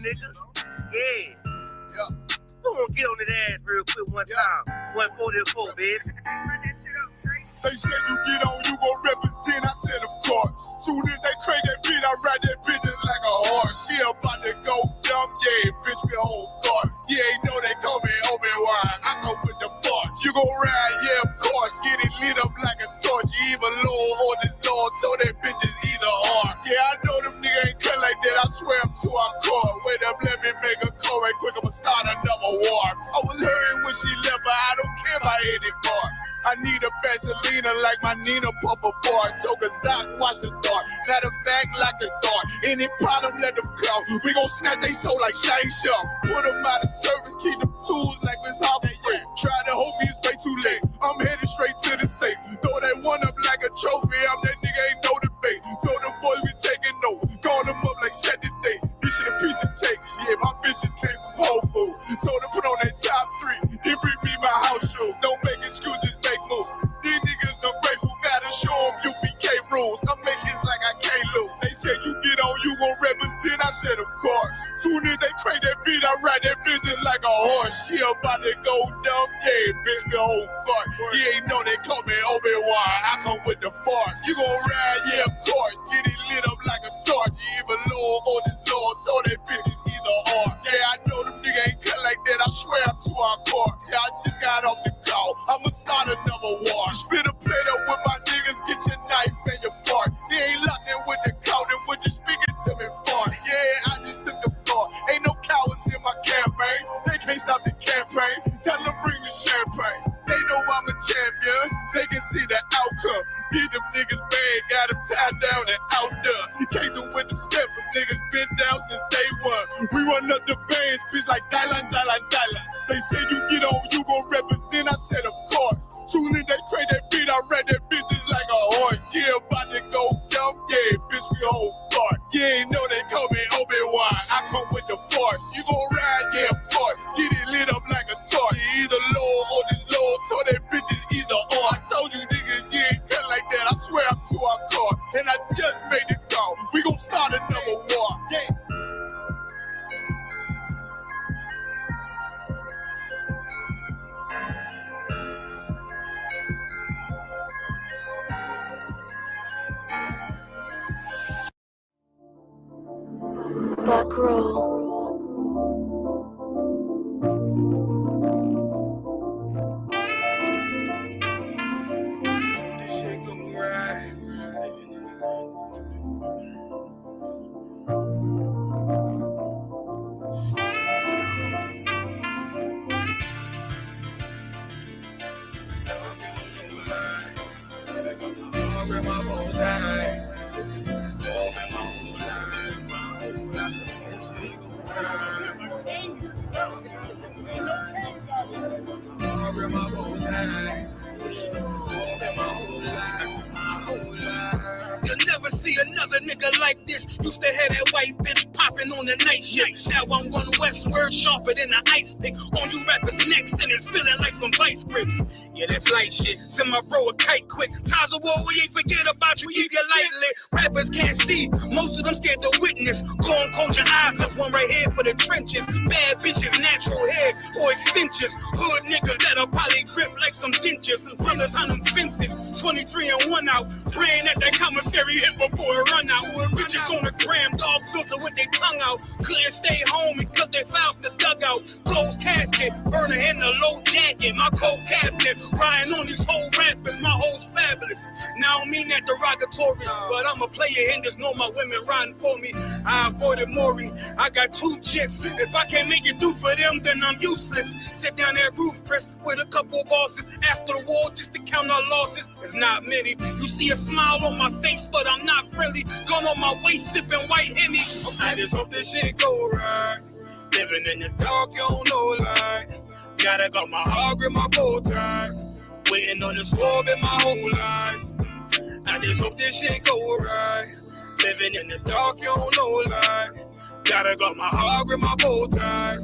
nigga. Yeah. Come on, get on that ass real quick one time. 144, baby. They say you get on, you gon' represent. I said, of course. Soon as they crank that beat, I ride that bitch just like a horse. She about to go dumb, yeah, bitch, me whole thought. You ain't know they call me Obi-Wan. I come with the force. You gon' ride, yeah, of course. Get it lit up like a torch. You even low on this Lord, so that bitch is either or. Yeah, I know them niggas ain't cut like that. I swear I'm to our core. Wait up, let me make a call right quick. I'ma start another war. I was hurting when she left, but I don't care about any part. I need a Vaseline like my Nina Puffer bar. Took a Zach, watch the dart. Matter of fact, like a dart. Any problem, let them come. We gon' snatch they soul like Shane Sharp. Put them out of service, keep them tools like Miss Hopper. Try to hope it's way too late. I'm headed straight to the safe. Throw that one up like a trophy. I'm that nigga, ain't no debate. Told them boys we taking notes. Call them up like set the date. This shit a piece of cake. Yeah, my bitches came from Whole Foods. Told them put on that top 3. Then bring me my house shoes. Don't make excuses. These niggas ungrateful, gotta show them UPK rules. I make this like I can't lose. They said you get on, you gon' represent. I said, of course. Soon as they crank that beat, I ride that bitch just like a horse. She about to go dumb, yeah, bitch, the whole fuck. You ain't know they call me Obi-Wan. I come with the force. You gon' ride, yeah, of course. Get it lit up like a torch. You even low on this Lord, so that bitch is either or. Yeah, I know them niggas ain't cut like that. I swear I'm to our core. Yeah, I just got off the call. I'ma start another war. Spit a plate up with my niggas, get your knife and your fork. They ain't locked in with the count and when you speaking to me fart. Yeah, I just took the floor. Ain't no cowards in my campaign. They can't stop the campaign. Tell them bring the champagne. They know I'm a champion. They can see the outcome. Get them niggas bad, got them tied down and out there. You can't do with them steps, niggas been down since day one. We run up the bands, bitch like Dylan. They say you get on, you gon' represent. I said, of course. Soon as they crank that beat, I ride that bitch just like a horse. Yeah, about to go dumb, yeah, bitch, we whole thought. You ain't know they call me Obi-Wan. I come with the force. You gon' ride, yeah, of course. Get it lit up like a torch. You either low or this low, so that bitch is either or. I told you niggas, you ain't cut like that. I swear I'm to our car. And I just made it call. We gon' start another war. Yeah. Buckroll. You'll never see another nigga like this. Used to have that white bitch popping on the night shift. Now I'm one westward, sharper than an ice pick. On you rappers' necks and it's feeling like some vice grips. Yeah, that's light shit. Send my bro a kite quick. Times of war, we ain't forget about you. Keep your light lit. Rappers can't see. Most of them scared to witness. Go and close your eyes. There's one right here for the trenches. Bad bitches, natural hair or extensions. Hood niggas that'll probably grip like some dentures. Brothers on them fences. 23 and 1 out. Praying that that commissary hit before it run out. Bitches on the gram, dog filter with their tongue out. Couldn't stay home because they fouled the dugout. Closed casket, burner in the low jacket. My cold cabinet, riding on these whole rappers. My hoes fabulous. Now I don't mean that derogatory, but I'm a player and there's no my women riding for me. I avoided Maury. I got 2 jets. If I can't make it through for them, then I'm useless. Sit down that roof, Chris, with a couple bosses. After the war, just to count our losses. It's not many. You see a smile on my face, but I'm not friendly. Gun on my waist, sipping white Henny. I just hope this shit go right. Living in the dark, you don't know light. Gotta got my heart with my bow tie. Waiting on the squab in my whole life. I just hope this shit go right. Living in the dark, you don't know light. Gotta got my heart with my bow tie.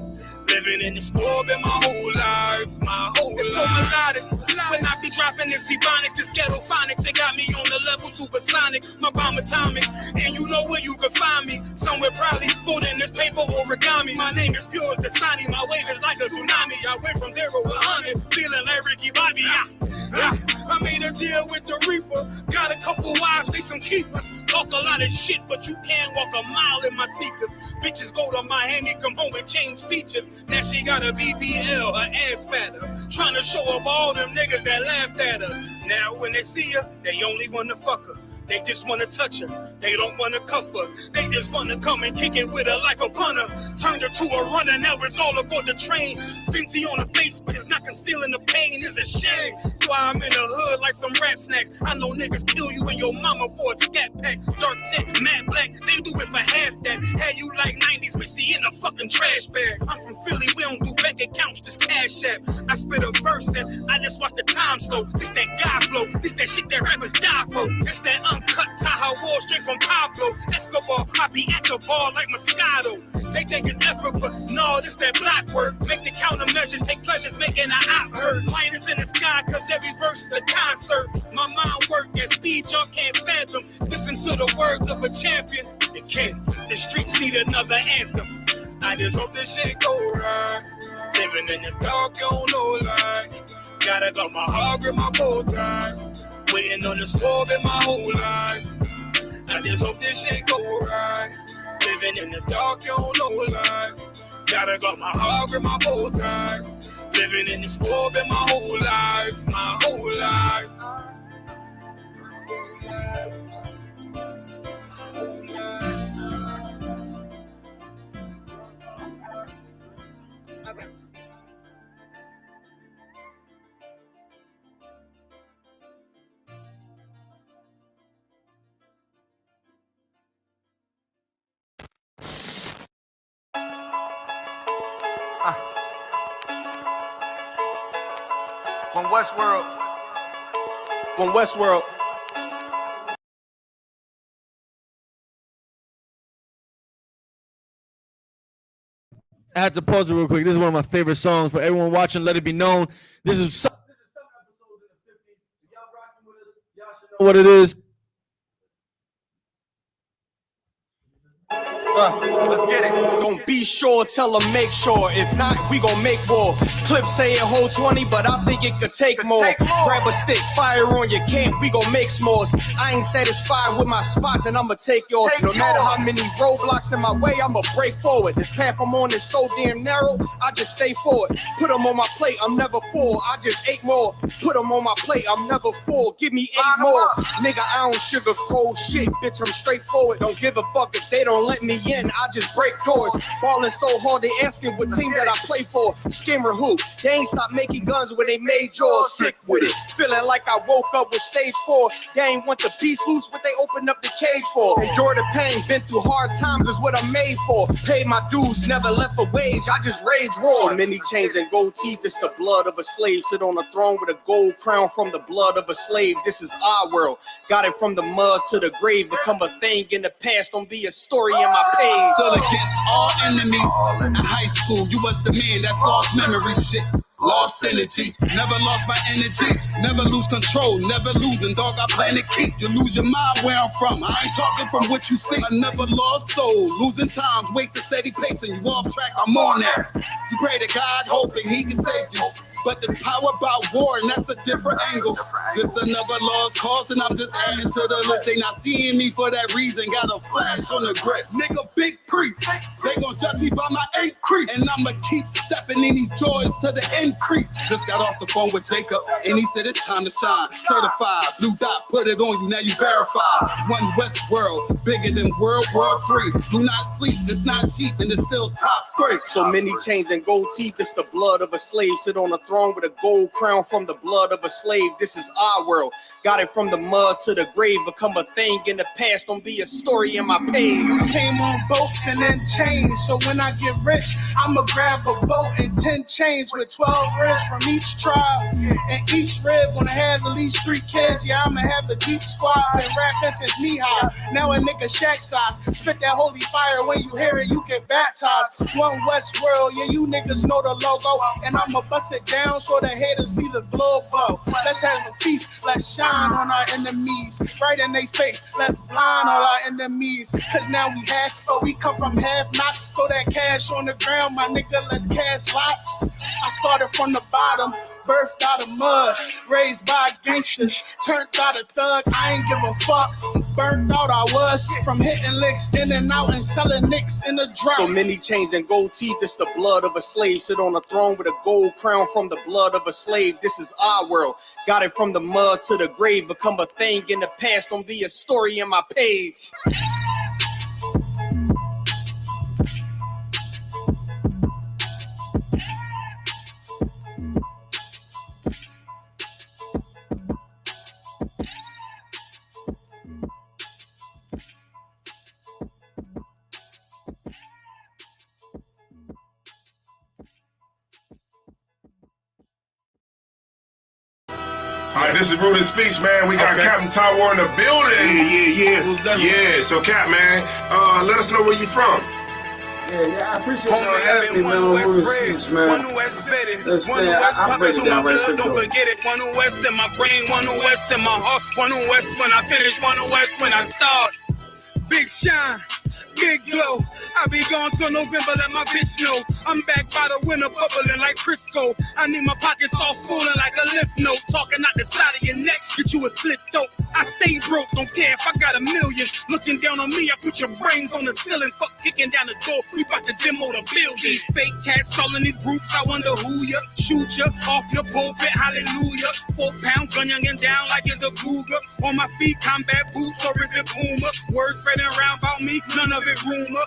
Living in the squab in my whole life. My whole life. It's so melodic. When I be dropping this ebonics, this ghetto phonics, it got me on the level supersonic. My bomb atomic, and you know where you can find me. Somewhere probably folding this paper origami. mommy. My name is pure as the Sani. My wave is like a tsunami. I went from 0 to 100, feeling like Ricky Bobby. I made a deal with the Reaper. Got a couple wives, they some keepers. Talk a lot of shit, but you can't walk a mile in my sneakers. Bitches go to Miami, come home with change features. Now she got a BBL, her ass fatter. Trying to show up all them niggas that laughed at her. Now when they see her, they only wanna fuck her. They just wanna touch her. They don't wanna cuff her. They just wanna come and kick it with her like a punter. Turned her to a runner, now it's all aboard the train. Fenty on her face, but it's not concealing the pain. It's a shame. That's why I'm in the hood like some rap snacks. I know niggas kill you and your mama for a scat pack. Dark tint, matte black, they do it for half that. Had you like 90s Missy in a fucking trash bag. I'm from Philly, we don't do bank accounts, just cash app. I spit a verse and I just watch the time slow. This that guy flow, this that shit that rappers die for. This that uncut Tahoe Wall straight from Pablo Escobar. I be at the bar like Moscato. They think it's effort, but no, this that black work. Make the countermeasures, take pleasures, making an op heard. Lighters in the sky, cause every verse is a concert. My mind work at speed y'all can't fathom. Listen to the words of a champion. It can't. The streets need another anthem. I just hope this shit go right. Living in the dark, you don't know like. Gotta got my heart with my bow tie. Waiting on the storm in my whole life. I just hope this shit go right. Living in the dark, you don't know life. Gotta got my heart with my bow tie. Living in the storm in my whole life. My whole life. Okay. From Westworld. From Westworld. I had to pause it real quick. This is one of my favorite songs. For everyone watching, let it be known. This is some episodes in the 50s. Y'all rocking with us. Y'all should know what it is. Let's get it. Gon' be sure, tell them make sure. If not, we gon' make more. Clips say it hold 20, but I think it could take more. Grab a stick, fire on your camp, we gon' make s'mores. I ain't satisfied with my spot, then I'ma take yours. No matter how many roadblocks in my way, I'ma break forward. This path I'm on is so damn narrow, I just stay forward. Put them on my plate, I'm never full, I just ate more. Put them on my plate, I'm never full, give me 8 more. Nigga, I don't sugarcoat shit, bitch, I'm straightforward. Don't give a fuck if they don't let me in, I just break doors. Ballin' so hard, they asking what team that I play for. Skimmer who? They ain't stopped making guns when they made yours. Sick with it, feeling like I woke up with stage 4. They ain't want the piece loose, what they opened up the cage for. Endure the pain, been through hard times is what I'm made for. Paid my dues, never left a wage, I just rage roar. So many chains and gold teeth, it's the blood of a slave. Sit on a throne with a gold crown from the blood of a slave. This is our world, got it from the mud to the grave. Become a thing in the past, don't be a story in my page. Stood against all enemies. In high school, you was the man that's lost memory shit. Lost energy, never lost my energy. Never lose control, never losing, dog. I plan to keep you. Lose your mind where I'm from. I ain't talking from what you see. I never lost soul, losing time, wasting steady pacing. You off track, I'm on there. You pray to God, hoping He can save you. But the power about war, and that's a different angle. This another lost cause, and I'm just adding to the list. They not seeing me for that reason. Got a flash on the grip. Nigga, big priest. They gon' judge me by my increase. And I'ma keep stepping in these joys to the increase. Just got off the phone with Jacob, and he said it's time to shine. Certified, blue dot, put it on you, now you verified. One West world, bigger than World War III. Do not sleep, it's not cheap, and it's still top 3. So many chains and gold teeth, it's the blood of a slave. Sit on a throne with a gold crown from the blood of a slave. This is our world, got it from the mud to the grave. Become a thing in the past, don't be a story in my page. Came on boats and then chains, so when I get rich, I'ma grab a boat and 10 chains with 12 ribs from each tribe. And each rib gonna have at least 3 kids. Yeah, I'ma have the deep squad. Been rapping since knee high. Now a nigga shack size. Spit that holy fire, when you hear it, you get baptized. One West world, yeah, you niggas know the logo. And I'ma bust it down down so the haters see the glow up. Let's have a feast, let's shine on our enemies. Right in their face, let's blind all our enemies. Cause now we half, but we come from half not. Throw that cash on the ground, my nigga, let's cast lots. I started from the bottom, birthed out of mud, raised by gangsters, turned out a thug. I ain't give a fuck, burnt out I was, from hitting licks in and out and selling nicks in the drop. So many chains and gold teeth, it's the blood of a slave. Sit on a throne with a gold crown from the blood of a slave. This is our world, got it from the mud to the grave. Become a thing in the past, don't be a story in my page. All right, this is Rooted Speech, man. We got Captain Tower in the building. Yeah. Who's that? Yeah, so Cap, man, let us know where you from. Yeah, I appreciate y'all having me, man, on Rooted Speech, man. I break it down right quick, don't forget it. One West in my brain, one West in my heart, one West when I finish, one West when I start. Big shine, big glow. I be gone till November, let my bitch know. I'm back by the winter, bubbling like Crisco. I need my pockets all swollen like a lymph node. Talking out the side of your neck, get you a slip throat. I stay broke, don't care if I got a million. Looking down on me, I put your brains on the ceiling. Fuck kicking down the door, we bout to demo the building. Fake cats all in these groups, I wonder who ya. Shoot ya off your pulpit, hallelujah. 4-pound gun young and down like it's a cougar. On my feet, combat boots, or is it Puma? Words spreading around about me, none of it rumor.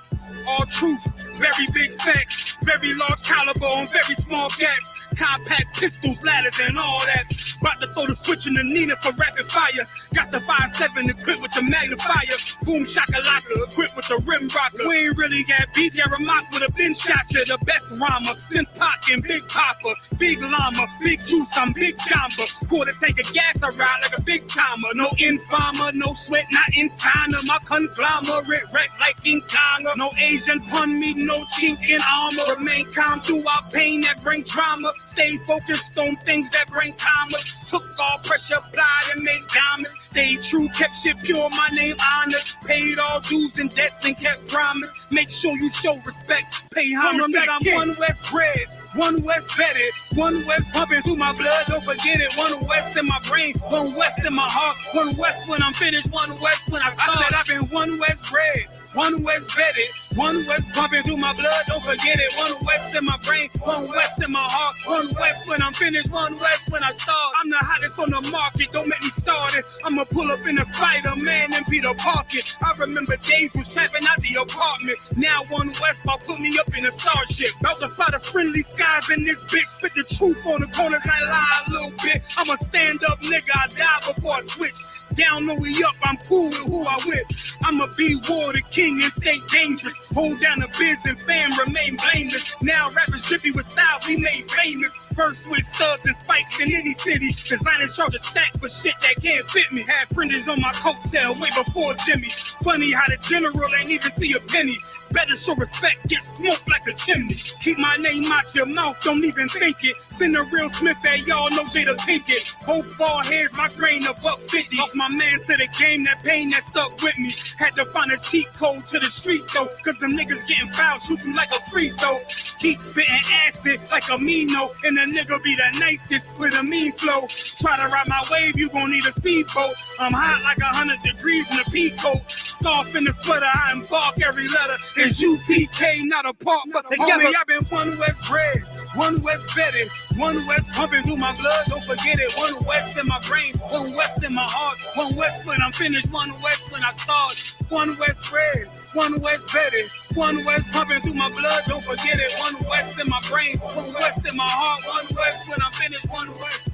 All truth, very big facts, very large caliber on very small gaps. Compact pistols, ladders, and all that. About to throw the switch in the Nina for rapid fire. Got the 5.7 equipped with the magnifier. Boom shakalaka equipped with the rim rocker. We ain't really got beat, yeah, Ramak would have been shot ya. The best rhymer, since Pac and Big Papa. Big llama, big juice, I'm Big Jamba. Quarter tank of gas, I ride like a big timer. No informer, no sweat, not inside of my conglomerate. Wreck like King Kong. No Asian pun me, no chink in armor. Remain calm throughout pain that bring drama. Stay focused on things that bring karma. Took all pressure, applied and made diamonds. Stayed true, kept shit pure, my name honored. Paid all dues and debts and kept promise. Make sure you show respect. Pay homage, I'm one West bred, one West vetted, one West pumping through my blood, don't forget it. One West in my brain, one West in my heart, one West when I'm finished, one West when I start. I said I've been one West bred, one West vetted, one West pumping through my blood, don't forget it. One West in my brain, one West in my heart, one West when I'm finished, one West when I start. I'm the hottest on the market, don't make me start it. I'ma pull up in a Spider-Man and Peter Parker. I remember days was trapping out the apartment. Now one West about put me up in a starship. About to fly the friendly skies in this bitch. Spit the truth on the corners, I lie a little bit. I'm a stand-up nigga, I die before I switch. Down, no we up, I'm cool with who I with. I'ma be war the king and stay dangerous. Hold down the biz and fam, remain blameless. Now rappers drippy with styles we made famous. First with studs and spikes in any city. Designers charge a stack for shit that can't fit me. Had friends on my coattail way before Jimmy. Funny how the general ain't even see a penny. Better show respect, get smoked like a chimney. Keep my name out your mouth, don't even think it. Send a real Smith at y'all, no Jada Pinkett. Both ball heads, my grain of up 50. Off my man to the game, that pain that stuck with me. Had to find a cheat code to the street though, cause them niggas getting fouled, shooting like a free throw. Keep spitting acid like a Mino, and the nigga be the nicest with a mean flow. Try to ride my wave, you gon' need a speedboat. I'm hot like 100 degrees in a peacoat. Scarf in the sweater, I embark every letter. It's UPK, not a part, but together. Homie, I've been one West bred, one West vetted, one West pumping through my blood, don't forget it. One West in my brain, one West in my heart, one West when I'm finished, one West when I start. One West bred, one West vetted, one West pumping through my blood, don't forget it. One West in my brain, one West in my heart, one West when I'm finished, one West.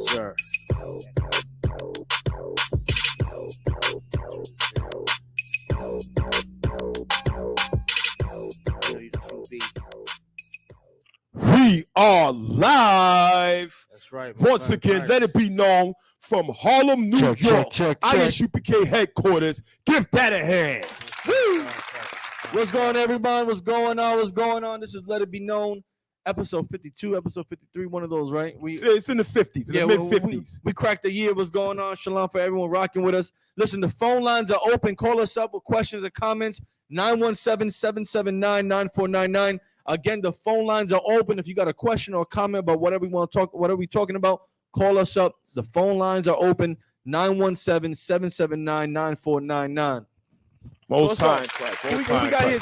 Sure. We are live. That's right. Once again, let it be known from Harlem, New York, ISUPK headquarters. Give that a hand. Woo! What's going on, everybody? What's going on? What's going on? This is Let It Be Known, episode 52, episode 53, one of those, right? It's in the 50s, in the mid-50s. We cracked the year. What's going on? Shalom for everyone rocking with us. Listen, the phone lines are open. Call us up with questions or comments. 917-779-9499. Again, the phone lines are open. If you got a question or a comment about whatever we want to talk, whatever we're talking about, call us up. The phone lines are open. 917-779-9499. Most time. Who we got here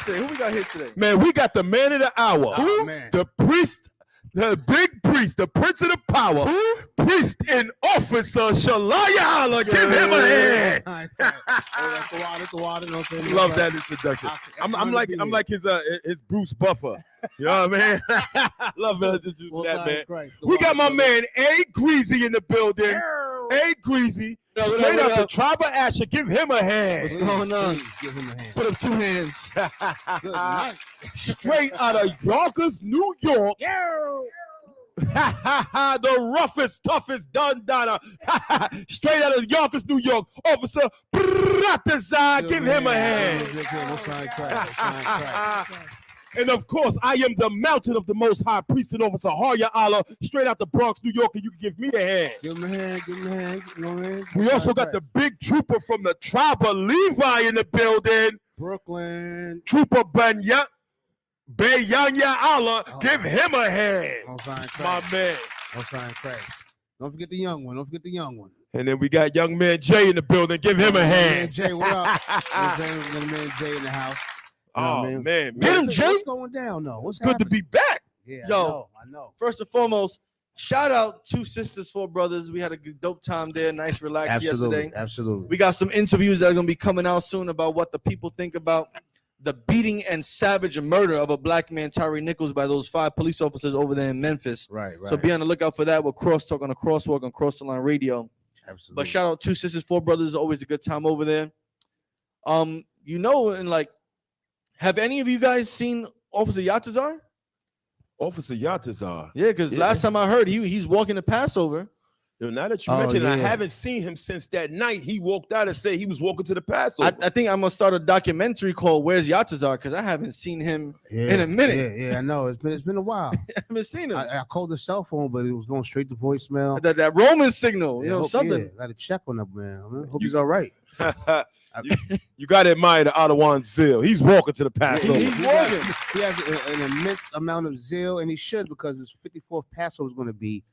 today? Man, we got the man of the hour. Oh, man. The priest, the big priest, the prince of the power. Who? Priest and officer Shalaya Allah. Give him a hand. Love that introduction. I'm like his Bruce Buffer. You know what I mean? Love that introduction, that man. We got my man A Greasy in the building. A Greasy, straight out the Tribe of Asher. Give him a hand. What's going on? Give him a hand. Put up two hands. Good night. Straight out of Yonkers, New York. The roughest, toughest Dundana. Straight out of Yonkers, New York. Officer Bratazar. Give him a hand. And of course, I am the mountain of the Most High Priest and Officer Harya Allah, straight out the Bronx, New York, and you can give me a hand. Give him a hand. Give him a hand. Give him a hand. We also got the big trooper from the Tribe of Levi in the building. Brooklyn. Trooper Bayanya Allah. Give him a hand. That's my man. Don't forget the young one. And then we got young man Jay in the building. Give him a hand. Man Jay, what up? Young man Jay in the house. Oh, man. Get him, Jay. What's going down, though? It's good to be back. Yeah, Yo, I know. First and foremost, shout out Two Sisters, Four Brothers. We had a good dope time there. Nice, relaxed yesterday. Absolutely. We got some interviews that are going to be coming out soon about what the people think about the beating and savage murder of a black man, Tyree Nichols, by those 5 police officers over there in Memphis. Right. So be on the lookout for that. We'll crosstalk on the crosswalk on Cross the Line Radio. Absolutely. But shout out Two Sisters, Four Brothers. Is always a good time over there. Have any of you guys seen Officer Yatazar? Officer Yatazar. Yeah, because last time I heard he's walking the Passover. Now that you mentioned it, I haven't seen him since that night he walked out and said he was walking to the Passover. I think I'm gonna start a documentary called "Where's Yatazar?" because I haven't seen him in a minute. Yeah, I know. It's been a while. I haven't seen him. I called the cell phone, but it was going straight to voicemail. That Roman signal, something. Yeah, I got to check on that man. Hope he's all right. You got to admire the Ottawa zeal. He's walking to the Passover. He's walking. He has an immense amount of zeal, and he should, because his 54th Passover is going to be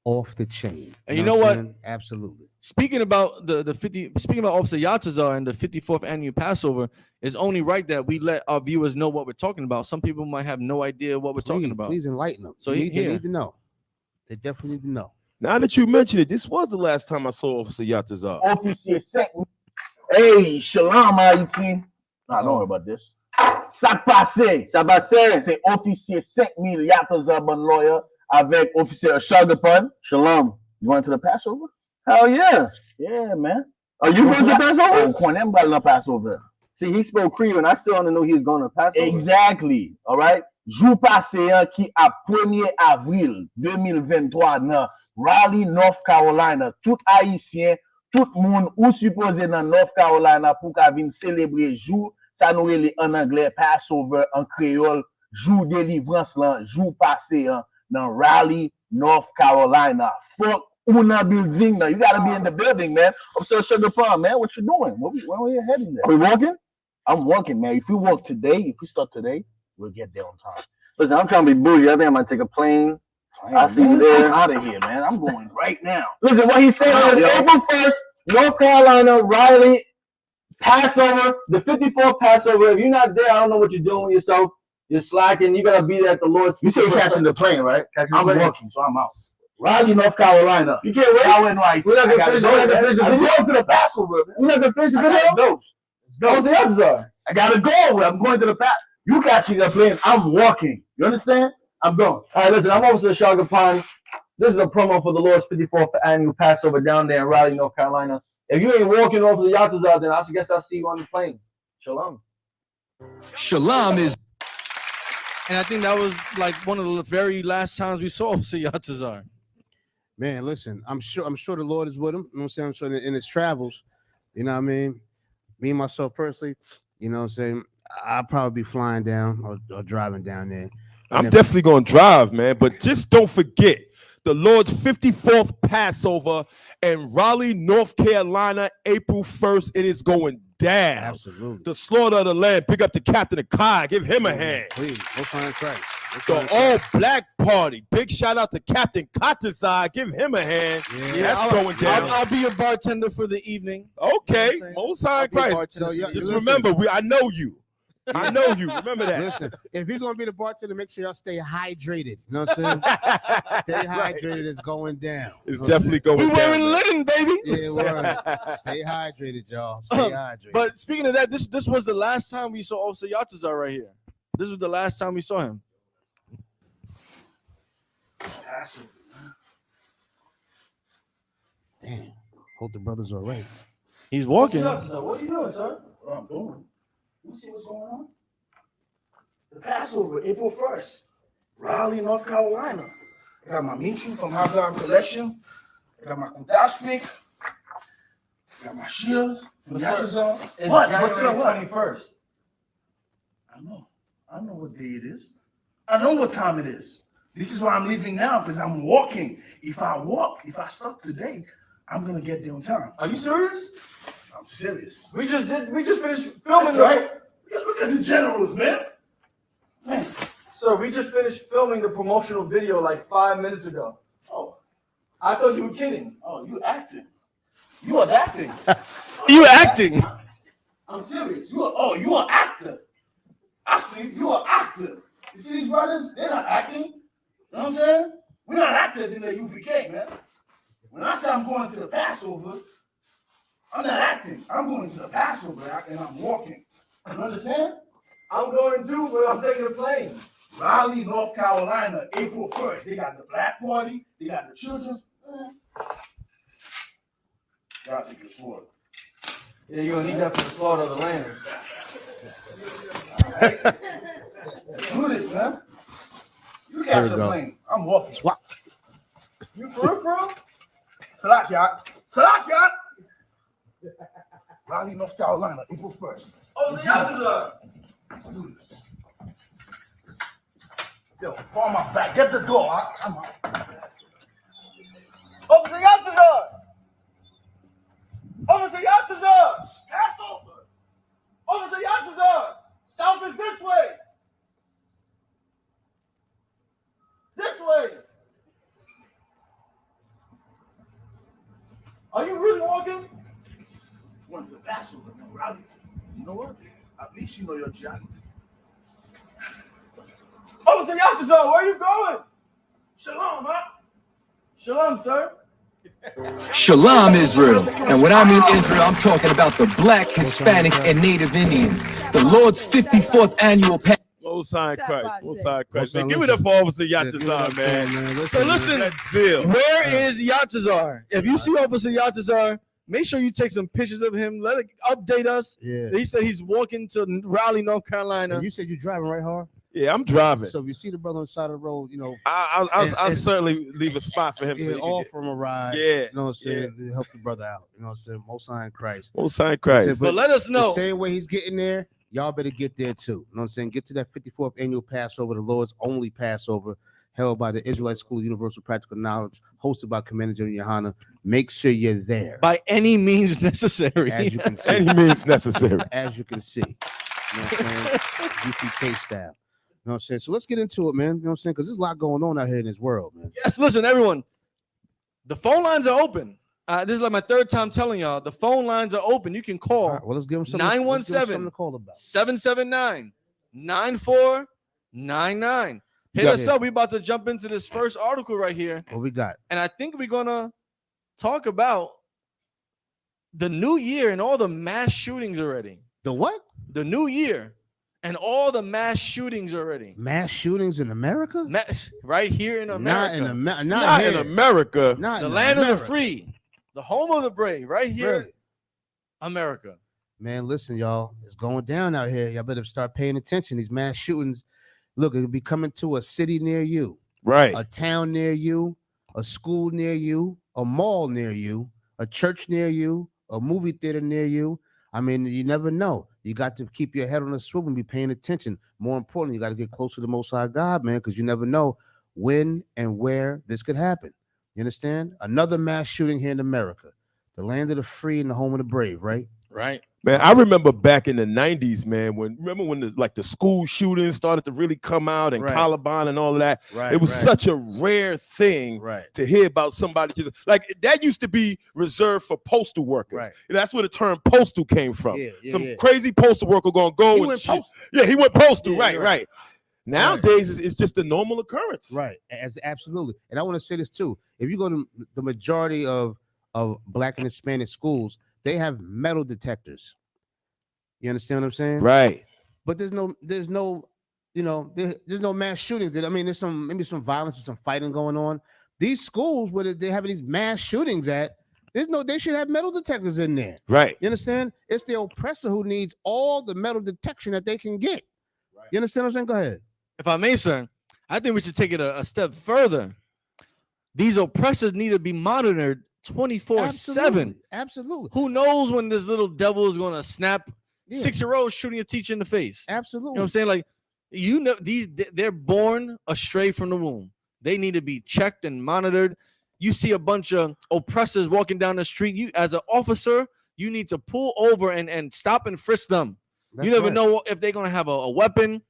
off the chain. And you know what? Absolutely. Speaking about speaking about Officer Yatazar and the 54th annual Passover, it's only right that we let our viewers know what we're talking about. Some people might have no idea what we're talking about. Please enlighten them. So they need to know. They definitely need to know. Now that you mention it, this was the last time I saw Officer Yatazar. Officer sent me. Hey, Shalom, Haïti. Don't worry about this. Ça passe. C'est officier 5000 Yatazar, bon lawyer, avec officer Shagapon. Shalom. You going to the Passover? Hell yeah. Yeah, man. Are you going to the Passover? When them got no Passover. See, he spoke Creole, and I still don't know he was going to Passover. Exactly. All right. Jour passé qui à 1er avril 2023 dans Raleigh, North Carolina, tout haïtien, tout monde ou supposé dans North Carolina pour qu'à venir célébrer jour, ça nous relè en anglais Passover, en créole, jour délivrance là, jour passé dans Raleigh, North Carolina. Fuck Una building now. You gotta be in the building, man. I'm so Sugar Palm, man. What you doing? Where are you heading there? Are we walking? I'm walking, man. If we walk today, if we start today, we'll get there on time. Listen, I'm trying to be bougie. I think I might take a plane. I'll see you there. I'm out of here, man. I'm going right now. Listen, what he said is April 1st, North Carolina, Raleigh, Passover, the 54th Passover. If you're not there, I don't know what you're doing with yourself. You're slacking. You gotta be there at the Lord's. You say you're catching the plane, right? I'm working, so I'm out. Raleigh, North Carolina. You can't wait. We're not gonna finish the Passover. We're not gonna finish the video. Let's go. What's the other? I gotta go. I'm going to the Passover. You catching a plane. I'm walking. You understand? I'm going. All right, listen. I'm Officer Shagapani. This is a promo for the Lord's 54th annual Passover down there in Raleigh, North Carolina. If you ain't walking off the Yatazar, then I guess I'll see you on the plane. Shalom. Shalom is And I think that was like one of the very last times we saw Officer Yatazar. Man, listen, I'm sure the Lord is with him. You know what I'm saying? I'm sure in his travels, you know what I mean? Me myself personally, you know what I'm saying? I'll probably be flying down or driving down there. I'm definitely going to drive, man. But just don't forget the Lord's 54th Passover in Raleigh, North Carolina, April 1st. It is going down. Absolutely. The slaughter of the land. Pick up the captain of Kai. Give him a hand. Please, most high in Christ. The all-black party. Big shout out to Captain Katazai. Give him a hand. Yeah, that's going down. I'll be a bartender for the evening. Okay, You know most high in Christ. So, just remember, I know you. I know you. Remember that. Listen, if he's gonna be the bartender, make sure y'all stay hydrated. You know what I'm saying? Stay hydrated. It's going down. It's definitely going down. We wearing linen, baby. Yeah, we're stay hydrated, y'all. Stay hydrated. But speaking of that, this was the last time we saw Officer Yatazar right here. This was the last time we saw him. Damn. Hope the brother's all right. He's walking. What are you doing, sir? What I'm doing? You see what's going on? The Passover, April 1st, Raleigh, North Carolina. I got my Michu from Hazard Collection. I got my Kudash pick. I got my shield from Yatazar. What? What's up? 21st. I know what day it is. I know what time it is. This is why I'm leaving now, because I'm walking. If I stop today, I'm gonna get there on time. Are you serious? I'm serious. We just finished filming. That's right. Look at the generals, man. Sir, we just finished filming the promotional video like 5 minutes ago. Oh, I thought you were kidding. Oh, you acting. You was acting. You acting. I'm serious. You are actor. I see you are actor. You see these brothers? They're not acting. You know what I'm saying? We're not actors in the UPK, man. When I say I'm going to the Passover, I'm not acting. I'm going to the Passover and I'm walking. You understand? I'm going too, but I'm taking a plane. Raleigh, North Carolina, April 1st. They got the black party. They got the children's. Gotta take your sword. Yeah, you're gonna need that for the slaughter of the land. Do this, man. You catch the plane. I'm walking. Swap. You for real? Salakyat. Salakyat. Raleigh, North Carolina, April 1st. Oh, the Yatazar. Let's do this. Yo, on my back. Get the door. I'm out. Officer Yatazar. Officer Yatazar. Passover. Officer Yatazar. South is this way. This way. Are you really walking? Went to the Passover, no Raleigh. You know what? At least you know your geography. Officer Yatazar, where are you going? Shalom, huh? Shalom, sir. Shalom, Israel. And when I mean Israel, I'm talking about the Black, Hispanic, and Native Indians. The Lord's 54th annual Most high in Christ. Most high in Christ. Man, give it up for Officer Yatazar, man. So listen, where is Yatazar? If you see Officer Yatazar, make sure you take some pictures of him. Let it update us. Yeah. He said he's walking to Raleigh, North Carolina. And you said you're driving, right, Har? Yeah, I'm driving. So if you see the brother on the side of the road, you know, I'll certainly leave a spot for him. Yeah, so offer him a ride. Yeah, you know what I'm saying? To help the brother out. You know what I'm saying? Most high in Christ. Most high in Christ. But let us know. The same way he's getting there, y'all better get there too. You know what I'm saying? Get to that 54th annual Passover, the Lord's only Passover, held by the Israelite School of Universal Practical Knowledge, hosted by Commander General Yohana. Make sure you're there. By any means necessary. As you can see. Any means necessary. As you can see. You know what I'm saying? UPK style. You know what I'm saying? So let's get into it, man. You know what I'm saying? Because there's a lot going on out here in this world, man. Yes, listen, everyone. The phone lines are open. This is like my third time telling y'all. The phone lines are open. You can call. Well, let's give them something, 917-779-9499. Hit us up. We're about to jump into this first article right here. What we got? And I think we're going to talk about the new year and all the mass shootings already. The what? The new year and all the mass shootings already. Mass shootings in America? Right here in America. Not in America. Not the in land America. of the free. The home of the brave. Right here. Really? America. Man, listen, y'all. It's going down out here. Y'all better start paying attention. These mass shootings, Look, it could be coming to a city near you, right? A town near you, a school near you, a mall near you, a church near you, a movie theater near you. I mean, you never know. You got to keep your head on the swivel and be paying attention. More importantly, you got to get close to the Most High God, man, because you never know when and where this could happen. You understand? Another mass shooting here in America, the land of the free and the home of the brave, right? Right. Man, I remember back in the 90s, man, when the school shootings started to really come out and Columbine and all of that. Right, it was such a rare thing to hear about somebody just like that used to be reserved for postal workers. Right. And that's where the term postal came from. Some crazy postal worker gonna go he and went shoot. postal. Yeah, he went postal. Yeah, Right. Nowadays, it's just a normal occurrence. Right. Absolutely. And I want to say this too. If you go to the majority of Black and Hispanic schools, they have metal detectors. You understand what I'm saying? Right. But there's no, there's no mass shootings. I mean, there's maybe some violence and some fighting going on. These schools where they're having these mass shootings at, they should have metal detectors in there. Right. You understand? It's the oppressor who needs all the metal detection that they can get. Right. You understand what I'm saying? Go ahead. If I may, sir, I think we should take it a step further. These oppressors need to be monitored 24/7. Absolutely. Who knows when this little devil is going to snap? 6-year-old shooting a teacher in the face. Absolutely. You know what I'm saying? Like, they're born astray from the womb. They need to be checked and monitored. You see a bunch of oppressors walking down the street. You, as an officer, you need to pull over and stop and frisk them. You never know if they're going to have a weapon,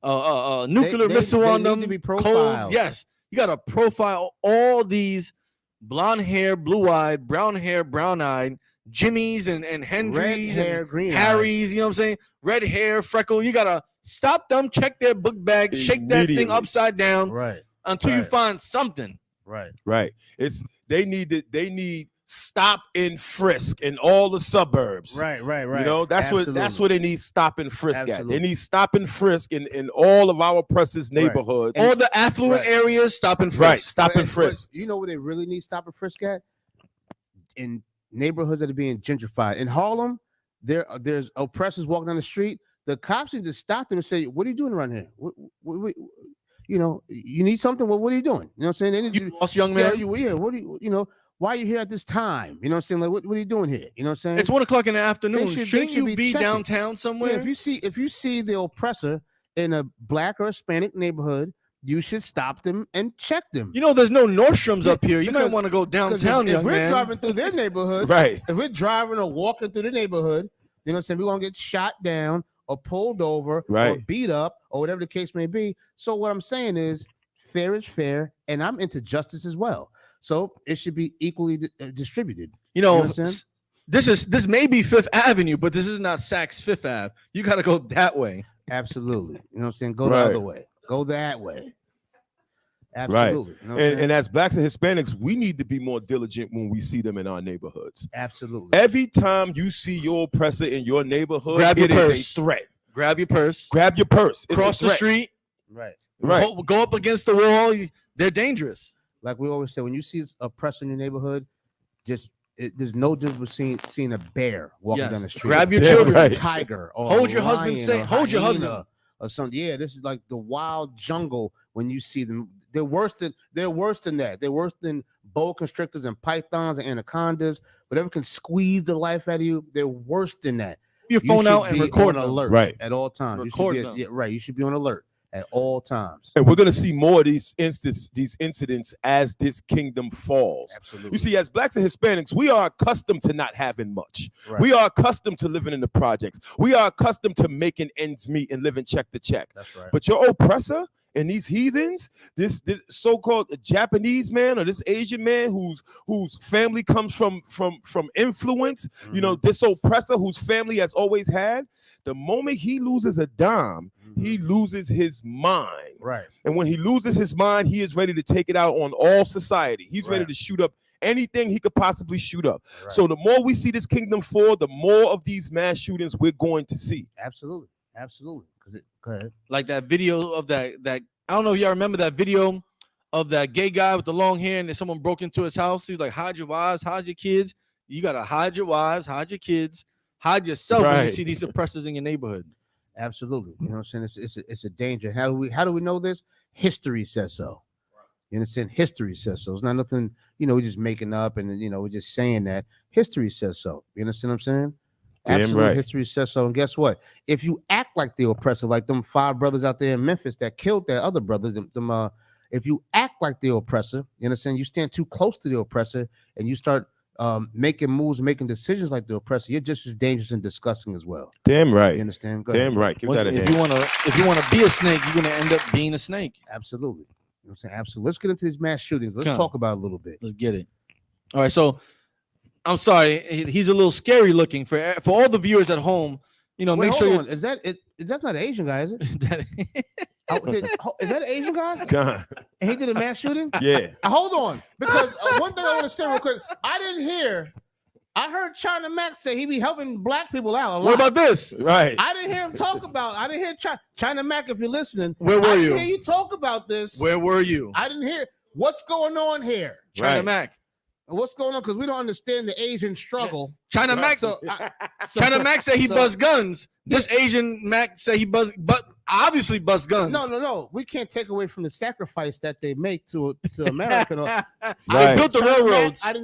a nuclear missile on them. Need to be profiled. Yes. You got to profile all these blonde hair, blue-eyed, brown hair, brown-eyed, Jimmys and Hendrys, red hair, green Harrys, you know what I'm saying? Red hair, freckle. You got to stop them, check their book bag, shake that thing upside down until you find something. Right. They need stop and frisk in all the suburbs. Right. You know, that's what they need stop and frisk at. They need stop and frisk in all of our oppressors' neighborhoods. All the affluent areas, stop and frisk. Right, stop and frisk. You know where they really need stop and frisk at? In neighborhoods that are being gentrified. In Harlem, there's oppressors walking down the street. The cops need to stop them and say, "What are you doing around here? What you know, you need something? What are you doing?" You know what I'm saying? They need you lost, young man. What do you know? Why are you here at this time? You know what I'm saying? Like, what are you doing here? You know what I'm saying? It's 1 o'clock in the afternoon. Shouldn't you be downtown somewhere? Yeah, if you see the oppressor in a Black or Hispanic neighborhood, you should stop them and check them. You know, there's no Nordstroms up here. You might want to go downtown, if young man. If we're driving through their neighborhood, if we're driving or walking through the neighborhood, you know what I'm saying? We're going to get shot down or pulled over or beat up or whatever the case may be. So what I'm saying is fair is fair, and I'm into justice as well. So it should be equally distributed. You know this may be Fifth Avenue, but this is not Saks Fifth Ave. You got to go that way. Absolutely. You know what I'm saying? Go the other way. Go that way. Absolutely. Right. You know and as Blacks and Hispanics, we need to be more diligent when we see them in our neighborhoods. Absolutely. Every time you see your oppressor in your neighborhood, it is a threat. Grab your purse. Grab your purse. Cross the street. Right. Go up against the wall. They're dangerous. Like we always say, when you see a oppressor in your neighborhood, there's no difference between seeing a bear walking down the street. Grab your children, a tiger, or hold your husband safe. Hold your husband or something. Yeah, this is like the wild jungle. When you see them, they're worse than that. They're worse than boa constrictors and pythons and anacondas. Whatever can squeeze the life out of you, they're worse than that. Your phone out and record on alert at all times. Record You should be on alert at all times. And we're going to see more of these incidents as this kingdom falls. Absolutely. You see, as Blacks and Hispanics, we are accustomed to not having much. Right. We are accustomed to living in the projects. We are accustomed to making ends meet and living check to check. That's right. But your oppressor and these heathens, this so-called Japanese man or this Asian man whose family comes from influence, you know, this oppressor whose family has always had, the moment he loses a dime, he loses his mind. Right. And when he loses his mind, he is ready to take it out on all society. He's ready to shoot up anything he could possibly shoot up. Right. So the more we see this kingdom fall, the more of these mass shootings we're going to see. Absolutely. Go ahead. Like that video of that I don't know if y'all remember that video of that gay guy with the long hair and then someone broke into his house. He's like, hide your wives, hide your kids. You got to hide your wives, hide your kids, hide yourself when you see these oppressors in your neighborhood. Absolutely. You know what I'm saying? It's a danger. How do we know this? History says so. You understand? History says so. It's not nothing, we're just making up and we're just saying that. History says so. You understand what I'm saying? Damn Absolute right. history says so. And guess what? If you act like the oppressor, like them 5 brothers out there in Memphis that killed their other brothers, if you act like the oppressor, you understand, you stand too close to the oppressor and you start making moves, making decisions like the oppressor, you're just as dangerous and disgusting as well. Damn right. You understand? Go Damn ahead. right. Give that a If hand. you wanna be a snake, you're gonna end up being a snake. Absolutely. You know what I'm saying? Absolutely. Let's get into these mass shootings. Let's Come. talk about it a little bit. Let's get it. All right, so I'm sorry, he's a little scary looking for all the viewers at home. Wait, Make hold sure on. Is that not an Asian guy, is it? Is that an Asian guy? God. And he did a mass shooting? Yeah. Hold on, because one thing I want to say real quick, I heard China Max say he be helping black people out a lot. What about this? Right. I didn't hear him talk about. I didn't hear China Mac. If you're listening, Where were I you? didn't hear you talk about this. Where were you? I didn't hear what's going on here. China Right. Mac. What's going on? Because we don't understand the Asian struggle. China Mac. China Mac said he buzzed guns. This Asian Mac said he obviously bust guns. No. We can't take away from the sacrifice that they make to America. They built the China railroads. Mac,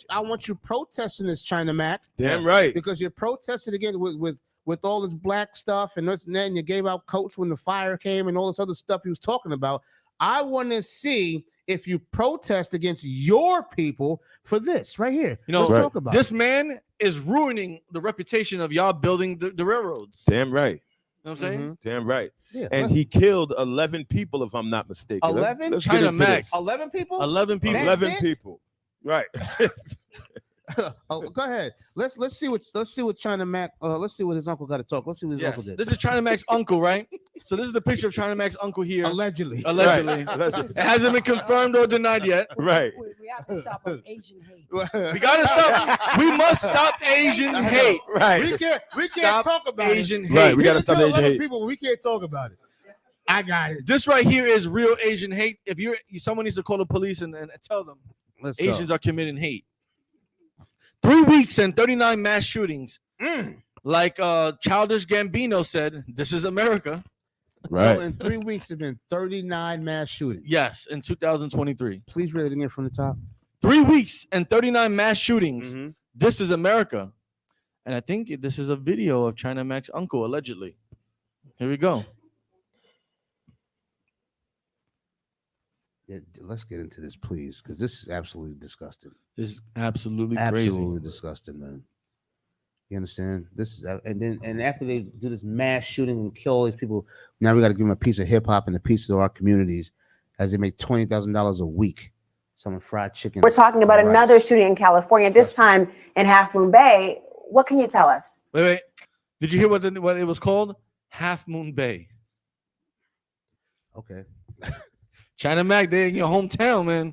I want you protesting this, China Mac. Damn right. Because you're protesting again with all this black stuff and then you gave out coats when the fire came and all this other stuff he was talking about. I want to see if you protest against your people for this right here. Let's talk about this man is ruining the reputation of y'all building the railroads. Damn right. You know what I'm saying? Damn right. Yeah, and he killed 11 people, if I'm not mistaken. 11? Let's China get into Mac. this. 11 people? 11 people. 11 people. Right. Go ahead. Let's see what China Mac. Let's see what his uncle got to talk. Let's see what his uncle did. This is China Mac's uncle, right? So this is the picture of China Mac's uncle here. Allegedly. Right. It hasn't been confirmed or denied yet. Right. We have to stop Asian hate. We gotta stop. We must stop Asian hate. Right. We can't Stop talk about Asian it. hate. Right. We gotta stop Asian hate. People, we can't talk about it. I got it. This right here is real Asian hate. If someone needs to call the police and tell them Let's Asians are committing hate. 3 weeks and 39 mass shootings. Like Childish Gambino said, this is America. Right. So in 3 weeks, there have been 39 mass shootings. Yes, in 2023. Please read it again from the top. 3 weeks and 39 mass shootings. This is America. And I think this is a video of China Mac's uncle, allegedly. Here we go. Yeah, let's get into this, please, because this is absolutely disgusting. This is absolutely Absolutely disgusting, man. You understand? This is and after they do this mass shooting and kill all these people, now we got to give them a piece of hip hop and a piece of our communities, as they make $20,000 a week selling fried chicken. We're talking about another shooting in California, this time in Half Moon Bay. What can you tell us? Wait. Did you hear what it was called? Half Moon Bay. Okay. China Mac, they're in your hometown, man.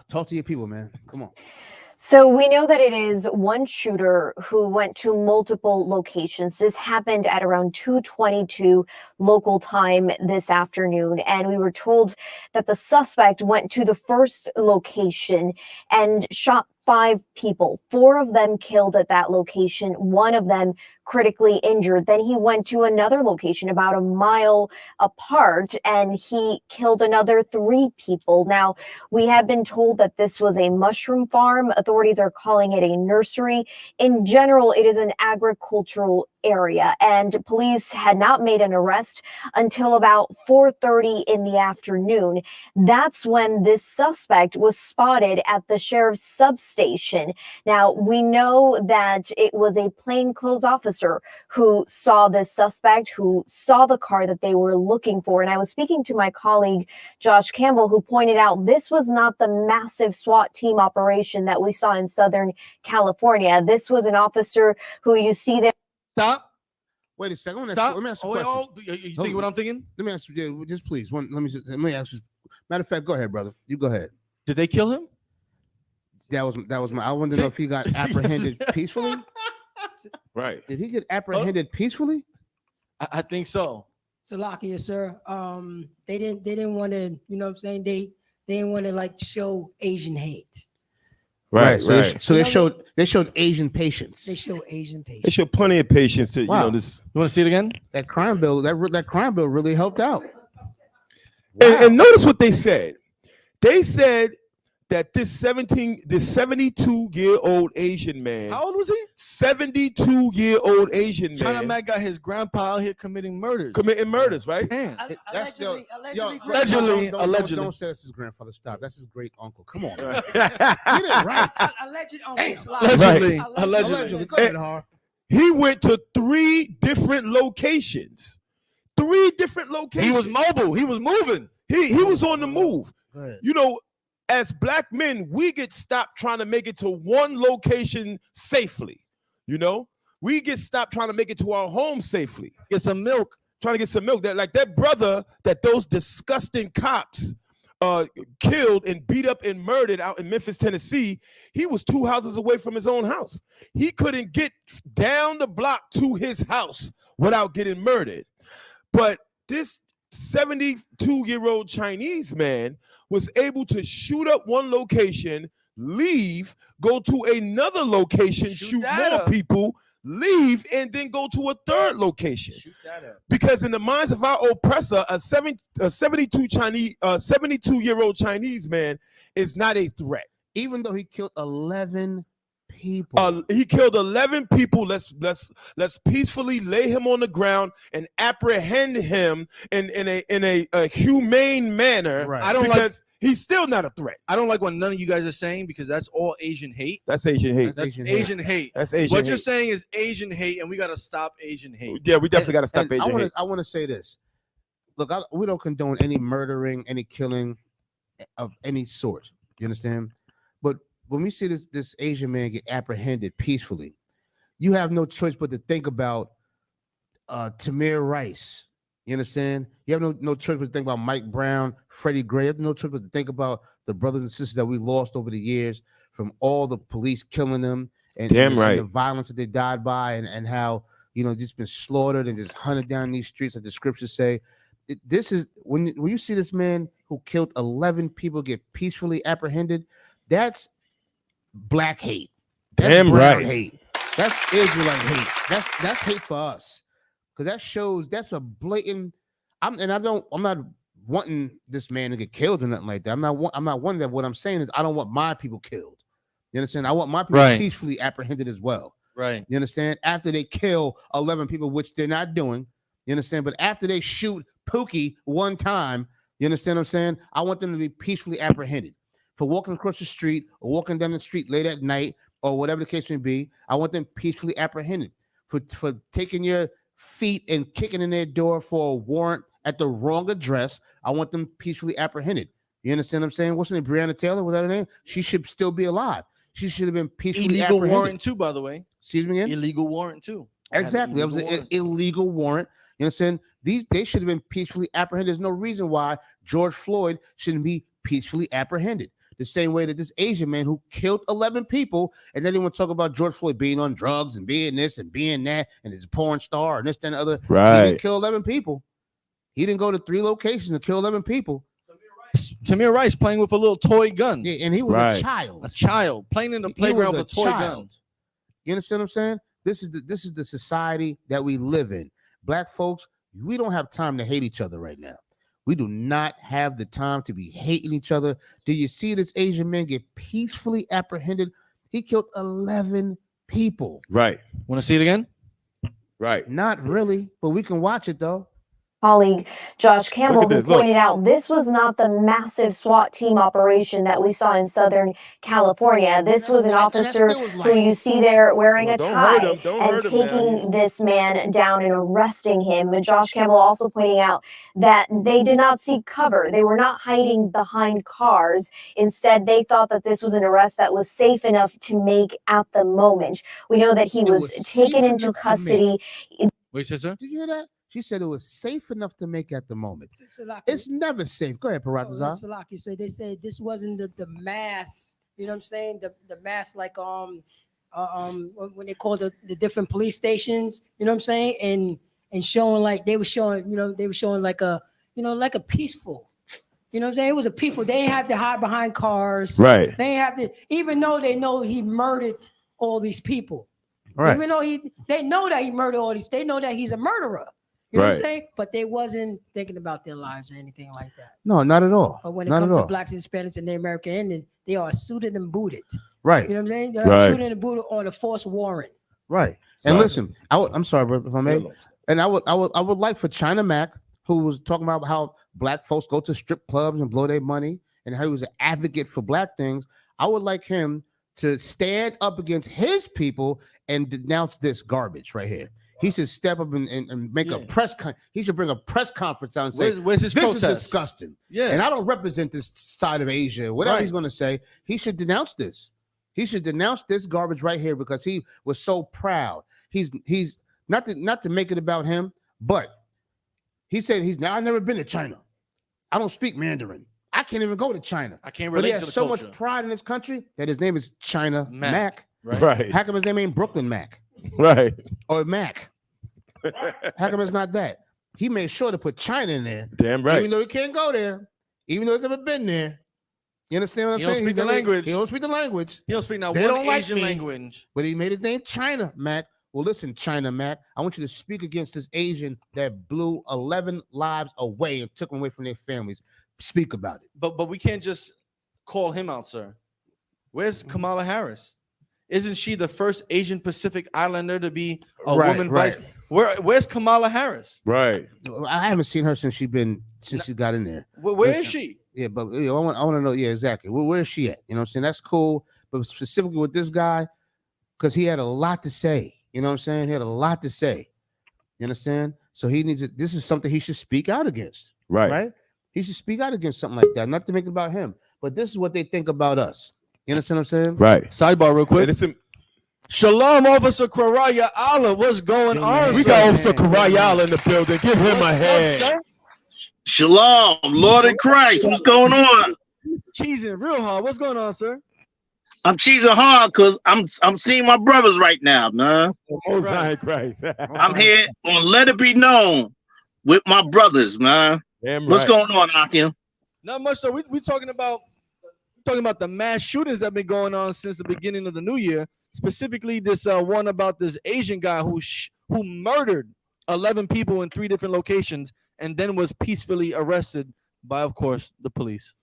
Talk to your people, man. Come on. So we know that it is one shooter who went to multiple locations. This happened at around 2:22 local time this afternoon. And we were told that the suspect went to the first location and shot 5 people, 4 of them killed at that location, 1 of them critically injured. Then he went to another location about a mile apart and he killed another 3 people. Now, we have been told that this was a mushroom farm. Authorities are calling it a nursery. In general, it is an agricultural area, and police had not made an arrest until about 4:30 in the afternoon. That's when this suspect was spotted at the sheriff's substation. Now, we know that it was a plainclothes officer who saw this suspect, who saw the car that they were looking for. And I was speaking to my colleague, Josh Campbell, who pointed out this was not the massive SWAT team operation that we saw in Southern California. This was an officer who you see there. Stop. Wait a second. Stop. Let me ask you a question. You think what I'm thinking? Let me ask you, just please. Let me ask you. Matter of fact, go ahead, brother. You go ahead. Did they kill him? That was my. I wanted to know if he got apprehended peacefully. Right. Did he get apprehended peacefully? I think so. Salakia, sir. They didn't want to, you know what I'm saying? They didn't want to like show Asian hate. Right. So they showed Asian patients. They show Asian patients. They showed plenty of patience to Wow. this. You want to see it again? That crime bill really helped out. And notice what they said. They said that this 72-year-old Asian man. How old was he? 72-year-old Asian man. China Mac got his grandpa out here committing murders. Right? Damn. Allegedly. Don't say that's his grandfather. Stop. That's his great uncle. Come on. Get it right. Alleged Allegedly. Go ahead, Har. He went to 3 different locations. 3 different locations. He was mobile. He was moving. He was on the move. Good. You know, as black men, we get stopped trying to make it to one location safely. You know, we get stopped trying to make it to our home safely. Get some milk. Trying to get some milk. That brother that those disgusting cops killed and beat up and murdered out in Memphis, Tennessee, he was 2 houses away from his own house. He couldn't get down the block to his house without getting murdered. But this 72-year-old Chinese man was able to shoot up one location, leave, go to another location, shoot more people, leave, and then go to a third location. Because in the minds of our oppressor, a 72-year-old Chinese man is not a threat. Even though he killed 11 people. He killed 11 people. Let's peacefully lay him on the ground and apprehend him in a humane manner. Right. Because he's still not a threat. I don't like what none of you guys are saying because that's all Asian hate. That's Asian hate. That's Asian hate. That's Asian What hate. you're saying is Asian hate, and we got to stop Asian hate. Yeah, we definitely got to stop Asian hate. I want to say this. Look, we don't condone any murdering, any killing of any sort. You understand? But when we see this Asian man get apprehended peacefully, you have no choice but to think about Tamir Rice. You understand? You have no choice but to think about Mike Brown, Freddie Gray. You have no choice but to think about the brothers and sisters that we lost over the years from all the police killing them and the violence that they died by and how, just been slaughtered and just hunted down these streets, like the scriptures say. This is when you see this man who killed 11 people get peacefully apprehended, that's black hate. That's brown hate. That's Israelite hate. That's hate for us. Because that shows that's a blatant. I'm not wanting this man to get killed or nothing like that. I'm not wanting that. What I'm saying is I don't want my people killed. You understand? I want my people peacefully apprehended as well. Right. You understand? After they kill 11 people, which they're not doing. You understand? But after they shoot Pookie one time, you understand what I'm saying? I want them to be peacefully apprehended for walking across the street or walking down the street late at night or whatever the case may be. I want them peacefully apprehended for taking your feet and kicking in their door for a warrant at the wrong address. I want them peacefully apprehended. You understand what I'm saying? What's her name? Breonna Taylor? Was that her name? She should still be alive. She should have been peacefully illegal apprehended. warrant too, by the way. Excuse me again? Illegal warrant too. Exactly. That was an illegal warrant. You understand? They should have been peacefully apprehended. There's no reason why George Floyd shouldn't be peacefully apprehended. The same way that this Asian man who killed 11 people, and then they want to talk about George Floyd being on drugs and being this and being that, and he's a porn star and this, that, and the other. Right. He didn't kill 11 people. He didn't go to 3 locations and kill 11 people. Tamir Rice playing with a little toy gun. Yeah, and he was a child. A child playing in the playground with a toy gun. You understand what I'm saying? This is the society that we live in. Black folks, we don't have time to hate each other right now. We do not have the time to be hating each other. Do you see this Asian man get peacefully apprehended? He killed 11 people. Right. Want to see it again? Right. Not really, but we can watch it though. Colleague Josh Campbell, who pointed out this was not the massive SWAT team operation that we saw in Southern California. This was an officer who you see there wearing a tie and taking this man down and arresting him. And Josh Campbell also pointing out that they did not seek cover. They were not hiding behind cars. Instead, they thought that this was an arrest that was safe enough to make at the moment. We know that he was taken into custody. Wait, sister? Did you hear that? She said it was safe enough to make at the moment. It's never safe. Go ahead, Paratazar. Salaki, so they said this wasn't the mass, you know what I'm saying? The mass like when they call the different police stations, you know what I'm saying? And showing like they were showing like a like a peaceful You know what I'm saying? It was a peaceful. They didn't have to hide behind cars. Right. They didn't have to, even though they know he murdered all these people. Right. Even though they know that he murdered all these, they know that he's a murderer. You know what I'm saying? But they wasn't thinking about their lives or anything like that. No, not at all. But when it not comes to all. blacks and Hispanics and the American Indians, they are suited and booted. Right. You know what I'm saying? They're suited and booted on a forced warrant. Right. And listen, I'm sorry, brother, if I may. And I would like for China Mac, who was talking about how black folks go to strip clubs and blow their money, and how he was an advocate for black things. I would like him to stand up against his people and denounce this garbage right here. He should step up and make a press he should bring a press conference out and say, where's his this protest? is disgusting. Yeah. And I don't represent this side of Asia. Whatever he's going to say, he should denounce this. He should denounce this garbage right here because he was so proud. He's not to make it about him, but he said I've never been to China. I don't speak Mandarin. I can't even go to China. I can't But relate he has to the so culture. much pride in this country that his name is China Mac. Right. How come his name ain't Brooklyn Mac? Right. Or Mac? How come it's not that? He made sure to put China in there. Damn right. Even though he can't go there, even though he's never been there. You understand what I'm He saying? don't speak the language. He don't speak the language. He don't speak now They one don't like Asian me, language. But he made his name China Mac. Well, listen, China Mac, I want you to speak against this Asian that blew 11 lives away and took them away from their families. Speak about it. But we can't just call him out, sir. Where's Kamala Harris? Isn't she the first Asian Pacific Islander to be a woman vice? Where's Kamala Harris? Right. I haven't seen her since she got in there. Where is she? Yeah, but I want to know. Yeah, exactly. Where is she at? You know what I'm saying? That's cool. But specifically with this guy, because he had a lot to say. You know what I'm saying? He had a lot to say. You understand? So he needs it. This is something he should speak out against. Right. Right. He should speak out against something like that. Not to make it about him, but this is what they think about us. You understand what I'm saying? Right. Sidebar real quick. Shalom, Officer Karaya Allah. What's going on? We got Officer Karaya in the building. Give him a hand. Shalom, Lord in Christ. What's going on? Cheesing real hard. What's going on, sir? I'm cheesing hard because I'm seeing my brothers right now, man. Most High Christ. I'm here on Let It Be Known with my brothers, man. Damn What's right. going on, Akim? Not much. So we talking about the mass shootings that have been going on since the beginning of the new year. Specifically, this one about this Asian guy who murdered 11 people in 3 different locations and then was peacefully arrested by, of course, the police.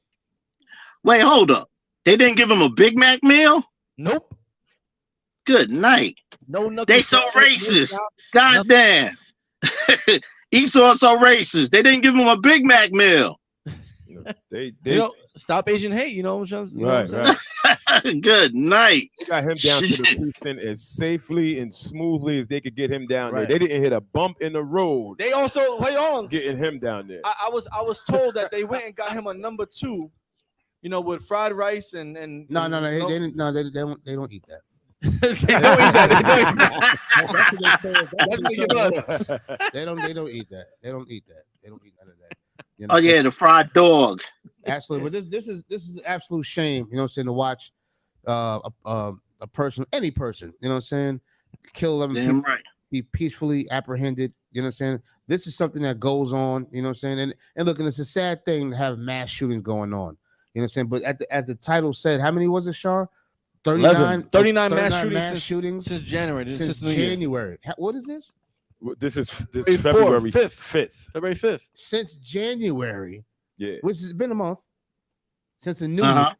Wait, hold up. They didn't give him a Big Mac meal? Nope. Good night. No, they so racist. God damn. Esau's so racist. They didn't give him a Big Mac meal. They stop Asian hate. You know what I'm saying? Right. Good night. They got him down to the precinct as safely and smoothly as they could get him down there. They didn't hit a bump in the road. They also getting him down there. I was told that they went and got him a number 2, you know, with fried rice and No, they didn't. No, they don't eat that. They don't eat that. They don't eat that. They don't eat that. They don't eat none of that. You know Oh yeah, the fried dog. Absolutely. But this is an absolute shame, you know what I'm saying, to watch a person, any person, you know what I'm saying, kill 11 people, be peacefully apprehended, you know what I'm saying? This is something that goes on, you know what I'm saying? And look, and it's a sad thing to have mass shootings going on, you know what I'm saying? But as the title said, how many was it, Shar? 39 mass shootings since January. Since January. What is this? This is February 5th. February 5th. Since January, yeah, which has been a month since the new year,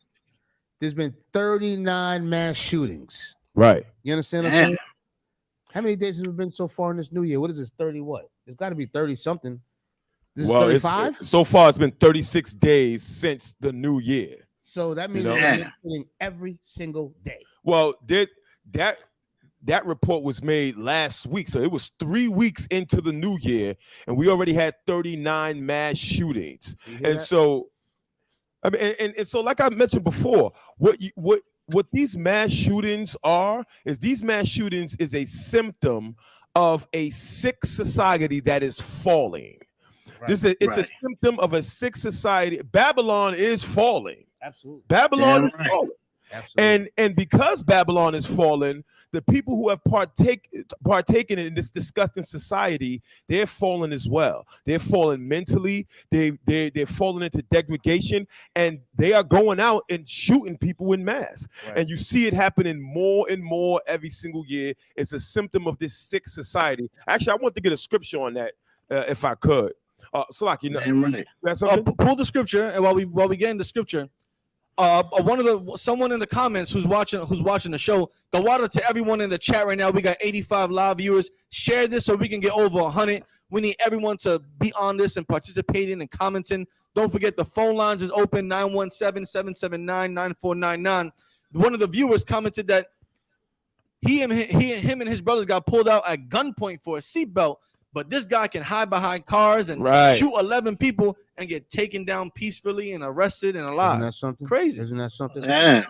there's been 39 mass shootings. Right. You understand what I'm saying? How many days have it been so far in this new year? What is this? 30 what? It's got to be 30 something. This is 35? So far, it's been 36 days since the new year. So that means they're shooting every single day. Well, that report was made last week, so it was 3 weeks into the new year, and we already had 39 mass shootings. And so, I mean, and so, like I mentioned before, what these mass shootings are is a symptom of a sick society that is falling. Right. It's a symptom of a sick society. Babylon is falling. Absolutely. Babylon is falling. And because Babylon is fallen, the people who have partaken in this disgusting society, they're fallen as well. They're fallen mentally. They're fallen into degradation, and they are going out and shooting people in mass. Right. And you see it happening more and more every single year. It's a symptom of this sick society. Actually, I want to get a scripture on that, if I could. Salaki, you know, pull the scripture, and while we get into scripture, someone in the comments who's watching the show, the water to everyone in the chat right now. We got 85 live viewers. Share this so we can get over 100. We need everyone to be on this and participating and commenting. Don't forget the phone lines is open 917-779-9499. One of the viewers commented that him and his brothers got pulled out at gunpoint for a seatbelt, but this guy can hide behind cars and shoot 11 people and get taken down peacefully and arrested and alive. Isn't that something? Crazy. Isn't that something? Yeah.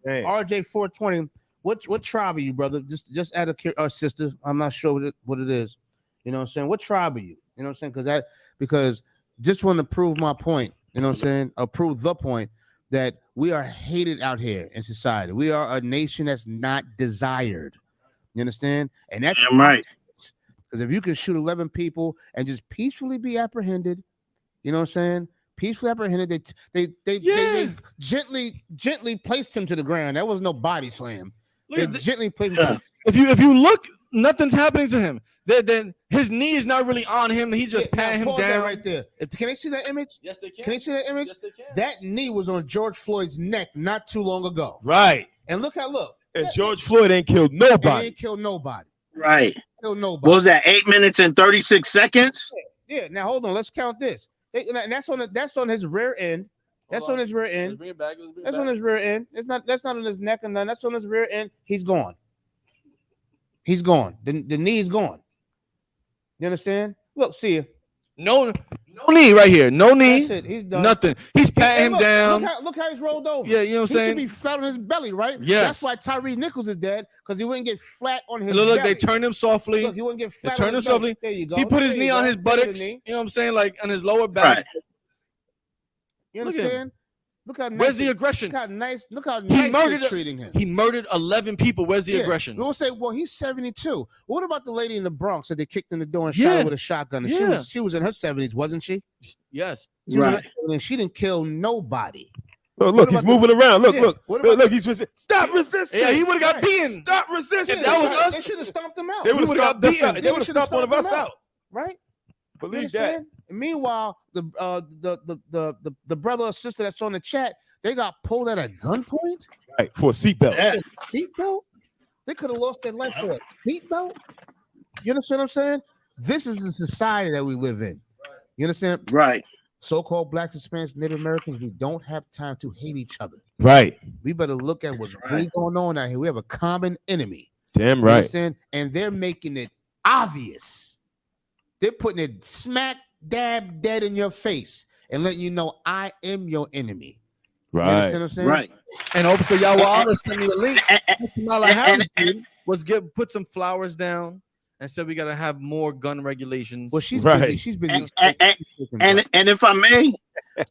RJ 420. What tribe are you, brother? Just out of sister. I'm not sure what it is. You know what I'm saying? What tribe are you? You know what I'm saying? Because just want to prove my point. You know what I'm saying? Or prove the point that we are hated out here in society. We are a nation that's not desired. You understand? And that's right. Because if you can shoot 11 people and just peacefully be apprehended, you know what I'm saying? Peacefully apprehended. They gently placed him to the ground. That was no body slam. They gently placed him. If you look, nothing's happening to him. Then his knee is not really on him. He just patting him down right there. Can they see that image? Yes, they can. Can they see that image? Yes, they can. That knee was on George Floyd's neck not too long ago. Right. And look. And George Floyd ain't killed nobody. Ain't killed nobody. Right. Killed nobody. What was that? 8 minutes and 36 seconds. Yeah. Now hold on. Let's count this. And that's on his rear end. That's on his rear end. Bring it back. That's on his rear end. That's not on his neck and none. That's on his rear end. He's gone. He's gone. The knee's gone. You understand? Look, see you. No knee right here. No knee. That's it. He's done. Nothing. He's patting him down. Look how he's rolled over. Yeah, you know what I'm saying? He should be flat on his belly, right? Yes. That's why Tyree Nichols is dead, because he wouldn't get flat on his Look, belly. they turned him softly. Look, he wouldn't get flat They turned on him his belly. softly. There you go. He put his There knee you on go. his There's buttocks. the knee. You know what I'm saying? Like on his lower back. Right. You Look at him. understand? Look how nice. Where's the aggression? Look how He nice murdered they're treating him. He murdered 11 people. Where's the aggression? We'll say, well, he's 72. What about the lady in the Bronx that they kicked in the door and Yeah. shot her with a shotgun? And Yeah. she was in her 70s, wasn't she? Yes. She was in her 70s. She didn't kill nobody. Look, he's moving around. Look, What about look, he's resisting. Stop resisting. Yeah, he would have got beaten. Stop resisting. If that was us, they should have stomped him out. They would have stopped. They They would have stopped one of us out. Right? Believe that. And meanwhile, the brother or sister that's on the chat, they got pulled at a gunpoint. Right, for a seatbelt. Yeah. Seatbelt? They could have lost their life for a seatbelt. You understand what I'm saying? This is the society that we live in. You understand? Right. So-called Blacks, Hispanics, Native Americans, we don't have time to hate each other. Right. We better look at what's really going on out here. We have a common enemy. Damn You right. understand? And they're making it obvious. They're putting it smack dab dead in your face and letting you know I am your enemy. You Right. understand what I'm saying? Right. And Officer Yawala sent me a link. Kamala Harris put some flowers down and said we got to have more gun regulations. Well, she's Right. busy. She's busy. And if I may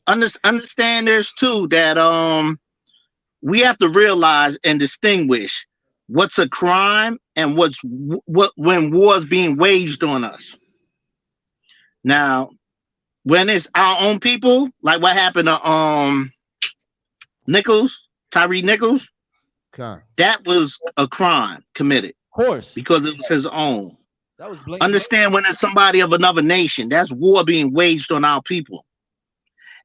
understand, there's two that we have to realize and distinguish what's a crime and what when war is being waged on us. Now, when it's our own people, like what happened to Tyree Nichols, Okay. that was a crime committed. Of course. Because it was his own. That was blatant. Understand, when it's somebody of another nation, that's war being waged on our people.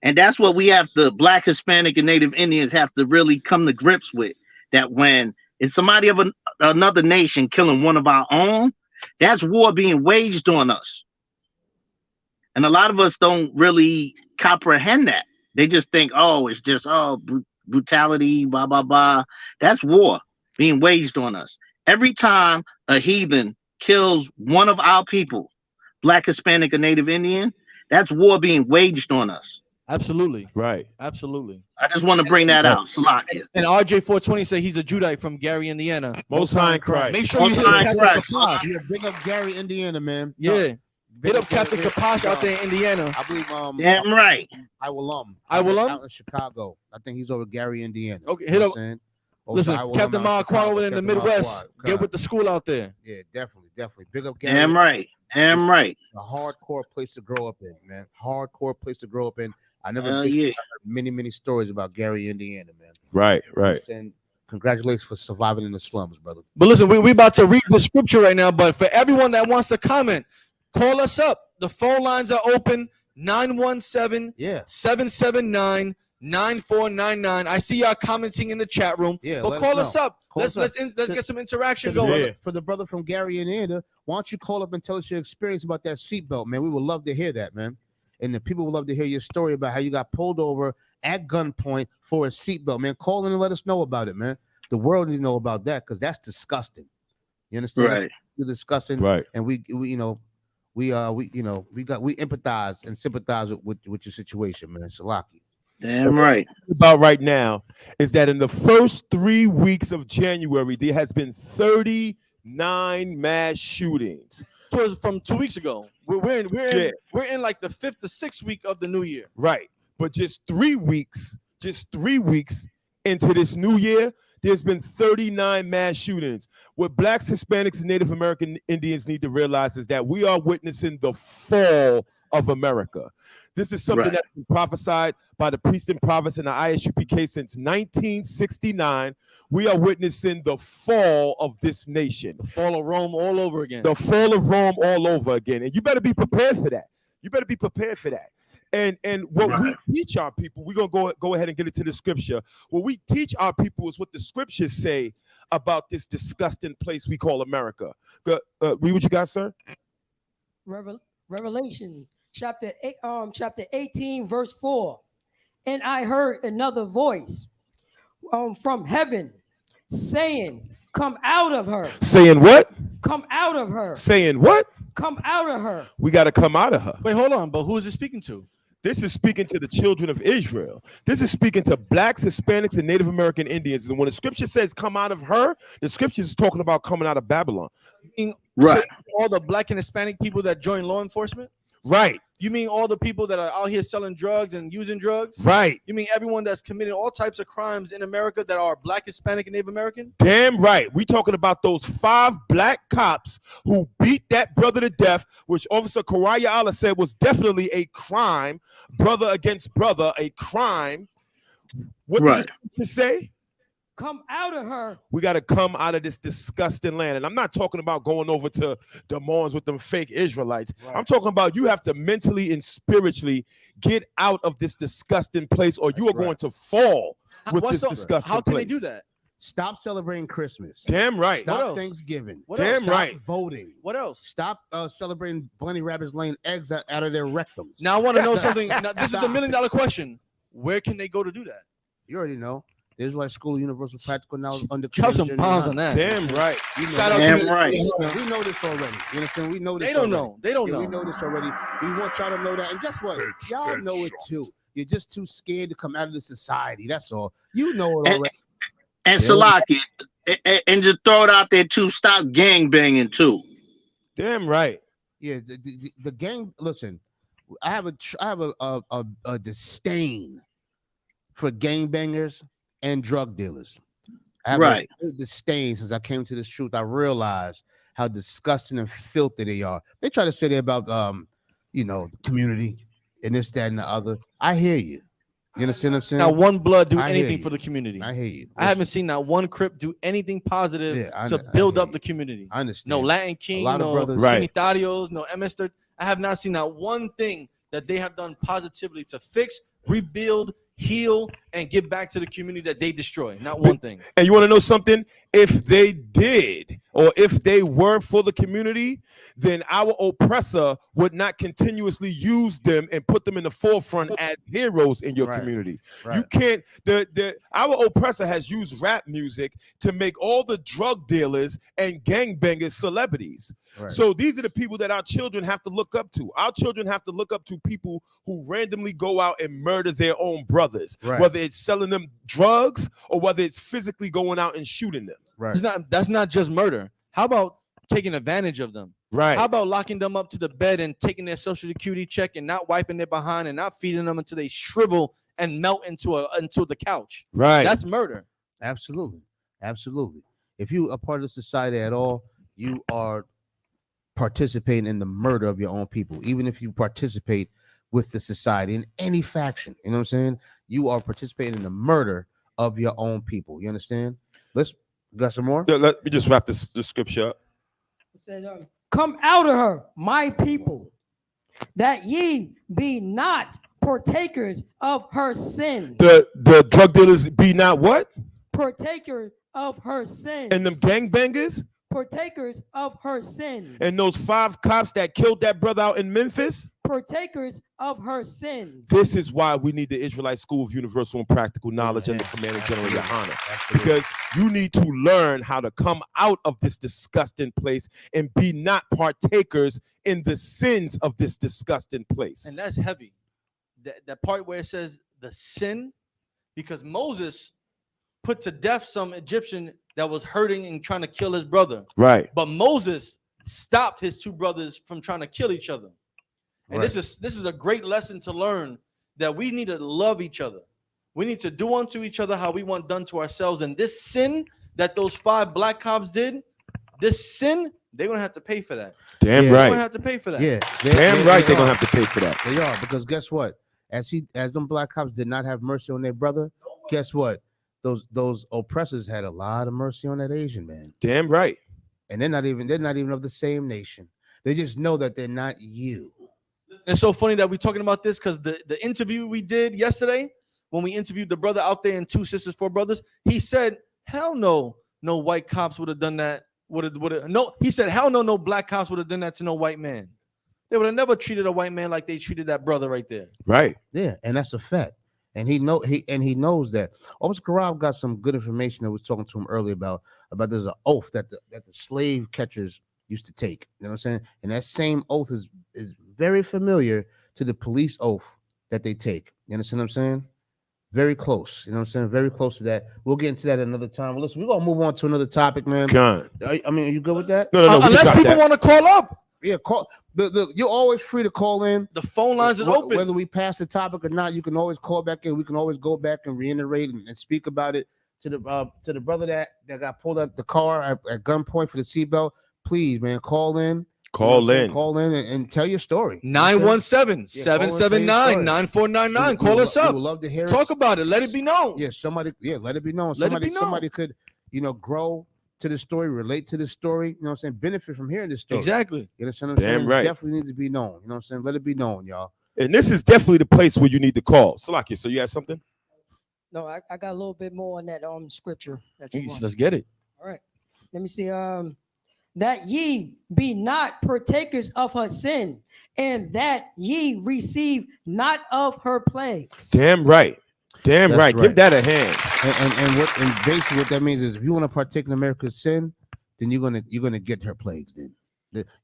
And that's what we have to, Black, Hispanic, and Native Indians have to really come to grips with. That when it's somebody of another nation killing one of our own, that's war being waged on us. And a lot of us don't really comprehend that. They just think, oh, it's just, brutality, blah, blah, blah. That's war being waged on us. Every time a heathen kills one of our people, Black, Hispanic, or Native Indian, that's war being waged on us. Absolutely. Right. Absolutely. I just want to bring that out. And RJ 420 said he's a Judite from Gary, Indiana. Most High in Christ. Make sure you hit Most High in the Christ. class. Yeah, big up Gary, Indiana, man. Yeah. Hit up Captain Kaposh out there in Indiana. I believe Damn right. I will out in Chicago. I think he's over Gary, Indiana. Okay, hit up. Listen, Captain Marquardt over in the Midwest. Get with the school out there. Yeah, definitely. Big up Gary. Damn right. A hardcore place to grow up in, man. Hardcore place to grow up in. I never heard many stories about Gary, Indiana, man. Right. And congratulations for surviving in the slums, brother. But listen, we about to read the scripture right now. But for everyone that wants to comment, call us up. The phone lines are open. 917-779-9499. I see y'all commenting in the chat room. Yeah, but call us up. Let's get some interaction going. For the brother from Gary, Indiana, why don't you call up and tell us your experience about that seatbelt, man? We would love to hear that, man. And the people would love to hear your story about how you got pulled over at gunpoint for a seatbelt, man. Call in and let us know about it, man. The world needs to know about that because that's disgusting. You understand? Right. It's disgusting. Right. And we empathize and sympathize with your situation, man. Salaki. Damn right. About right now is that in the first 3 weeks of January, there has been 39 mass shootings. It was from 2 weeks ago. We're in like the 5th to 6th week of the new year. Right. But just 3 weeks into this new year, there's been 39 mass shootings. What Blacks, Hispanics, and Native American Indians need to realize is that we are witnessing the fall of America. This is something that's been prophesied by the priest and prophets in the ISUPK since 1969. We are witnessing the fall of this nation. The fall of Rome all over again. The fall of Rome all over again. And you better be prepared for that. And what we teach our people, we're gonna go ahead and get into the scripture. What we teach our people is what the scriptures say about this disgusting place we call America. Read what you got, sir. Revelation chapter 18, verse 4. And I heard another voice from heaven saying, "Come out of her." Saying what? Come out of her. Saying what? Come out of her. We got to come out of her. Wait, hold on. But who is it speaking to? This is speaking to the children of Israel. This is speaking to Blacks, Hispanics, and Native American Indians. And when the scripture says come out of her, the scripture is talking about coming out of Babylon. Right. All the Black and Hispanic people that join law enforcement? Right. You mean all the people that are out here selling drugs and using drugs? Right. You mean everyone that's committing all types of crimes in America that are Black, Hispanic, and Native American? Damn right. We talking about those 5 black cops who beat that brother to death, which Officer Karaya Allah said was definitely a crime. Brother against brother, a crime. What did the scripture say? Come out of her. We got to come out of this disgusting land. And I'm not talking about going over to Des Moines with them fake Israelites. Right. I'm talking about you have to mentally and spiritually get out of this disgusting place or you are going to fall with this disgusting place. How can they do that? Stop celebrating Christmas. Damn right. Stop Thanksgiving. Damn right. Stop voting. What else? Stop celebrating bunny rabbits laying eggs out of their rectums. Now I want to know something. Now, this is the $1 million question. Where can they go to do that? You already know. The Israelite School of Universal Practical Knowledge under Drop some bombs on that. Damn right. Damn right. We know this already. You understand? We know this. They don't know. They don't know. We know this already. We want y'all to know that. And guess what? Y'all know it too. You're just too scared to come out of the society. That's all. You know it already. And Salaki, and just throw it out there too. Stop gang banging too. Damn right. Yeah, the gang. Listen, I have a disdain for gangbangers and drug dealers. I have a disdain since I came to this truth. I realized how disgusting and filthy they are. They try to say they're about the community and this, that, and the other. I hear you. You understand what I'm saying? Now, one blood do anything for the community. I hear you. I haven't seen not one Crip do anything positive to build up the community. I understand. No Latin King, no Trinitarios, no MS30. I have not seen not one thing that they have done positively to fix, rebuild, heal, and give back to the community that they destroy. Not one thing. And you want to know something? If they did, or if they were for the community, then our oppressor would not continuously use them and put them in the forefront as heroes in your community. You can't. Our oppressor has used rap music to make all the drug dealers and gangbangers celebrities. So these are the people that our children have to look up to. Our children have to look up to people who randomly go out and murder their own brothers, whether it's selling them drugs or whether it's physically going out and shooting them. That's not just murder. How about taking advantage of them? Right. How about locking them up to the bed and taking their social security check and not wiping their behind and not feeding them until they shrivel and melt into the couch? Right. That's murder. Absolutely. Absolutely. If you are part of society at all, you are participating in the murder of your own people. Even if you participate with the society in any faction, you know what I'm saying? You are participating in the murder of your own people. You understand? Let's got some more. Let me just wrap this scripture up. It says, come out of her, my people, that ye be not partakers of her sins. The drug dealers be not what? Partakers of her sins. And them gangbangers? Partakers of her sins. And those 5 cops that killed that brother out in Memphis? Partakers of her sins. This is why we need the Israelite School of Universal and Practical Knowledge and the Commanding General Yohana. Because you need to learn how to come out of this disgusting place and be not partakers in the sins of this disgusting place. And that's heavy. That part where it says the sin, because Moses put to death some Egyptian that was hurting and trying to kill his brother. Right. But Moses stopped his 2 brothers from trying to kill each other. And Right. this is a great lesson to learn, that we need to love each other. We need to do unto each other how we want done to ourselves. And this sin that those 5 black cops did, this sin, they're gonna have to pay for that. Damn They're right. gonna have to pay for that. Yeah. Damn right they're gonna have to pay for that. They are, because guess what? As them black cops did not have mercy on their brother, guess what? Those oppressors had a lot of mercy on that Asian man. Damn right. And they're not even of the same nation. They just know that they're not you. It's so funny that we're talking about this, because the interview we did yesterday, when we interviewed the brother out there in 2 Sisters, 4 Brothers, he said, hell no white cops would have done that. He said, hell no black cops would have done that to no white man. They would have never treated a white man like they treated that brother right there. Right. Yeah, and that's a fact. And he knows that. Officer Karab got some good information that we was talking to him earlier about there's an oath that the slave catchers used to take. You know what I'm saying? And that same oath is very familiar to the police oath that they take. You understand what I'm saying? Very close. You know what I'm saying? Very close to that. We'll get into that another time. Well, listen, we're gonna move on to another topic, man. John. I mean, are you good with that? No. Unless people want to call up. Yeah, call. Look, you're always free to call in. The phone lines are open. Whether we pass the topic or not, you can always call back in. We can always go back and reiterate and speak about it to the brother that got pulled out the car at gunpoint for the seatbelt. Please, man, call in. Call in and tell your story. 917-779-9499. Call us up. We would love to hear Talk it. about it. Let it be known. Yeah, let it be known. Let it be known. Somebody could, grow to the story, relate to the story, you know what I'm saying, benefit from hearing this story. Exactly. You understand what I'm Damn saying? right. It definitely needs to be known. You know what I'm saying? Let it be known, y'all. And this is definitely the place where you need to call. Salakia, so you had something? No, I got a little bit more on that scripture that you want. Let's get it. All right. Let me see. That ye be not partakers of her sin, and that ye receive not of her plagues. Damn right. That's right. Give that a hand. And basically what that means is, if you want to partake in America's sin, then you're gonna get her plagues. Then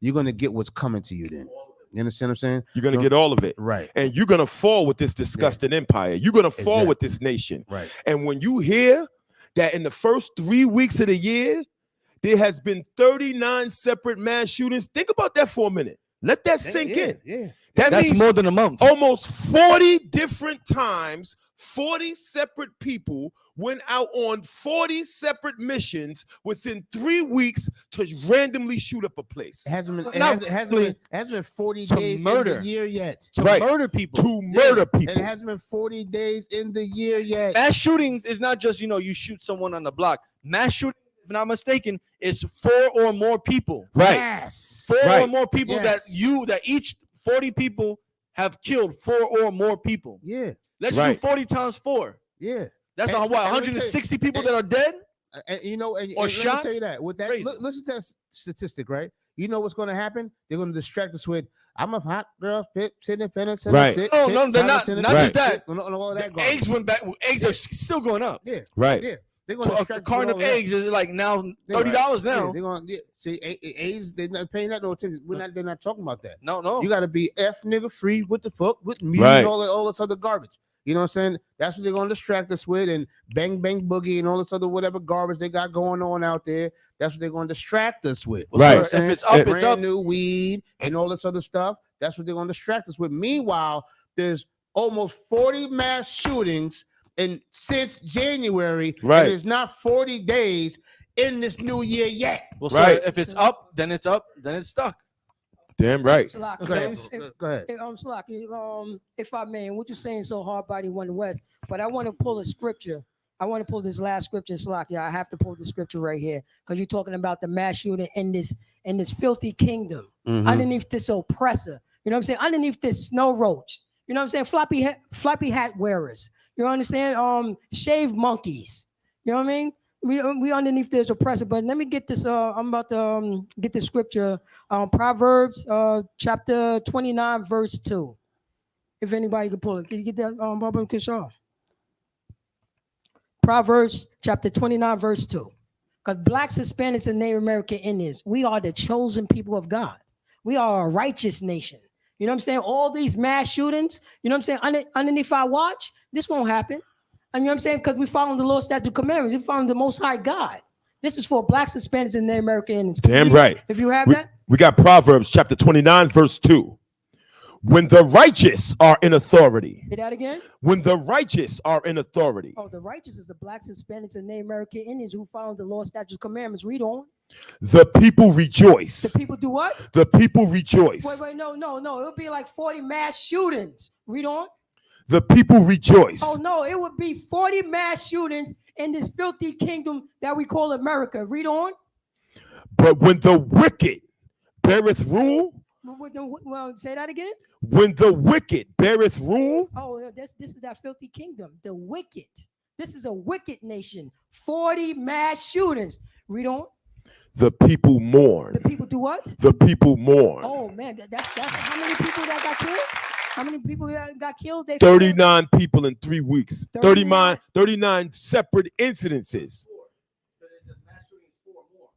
you're gonna get what's coming to you. Then you understand what I'm saying? You're gonna get all of it, right? And you're gonna fall with this disgusting empire. You're gonna fall with this nation, right? And when you hear that in the first 3 weeks of the year there has been 39 separate mass shootings, think about that for a minute. Let that sink in. Yeah. That's means more than a month. Almost 40 different times, 40 separate people went out on 40 separate missions within 3 weeks to randomly shoot up a place. It hasn't been 40 days murder. in the year yet. To murder people. To murder people. And it hasn't been 40 days in the year yet. Mass shootings is not just, you shoot someone on the block. Mass shooting, if not mistaken, is 4 or more people. Right. Yes. 4 or more people that each 40 people have killed 4 or more people. Yeah. Let's do 40 times 4. Yeah. That's what, 160 people that are dead? And or shot. Let me tell you that. With that, listen to that statistic, right? You know what's going to happen? They're going to distract us with, I'm a hot girl, sitting in Right. No, they're not. Not just that. All that the eggs went back. Eggs are still going up. Yeah. Right. Yeah. They're going to a carton of eggs is like now $30 now. They're going to see eggs. They're not paying that no attention. They're not talking about that. No. You got to be nigga free. What the fuck with music Right. and all this other garbage. You know what I'm saying? That's what they're going to distract us with, and bang bang boogie and all this other whatever garbage they got going on out there. That's what they're going to distract us with. Right. If it's up, it's up. New weed and all this other stuff. That's what they're going to distract us with. Meanwhile, there's almost 40 mass shootings since January, right? And there's not 40 days in this new year yet. Well, right. So if it's up, then it's up, then it's stuck. Damn right. Go ahead. Slack, if I may, what you're saying so hard, body one West, but I want to pull a scripture. I want to pull this last scripture, Slack. Yeah, I have to pull the scripture right here because you're talking about the mass shooting in this filthy kingdom, underneath this oppressor. You know what I'm saying? Underneath this snow roach. You know what I'm saying? Floppy hat wearers. You understand? Shaved monkeys. You know what I mean? We underneath this oppressor. But let me get this. I'm about to get the scripture. Proverbs chapter 29, verse 2. If anybody can pull it. Can you get that, Barbara and Kishar? Proverbs chapter 29, verse 2. Because blacks, Hispanics, and Native American Indians, we are the chosen people of God. We are a righteous nation. You know what I'm saying? All these mass shootings, you know what I'm saying? Underneath our watch, this won't happen. And you know what I'm saying? Because we follow the Lord's statute commandments. We follow the Most High God. This is for blacks, Hispanics, and Native American Indians. Damn right. If you have that. We got Proverbs chapter 29, verse 2. When the righteous are in authority. Say that again. When the righteous are in authority. Oh, the righteous is the blacks, Hispanics, and Native American Indians who follow the Lord's statute commandments. Read on. The people rejoice. The people do what? The people rejoice. Wait, no. It would be like 40 mass shootings. Read on. The people rejoice. Oh, no, it would be 40 mass shootings in this filthy kingdom that we call America. Read on. But when the wicked beareth rule. Well, say that again. When the wicked beareth rule. Oh, this is that filthy kingdom. The wicked. This is a wicked nation. 40 mass shootings. Read on. The people mourn. The people do what? The people mourn. Oh man, that's how many people that got killed? How many people got killed? 39 people in 3 weeks. 39 separate incidences.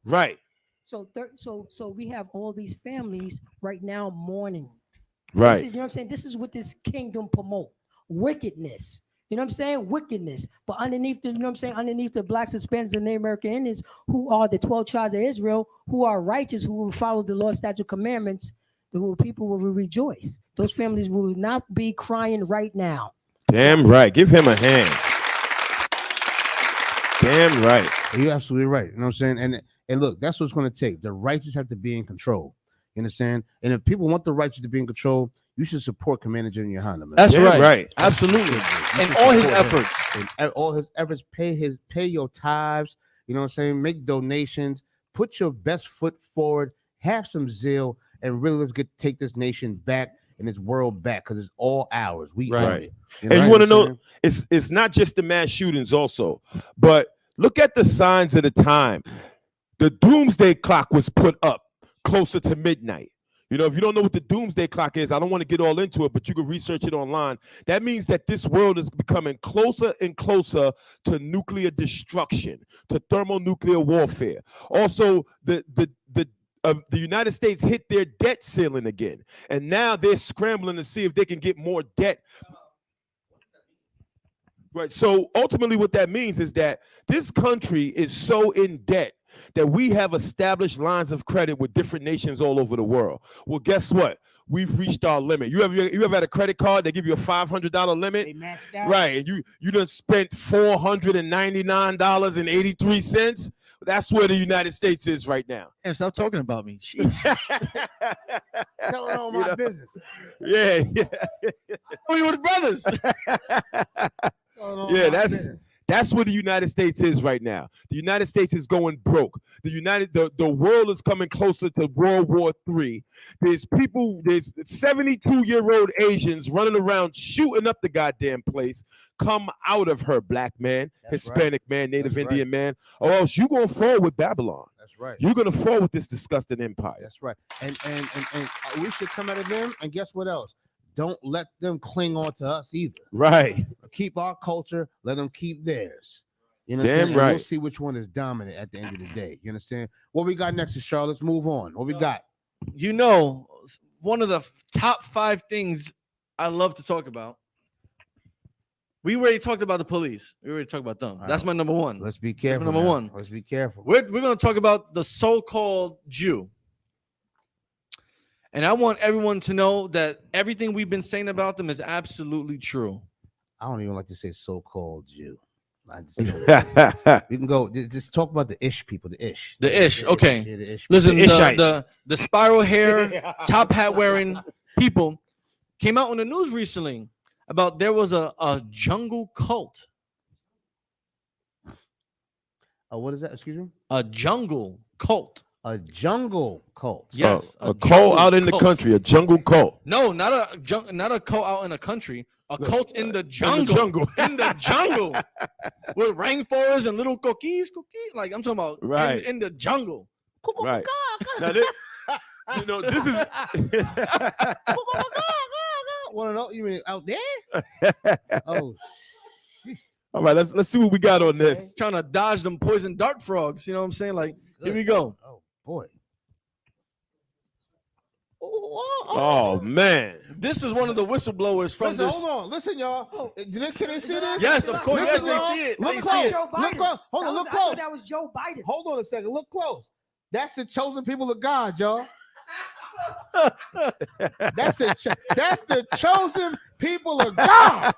Right. So we have all these families right now mourning. Right. You know what I'm saying? This is what this kingdom promote. Wickedness. You know what I'm saying? Wickedness. But underneath the, you know what I'm saying? Underneath the blacks, Hispanics, and Native American Indians, who are the 12 tribes of Israel, who are righteous, who will follow the Lord's statute commandments, the people will rejoice. Those families will not be crying right now. Damn right. Give him a hand. Damn right. You're absolutely right. You know what I'm saying? And look, that's what it's going to take. The righteous have to be in control. You understand? And if people want the righteous to be in control, you should support Commander General Yohana. Man. That's right. Right. Absolutely. And all his efforts. And all his efforts. Pay your tithes. You know what I'm saying? Make donations. Put your best foot forward. Have some zeal. And really let's take this nation back and this world back because it's all ours. We own it. And you want to know, it's not just the mass shootings also, but look at the signs of the time. The doomsday clock was put up closer to midnight. You know, if you don't know what the doomsday clock is, I don't want to get all into it, but you can research it online. That means that this world is becoming closer and closer to nuclear destruction, to thermonuclear warfare. Also, the United States hit their debt ceiling again, and now they're scrambling to see if they can get more debt. Right. So ultimately, what that means is that this country is so in debt that we have established lines of credit with different nations all over the world. Well, guess what? We've reached our limit. You ever had a credit card? They give you a $500 limit, right? And you done spent $499.83. That's where the United States is right now. And stop talking about me. Telling all my business. Yeah. We were brothers. Yeah, that's where the United States is right now. The United States is going broke. The world is coming closer to World War III. There's 72-year-old Asians running around shooting up the goddamn place. Come out of her, black man, Hispanic man, Native Indian man, or else you're gonna fall with Babylon. That's right. You're gonna fall with this disgusting empire. That's right. And we should come out of them. And guess what else? Don't let them cling on to us either. Right. Keep our culture. Let them keep theirs. You know, damn right. We'll see which one is dominant at the end of the day. You understand? What we got next is Charlotte. Let's move on. What we got? You know, one of the top 5 things I love to talk about We already talked about the police. We already talked about them. That's my number one. Let's be careful. Number now. one. Let's be careful. We're going to talk about the so-called Jew. And I want everyone to know that everything we've been saying about them is absolutely true. I don't even like to say so-called Jew. We can go just talk about the Ish people, the Ish. The Ish, okay. Yeah, the Ish Listen, people. the spiral hair, top hat wearing people came out on the news recently about there was a jungle cult. What is that? Excuse me? A jungle cult. A jungle cult. Yes, a cult out in the country, a jungle cult. No, not a cult out in the country. A cult in the jungle. In the jungle. With rainforests and little cookies. Like I'm talking about right in the jungle. Right. Now, this is Want to know? You mean out there? Oh. All right, let's see what we got on this. Trying to dodge them poison dart frogs. You know what I'm saying? Like, here we go. Oh boy. Oh man. This is one of the whistleblowers from Listen, this. hold on. Listen, y'all. Can they see this? Yes, of course. Listen, Yes, they y'all. see it. Look They close. see it. Look close. Hold on. Look I thought close. that was Joe Biden. Hold on a second. Look close. That's the chosen people of God, y'all. That's the chosen people of God.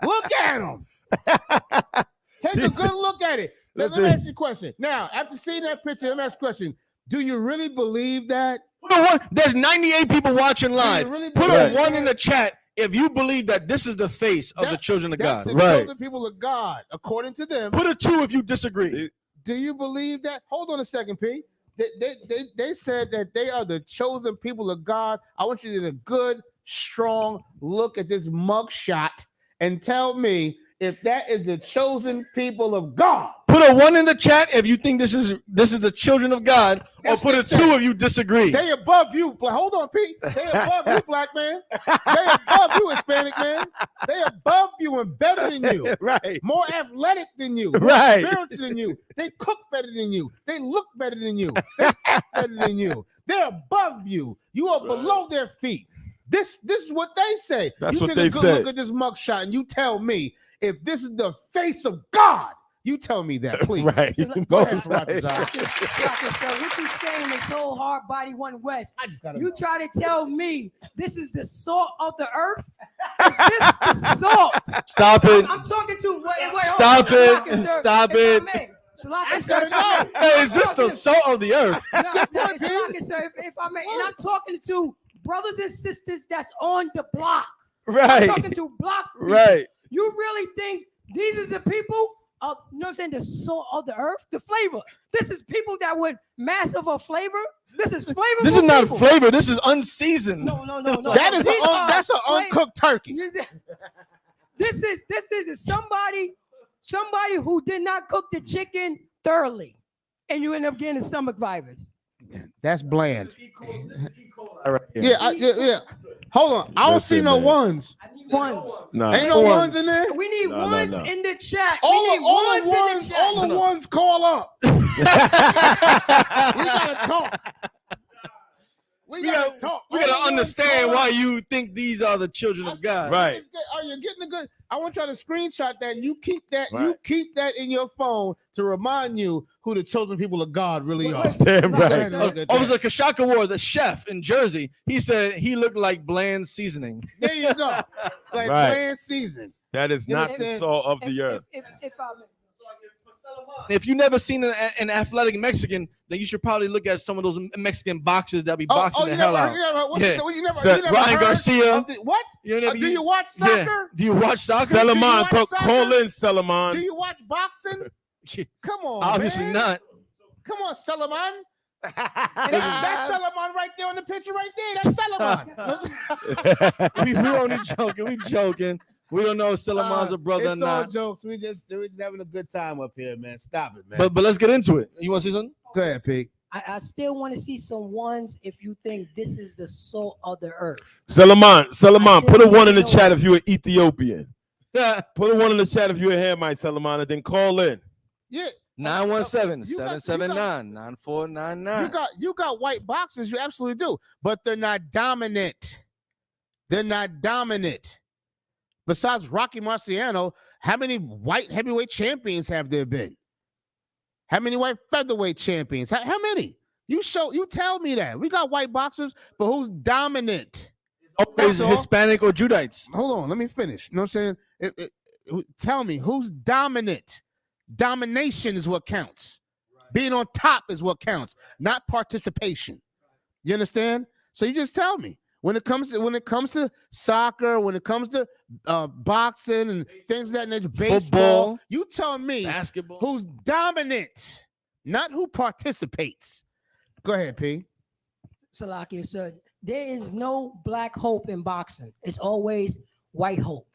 Look at them. Take a good look at it. Let me ask you a question. Now, after seeing that picture, let me ask you a question. Do you really believe that? There's 98 people watching live. really Put believe a 1 in the chat if you believe that this is the face of the children of God. That's the chosen people of God, according to them. Put a 2 if you disagree. Do you believe that? Hold on a second, P. They said that they are the chosen people of God. I want you to get a good, strong look at this mugshot and tell me if that is the chosen people of God. Put a 1 in the chat if you think this is the children of God, or put a 2 if you disagree. They above you. Hold on, Pete. They above you, black man. They above you, Hispanic man. They above you and better than you. Right. More athletic than you. More Right. spiritual than you. They cook better than you. They look better than you. They act better than you. They're above you. You are below their feet. This is what they say. That's you what take they a good say. look at this mugshot and you tell me if this is the face of God. You tell me that, please. Right. Go ahead, Faraz. So what you saying is so hard body one West. You try to tell me this is the salt of the earth? Is this the salt? Stop it. I'm talking to wait. Stop hold on. it. Salaki, sir, Stop if I it. may. Salaki, sir, if I may. Hey, is this the salt of the earth? No, Salaki, sir, if I may. And I'm talking to brothers and sisters that's on the block. Right. I'm talking to block people. Right. You really think these is the people? You know what I'm saying? The salt of the earth, the flavor. This is people that would massive a flavor. This is flavor. This is not flavor. This is unseasoned. No. That is that's an uncooked turkey. This is somebody who did not cook the chicken thoroughly, and you end up getting stomach virus. That's bland. Right. Yeah. Hold on. I don't see no ones. Ones. No. Ain't no ones in there. We need ones in the chat. All We need ones in the chat. all the ones call up. We gotta talk. We gotta talk. We gotta understand why you think these are the children of God. Right. Are you getting the good? I want y'all to screenshot that and you keep that. Right. You keep that in your phone to remind you who the chosen people of God really are. Damn right. Officer Kashaka Ward, the chef in Jersey, he said he looked like bland seasoning. There you go. Like Right. bland season. That is You not the understand? salt of the earth. If I may. If you've never seen an athletic Mexican, then you should probably look at some of those Mexican boxers that be boxing the hell out. Ryan Garcia. What? You never- Do you watch Yeah. soccer? Do you watch soccer? Salaman, watch soccer? call in Salaman. Do you watch boxing? Come on, Obviously man. not. Come on, Salaman. That's Salaman right there on the picture right there. That's Salaman. we only joking. We joking. We don't know if Salaman's a brother or It's all not. jokes. We're just having a good time up here, man. Stop it, man. But let's get into it. You want to say something? Go ahead, Pete. I still want to see some ones if you think this is the salt of the earth. Salaman, put a 1 in the know chat if you're Ethiopian. Put a 1 in the chat if you're a Hamite, Salaman, and then call in. Yeah. 917-779-9499. You got white boxers, you absolutely do, but they're not dominant. They're not dominant. Besides Rocky Marciano, how many white heavyweight champions have there been? How many white featherweight champions? How many? You tell me that. We got white boxers, but who's dominant? Always Hispanic or Judites. Hold on, let me finish. You know what I'm saying? Tell me, who's dominant? Domination is what counts. Being on top is what counts, not participation. You understand? So you just tell me. When it comes to soccer, when it comes to boxing and things of that nature, baseball, football, you tell me basketball, who's dominant, not who participates. Go ahead, P. Salakia, sir. There is no black hope in boxing. It's always white hope.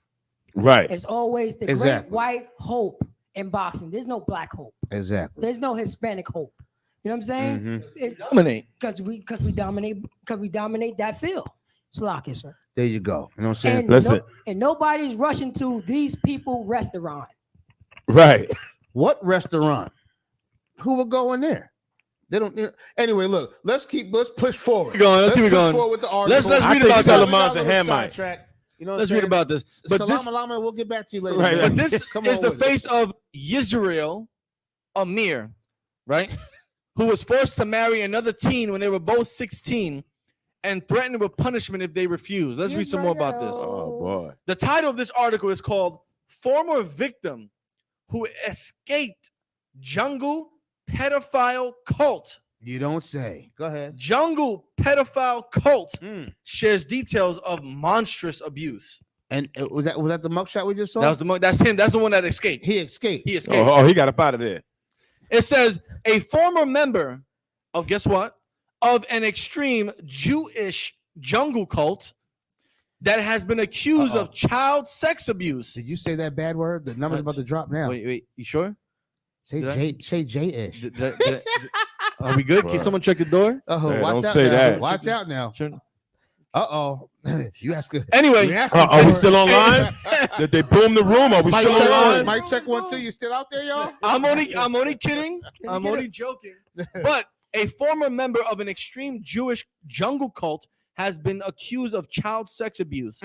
Right. It's always the great white hope in boxing. There's no black hope. Exactly. There's no Hispanic hope. You know what I'm saying? Mm-hmm. Dominate. Because we dominate that field. Salakia, sir. There you go. You know what I'm saying? And Listen. And nobody's rushing to these people restaurant. Right. What restaurant? Who will go in there? They don't. Anyway, look. Let's push forward. Let's keep push going. forward with the article. Let's read about Salamans and Hamite. You know, let's read about this. But Salam Alama, we'll get back to you later. Right. But this Come is on the with face of Yisrael Amir, right? Who was forced to marry another teen when they were both 16 and threatened with punishment if they refused. Let's read some more about this. Oh, boy. The title of this article is called Former Victim Who Escaped Jungle Pedophile Cult. You don't say. Go ahead. Jungle Pedophile Cult shares details of monstrous abuse. And was that the mugshot we just saw? That's him. That's the one that escaped. He escaped. He escaped. Oh, he got up out of there. It says a former member of, guess what? Of an extreme Jewish jungle cult that has been accused of child sex abuse. Did you say that bad word? The number's about to drop now. Wait, you sure? Say J-ish. Are we good? Can someone check the door? Watch don't out say now. that. Watch out now. You ask good. Anyway, are we still online? Did they boom the room? Are we still online? Mike, check 1 2. You still out there, y'all? I'm only kidding. I'm only joking. But a former member of an extreme Jewish jungle cult has been accused of child sex abuse.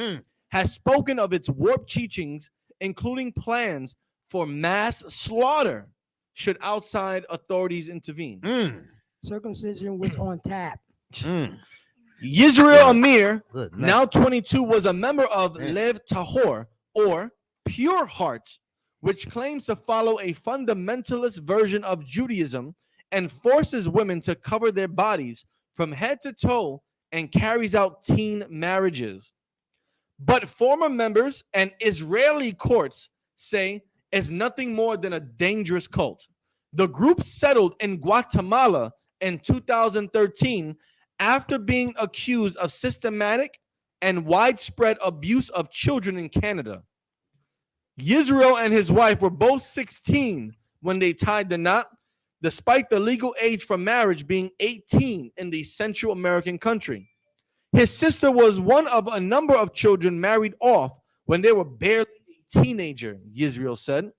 Has spoken of its warped teachings, including plans for mass slaughter should outside authorities intervene. Circumcision was on tap. Yisrael Amir, now 22, was a member of Lev Tahor, or Pure Heart, which claims to follow a fundamentalist version of Judaism and forces women to cover their bodies from head to toe and carries out teen marriages. But former members and Israeli courts say it's nothing more than a dangerous cult. The group settled in Guatemala in 2013 after being accused of systematic and widespread abuse of children in Canada. Yisrael and his wife were both 16 when they tied the knot, despite the legal age for marriage being 18 in the Central American country. His sister was one of a number of children married off when they were barely a teenager, Yisrael said.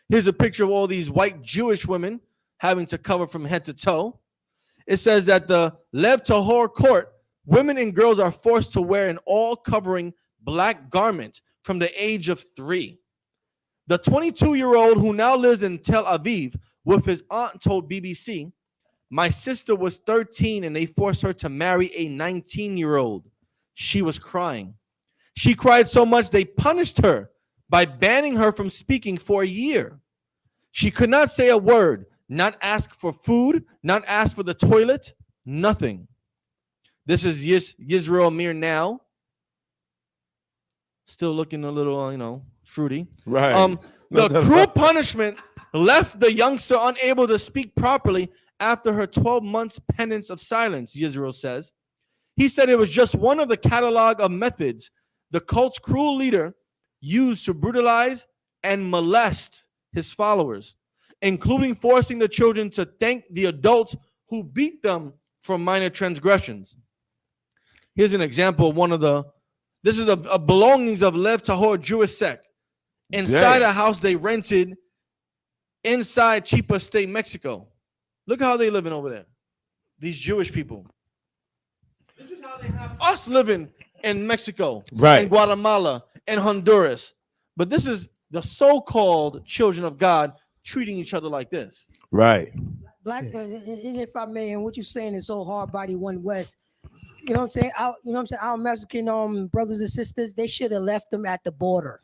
Here's a picture of all these white Jewish women having to cover from head to toe. It says that the Lev Tahor court, women and girls are forced to wear an all-covering black garment from the age of 3. The 22-year-old who now lives in Tel Aviv with his aunt told BBC, "My sister was 13 and they forced her to marry a 19-year-old. She was crying. She cried so much they punished her by banning her from speaking for a year. She could not say a word, not ask for food, not ask for the toilet, nothing." This is Yisrael Amir now. Still looking a little, fruity. Right. The cruel punishment left the youngster unable to speak properly after her 12 months penance of silence, Yisrael says. He said it was just one of the catalog of methods the cult's cruel leader used to brutalize and molest his followers, including forcing the children to thank the adults who beat them for minor transgressions. Here's an example of this is a belongings of Lev Tahor Jewish sect inside a house they rented inside Chipa State, Mexico. Look how they living over there. These Jewish people. This is how they have us living in Mexico, right, in Guatemala, and Honduras. But this is the so-called children of God treating each other like this. Right. Black, and if I may, and what you're saying is so hard body one West. You know what I'm saying? Our Mexican brothers and sisters, they should have left them at the border.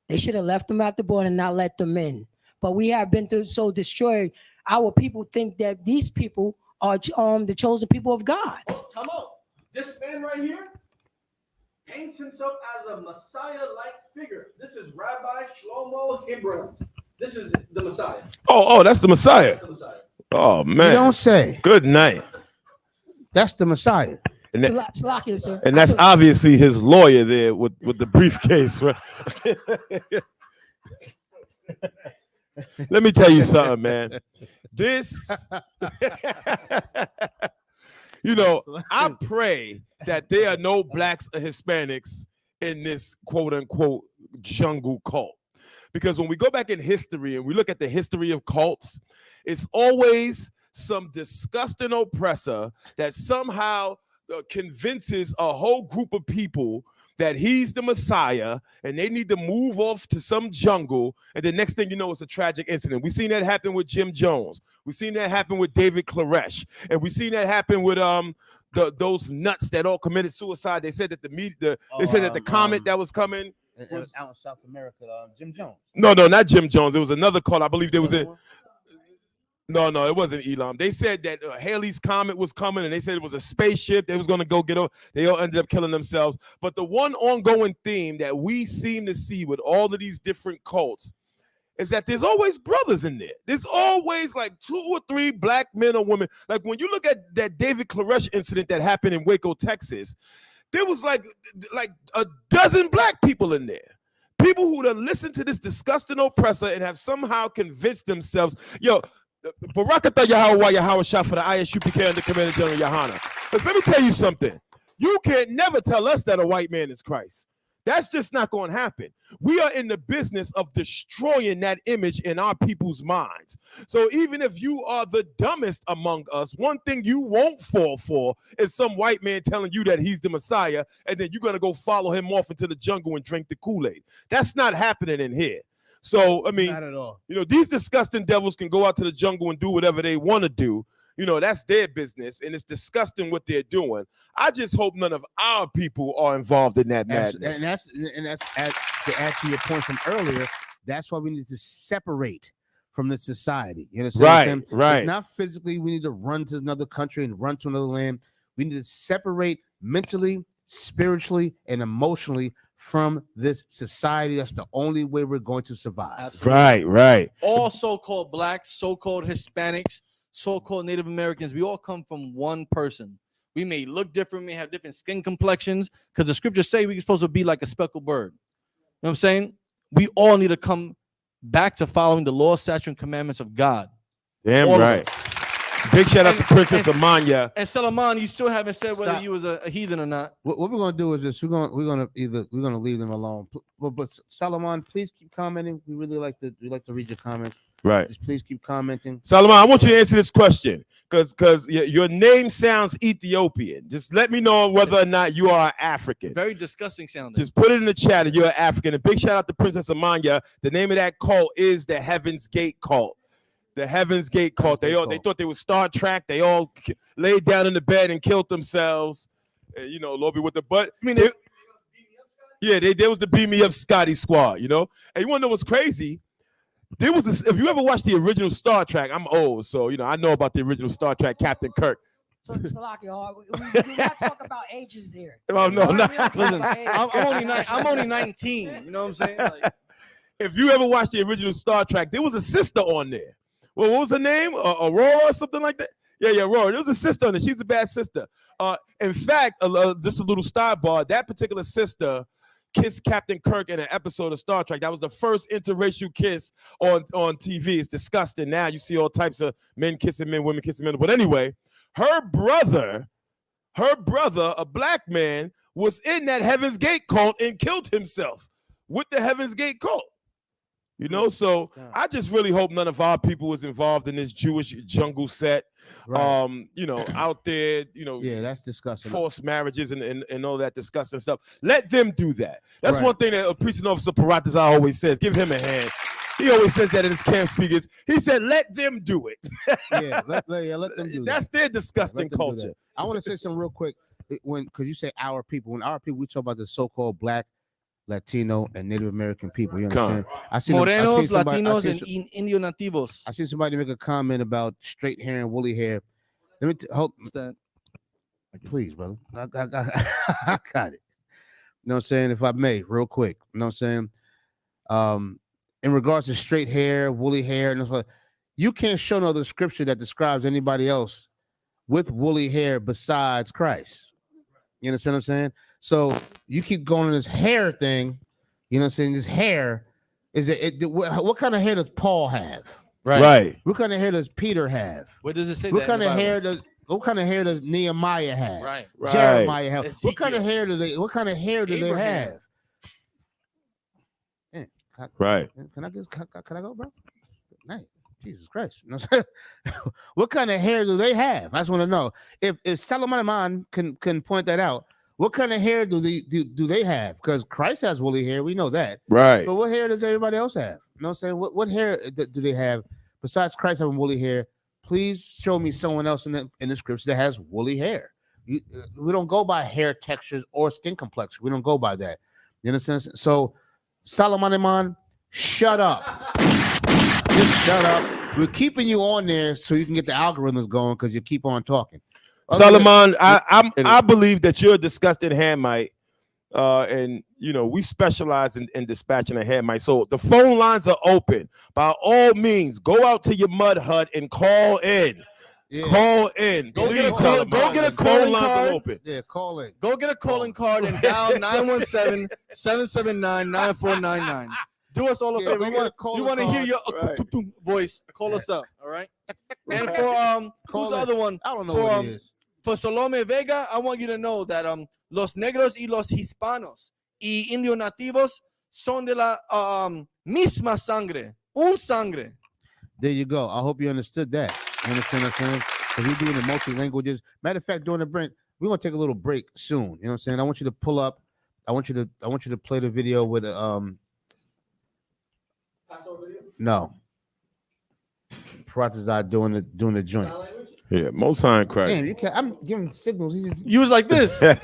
They should have left them at the border and not let them in. But we have been so destroyed. Our people think that these people are the chosen people of God. Come on. This man right here paints himself as a Messiah-like figure. This is Rabbi Shlomo Hebron. This is the Messiah. Oh, that's the Messiah. That's the Messiah. Oh, man. You don't say. Good night. That's the Messiah. And, sir. And that's obviously his lawyer there with the briefcase. Right? Let me tell you something, man. This, you know, I pray that there are no blacks or Hispanics in this quote unquote jungle cult. Because when we go back in history and we look at the history of cults, it's always some disgusting oppressor that somehow convinces a whole group of people that he's the Messiah and they need to move off to some jungle. And the next thing you know, it's a tragic incident. We've seen that happen with Jim Jones. We've seen that happen with David Koresh. And we've seen that happen with those nuts that all committed suicide. They said that they said that the comet that was coming was out in South America, Jim Jones. No, not Jim Jones. There was another call. I believe there was a. No, it wasn't Elam. They said that Halley's Comet was coming, and they said it was a spaceship. They was going to go get over. They all ended up killing themselves. But the one ongoing theme that we seem to see with all of these different cults is that there's always brothers in there. There's always like 2 or 3 black men or women. Like when you look at that David Koresh incident that happened in Waco, Texas, there was like a dozen black people in there. People who done listened to this disgusting oppressor and have somehow convinced themselves, Barakatah Yahweh Shah for the ISUPK and the Commander General Yohana. Because let me tell you something. You can't never tell us that a white man is Christ. That's just not going to happen. We are in the business of destroying that image in our people's minds. So even if you are the dumbest among us, one thing you won't fall for is some white man telling you that he's the Messiah, and then you're going to go follow him off into the jungle and drink the Kool-Aid. That's not happening in here. So, I mean, not at all. You know, these disgusting devils can go out to the jungle and do whatever they want to do. You know, that's their business, and it's disgusting what they're doing. I just hope none of our people are involved in that madness. And that's to add to your point from earlier. That's why we need to separate from the society. You understand? Right. It's not physically. We need to run to another country and run to another land. We need to separate mentally, spiritually, and emotionally from this society. That's the only way we're going to survive. Absolutely. Right. All so-called blacks, so-called Hispanics, so-called Native Americans, we all come from one person. We may look different, we may have different skin complexions, because the scriptures say we're supposed to be like a speckled bird. You know what I'm saying? We all need to come back to following the law, statute, and commandments of God. Damn all right. Big shout out to Princess Amanya. And Salaman, you still haven't said whether you was a heathen or not. What we're gonna do is this: we're gonna leave them alone. But Salaman, please keep commenting. We really like to read your comments. Right. Just please keep commenting. Salman, I want you to answer this question because your name sounds Ethiopian. Just let me know whether or not you are African. Very disgusting sounding. Just put it in the chat if you're African. A big shout out to Princess Amanya. The name of that cult is the Heaven's Gate cult. The Heaven's Gate cult. They thought they were Star Trek. They all laid down in the bed and killed themselves. And, you know, Lord be with them. But I mean, they was the Beam Me Up Scotty squad. You know, and you want to know what's crazy? There was this, if you ever watched the original Star Trek, I'm old, so you know I know about the original Star Trek, Captain Kirk. So, Salaki, we do not talk about ages here. Oh no, listen, I'm only 19. You know what I'm saying? Like, if you ever watched the original Star Trek, there was a sister on there. Well, what was her name? Aurora or something like that? Yeah, Aurora. There was a sister on there. She's a bad sister. In fact, just a little sidebar, that particular sister kissed Captain Kirk in an episode of Star Trek. That was the first interracial kiss on TV. It's disgusting. Now you see all types of men kissing men, women kissing men. But anyway, her brother, a black man, was in that Heaven's Gate cult and killed himself with the Heaven's Gate cult. You know, so I just really hope none of our people was involved in this Jewish jungle set. Right. You know, out there, you know, yeah, that's disgusting. Forced marriages and all that disgusting stuff. Let them do that. That's Right. one thing that a precinct officer Paratas always says. Give him a hand. He always says that in his camp speakers. He said, "Let them do it." yeah, let them do That's that. their disgusting Let them do culture. that. I want to say something real quick. Because you say our people, when our people, we talk about the so-called Black, Latino, and Native American people. You understand? Morenos, Latinos, and Indio nativos. I see somebody make a comment about straight hair and woolly hair. Let me hold. Please, brother. I got it. You know what I'm saying? If I may, real quick. You know what I'm saying? In regards to straight hair, woolly hair, and you can't show no other scripture that describes anybody else with woolly hair besides Christ. You understand what I'm saying? So you keep going on this hair thing. You know what I'm saying? This hair is what kind of hair does Paul have? Right. What kind of hair does Peter have? What does it say? What that in kind the of Bible? hair does What kind of hair does Nehemiah have? Right. Jeremiah have? Ezekiel. What kind of hair do they? What kind of hair do they Abraham. have? Man, Right. Can I go, bro? Good night. Jesus Christ. You know what I'm saying? What kind of hair do they have? I just want to know. If Solomon can point that out, what kind of hair do they have? Because Christ has woolly hair, we know that. Right. But what hair does everybody else have? You know what I'm saying? What hair do they have besides Christ having woolly hair? Please show me someone else in the scripture that has woolly hair. We don't go by hair textures or skin complexion. We don't go by that. You understand? So Solomon Iman, shut up. Just shut up. We're keeping you on there so you can get the algorithms going because you keep on talking. Solomon, I believe that you're a disgusting Hamite, and you know we specialize in dispatching a Hamite. So the phone lines are open. By all means, go out to your mud hut and call in. Yeah. Call in. Go Please, get a Solomon. go get a The phone calling lines are card. open. Yeah, call in. Go get a calling card and dial 917-779-9499. Do us all a favor. We want to hear your voice. Call us up. All right. And for who's the other one? I don't know for, what it is. For Salome Vega, I want you to know that los negros y los hispanos y indio nativos son de la misma sangre, un sangre. There you go. I hope you understood that. You understand what I'm saying? Because we're doing the multi-languages. Matter of fact, during the break, we're gonna take a little break soon. You know what I'm saying? I want you to pull up. I want you to play the video with no. Pratas not doing the joint. Yeah, Most High in Christ. Damn, you can't. I'm giving signals. You was like this. I'm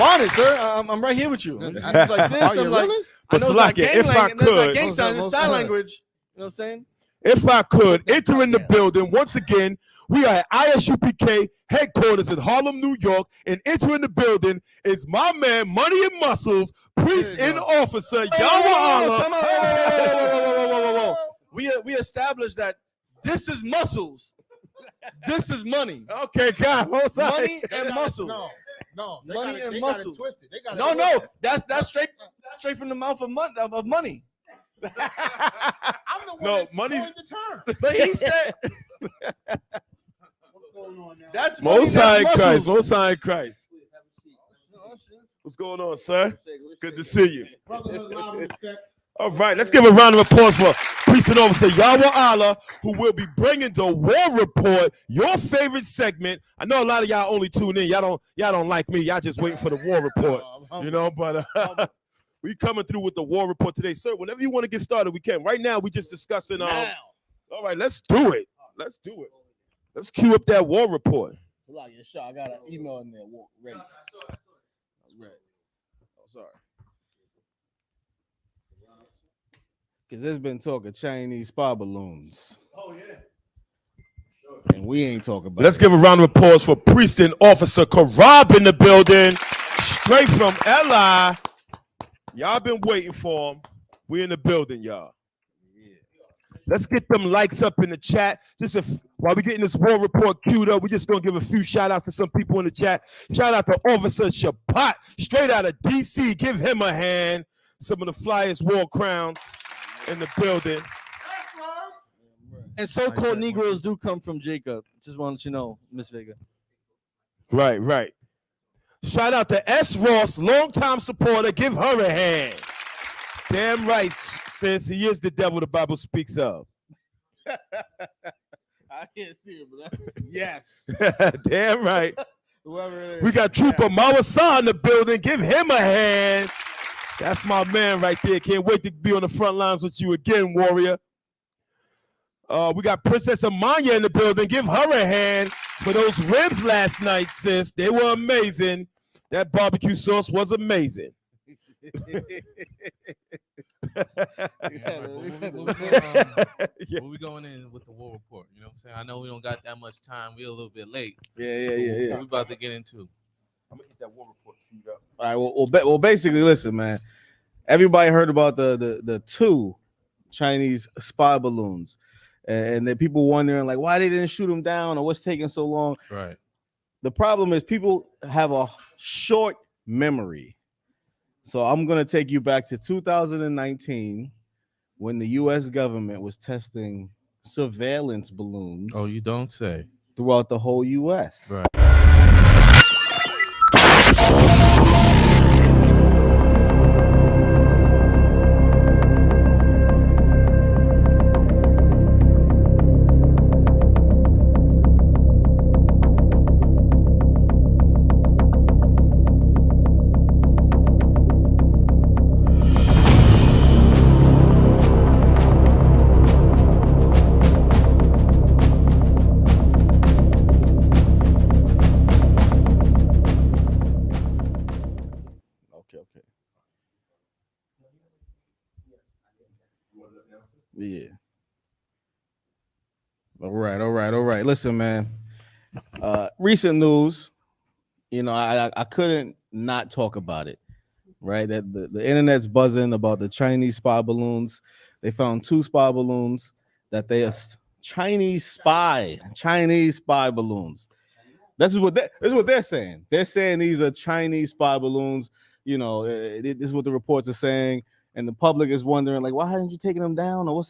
on it, sir. I'm right here with you. I'm like this. Are you I'm like, really? I know But it's Slakia, if I could, gang sign, it's sign language. You know what I'm saying? If I could enter in the building once again, we are at ISUPK headquarters in Harlem, New York, and entering the building is my man, Money and Muscles, priest and officer, Yahweh Allah. We established that this is muscles. This is money. Okay, God, money and muscles. No, money and they muscles. Got it twisted. They got it No, twisted. that's straight from the mouth of money. I'm the one that money's the term. But he said What's going on now? that's money. Most High in That's Christ. muscles. Most High in Christ. What's going on, sir? Good to see you. All right, let's give a round of applause for Priest and Officer Yahweh Allah, who will be bringing the War Report, your favorite segment. I know a lot of y'all only tune in. Y'all don't like me. Y'all just waiting for the War Report, you know. But we coming through with the War Report today, sir. Whenever you want to get started, we can. Right now, we just discussing. All right, let's do it. Let's do it. Let's cue up that War Report. I got an email in there ready. Ready. Oh, sorry. Because there's been talk of Chinese spy balloons. Oh, yeah. And we ain't talking about Let's give a round of applause for Priest and Officer Karab in the building, straight from LI. Y'all been waiting for him. We in the building, y'all. Let's get them likes up in the chat. While we getting this War Report queued up, we're just gonna give a few shout outs to some people in the chat. Shout out to Officer Shabbat, straight out of DC. Give him a hand. Some of the flyest war crowns in the building. And so-called Negroes do come from Jacob. Just wanted you to know, Miss Vega. Right. Shout out to S. Ross, longtime supporter. Give her a hand. Damn right, sis. He is the devil the Bible speaks of. I can't see it, but yes. Damn right. Whoever it is. We got Trooper Mawasa in the building. Give him a hand. That's my man right there. Can't wait to be on the front lines with you again, warrior. We got Princess Amanya in the building. Give her a hand for those ribs last night, sis. They were amazing. That barbecue sauce was amazing. Where we going in with the war report? You know what I'm saying? I know we don't got that much time. We're a little bit late. Yeah. We about to get into. I'm gonna get that war report queued up. All right. Well, basically, listen, man. Everybody heard about the 2 Chinese spy balloons, and then people wondering like why they didn't shoot them down or what's taking so long. Right. The problem is people have a short memory. So I'm going to take you back to 2019 when the U.S. government was testing surveillance balloons. Oh, you don't say. Throughout the whole U.S. Right. Yeah. All right. Listen, man. Recent news, I couldn't not talk about it, right? That the internet's buzzing about the Chinese spy balloons. They found 2 spy balloons that they are Chinese spy balloons. This is what they're saying. They're saying these are Chinese spy balloons. This is what the reports are saying. And the public is wondering, like, why haven't you taken them down? Or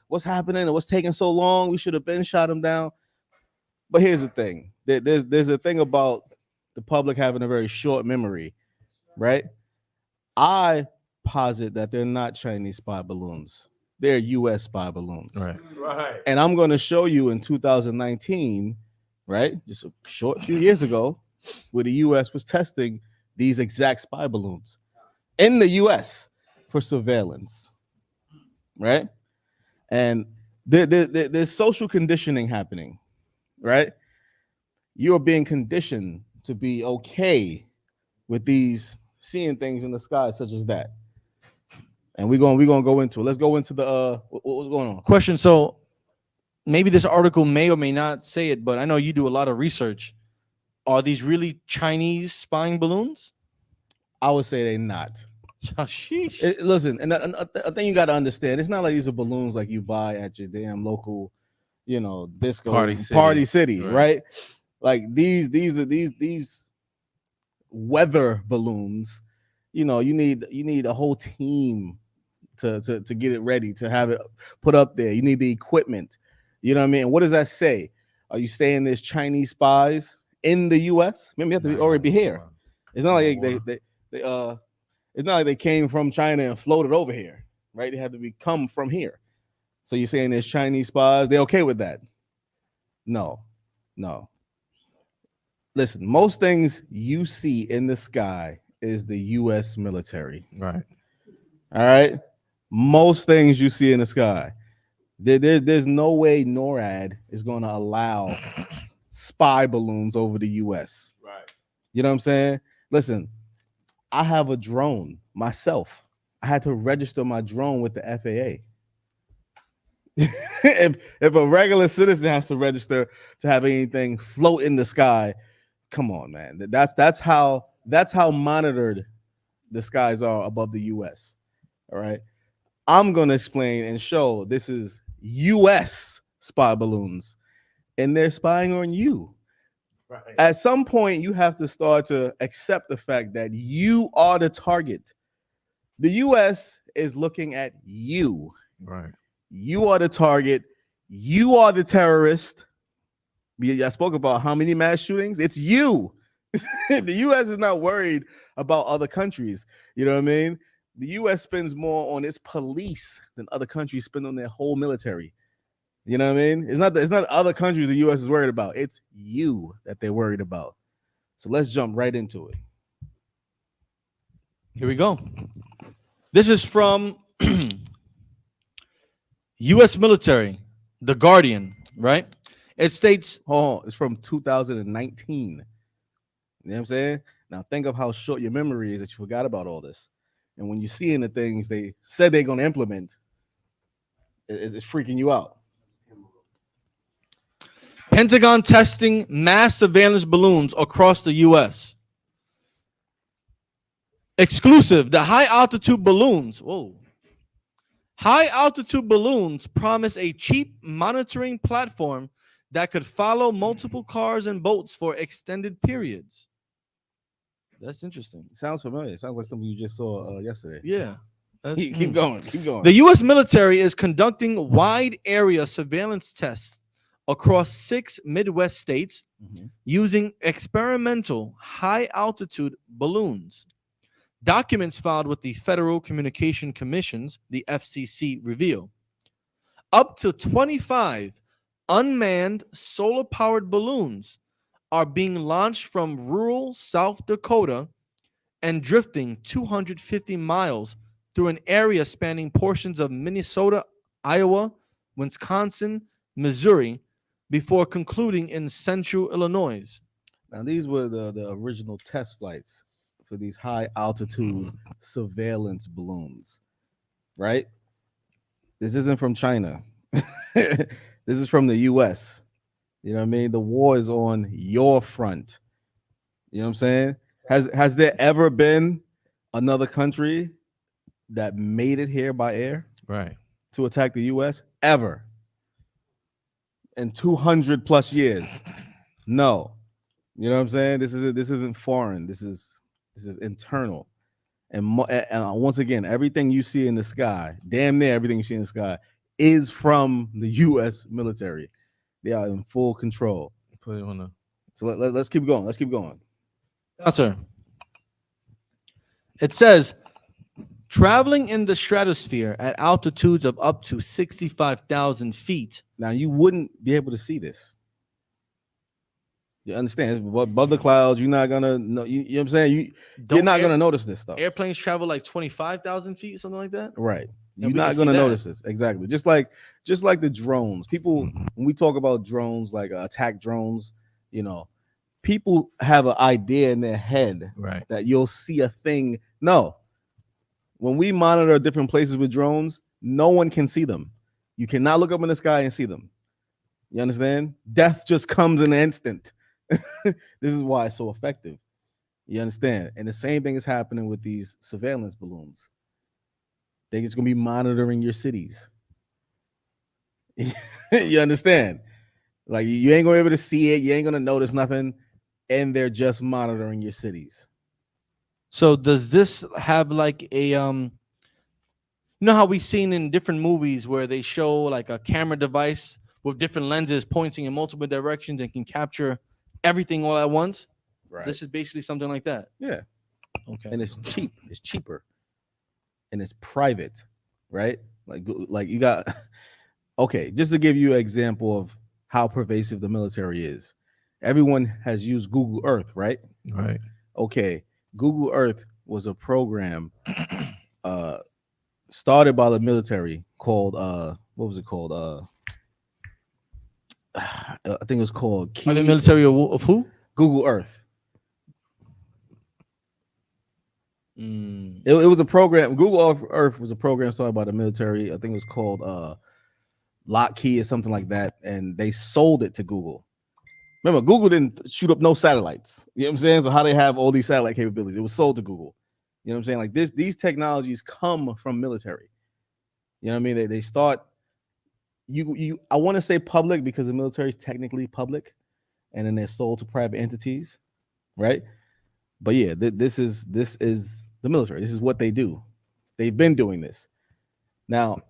what's happening? Or what's taking so long? We should have been shot them down. But here's the thing. There's a thing about the public having a very short memory, right? I posit that they're not Chinese spy balloons. They're U.S. spy balloons. Right. And I'm going to show you in 2019, right? Just a short few years ago, where the U.S. was testing these exact spy balloons in the U.S. for surveillance, right? And there's social conditioning happening, right? You're being conditioned to be okay with these seeing things in the sky such as that. And we're gonna go into it. Let's go into the what's going on. Question. So maybe this article may or may not say it, but I know you do a lot of research. Are these really Chinese spying balloons? I would say they're not. Sheesh. Listen, and a thing you got to understand, it's not like these are balloons like you buy at your damn local, disco party city, right? Like these weather balloons. You need a whole team to get it ready, to have it put up there. You need the equipment. You know what I mean? What does that say? Are you saying there's Chinese spies in the U.S.? Maybe you have to already be here. It's not like it's not like they came from China and floated over here, right? They had to come from here. So you're saying there's Chinese spies? They okay with that? No. Listen, most things you see in the sky is the U.S. military. Right. All right. Most things you see in the sky. There's no way NORAD is going to allow spy balloons over the U.S. Right. You know what I'm saying? Listen, I have a drone myself. I had to register my drone with the FAA. if a regular citizen has to register to have anything float in the sky, come on, man. That's how monitored the skies are above the U.S. All right. I'm gonna explain and show this is U.S. spy balloons, and they're spying on you. Right. At some point, you have to start to accept the fact that you are the target. The U.S. is looking at you. Right. You are the target. You are the terrorist. I spoke about how many mass shootings. It's you. The U.S. is not worried about other countries. You know what I mean? The U.S. spends more on its police than other countries spend on their whole military. You know what I mean? It's not other countries the U.S. is worried about. It's you that they're worried about. So let's jump right into it. Here we go. This is from U.S. military, The Guardian, right? It states, it's from 2019. You know what I'm saying? Now think of how short your memory is that you forgot about all this. And when you're seeing the things they said they're going to implement, it's freaking you out. Pentagon testing mass surveillance balloons across the U.S. Exclusive, the high-altitude balloons. Whoa. High-altitude balloons promise a cheap monitoring platform that could follow multiple cars and boats for extended periods. That's interesting. Sounds familiar. Sounds like something you just saw yesterday. Yeah. Keep going. Keep going. The U.S. military is conducting wide area surveillance tests across 6 Midwest states using experimental high-altitude balloons. Documents filed with the Federal Communication Commissions, the FCC, reveal up to 25 unmanned solar-powered balloons are being launched from rural South Dakota and drifting 250 miles through an area spanning portions of Minnesota, Iowa, Wisconsin, Missouri, before concluding in central Illinois. Now, these were the original test flights for these high altitude surveillance balloons, right? This isn't from China. This is from the US. You know what I mean? The war is on your front. You know what I'm saying? Has there ever been another country that made it here by air? Right. To attack the US? Ever. In 200 plus years. No. You know what I'm saying? This isn't foreign. This is internal. And once again, everything you see in the sky, damn near everything you see in the sky, is from the U.S. military. They are in full control. Put it on the. So let's keep going. Let's keep going. Sir. It says traveling in the stratosphere at altitudes of up to 65,000 feet. Now you wouldn't be able to see this. You understand? It's above the clouds. You're not gonna know. You know what I'm saying? You're not gonna notice this stuff. Airplanes travel like 25,000 feet, something like that. Right. And You're we not can see gonna that. notice this. Exactly. Just like the drones. People, when we talk about drones, like attack drones, you know, people have an idea in their head Right. that you'll see a thing. No. When we monitor different places with drones, no one can see them. You cannot look up in the sky and see them. You understand? Death just comes in an instant. This is why it's so effective. You understand? And the same thing is happening with these surveillance balloons. They're just gonna be monitoring your cities. You understand? Like you ain't gonna be able to see it, you ain't gonna notice nothing, and they're just monitoring your cities. So does this have like a you know how we've seen in different movies where they show like a camera device with different lenses pointing in multiple directions and can capture everything all at once? Right. This is basically something like that. Yeah. Okay. And it's cheap. It's cheaper. And it's private, right? Like you got okay, just to give you an example of how pervasive the military is. Everyone has used Google Earth, right? Right. Okay. Google Earth was a program started by the military called what was it called? I think it was called By the military of who? Google Earth. It was a program. Google Earth was a program started by the military. I think it was called Lockheed or something like that, and they sold it to Google. Remember, Google didn't shoot up no satellites. You know what I'm saying? So how they have all these satellite capabilities? It was sold to Google. You know what I'm saying? Like these technologies come from military. You know what I mean? They start. I want to say public because the military is technically public, and then they're sold to private entities, right? But yeah, this is the military. This is what they do. They've been doing this. Now,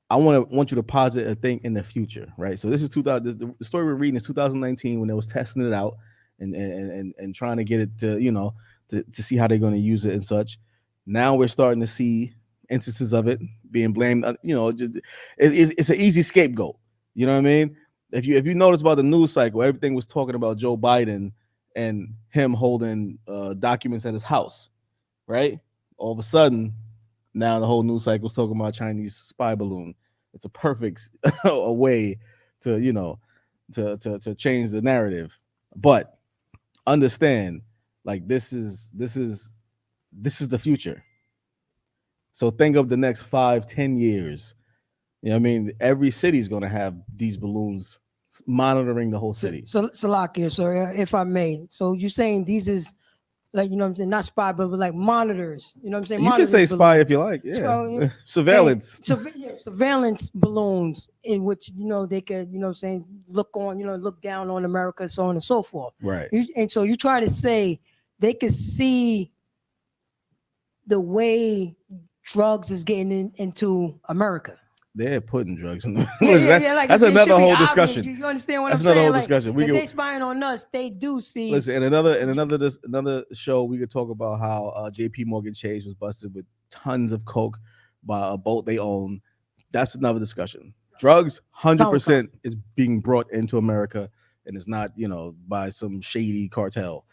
I want you to posit a thing in the future, right? So this is 2000. The story we're reading is 2019 when they was testing it out and trying to get it to to see how they're going to use it and such. Now we're starting to see instances of it being blamed. It's an easy scapegoat. You know what I mean? If you notice about the news cycle, everything was talking about Joe Biden and him holding documents at his house, right? All of a sudden, now the whole news cycle is talking about Chinese spy balloon. It's a perfect a way to to change the narrative. But understand, like this is the future. So think of the next 5-10 years. You know what I mean? Every city is going to have these balloons monitoring the whole city. So Salakia, so if I may, so you're saying these is like, you know what I'm saying, not spy, but like monitors. You know what I'm saying? You can say spy if you like. Yeah. So, Surveillance. Surveillance balloons in which, they could, you know what I'm saying, look down on America, so on and so forth. Right. And so you try to say they could see the way drugs is getting into America. They're putting drugs in the like that's another whole discussion. You understand what that's I'm saying? Another whole discussion. If they spying on us, they do see. Listen, in another show, we could talk about how J.P. Morgan Chase was busted with tons of coke by a boat they own. That's another discussion. Drugs, 100% is being brought into America, and it's not, by some shady cartel.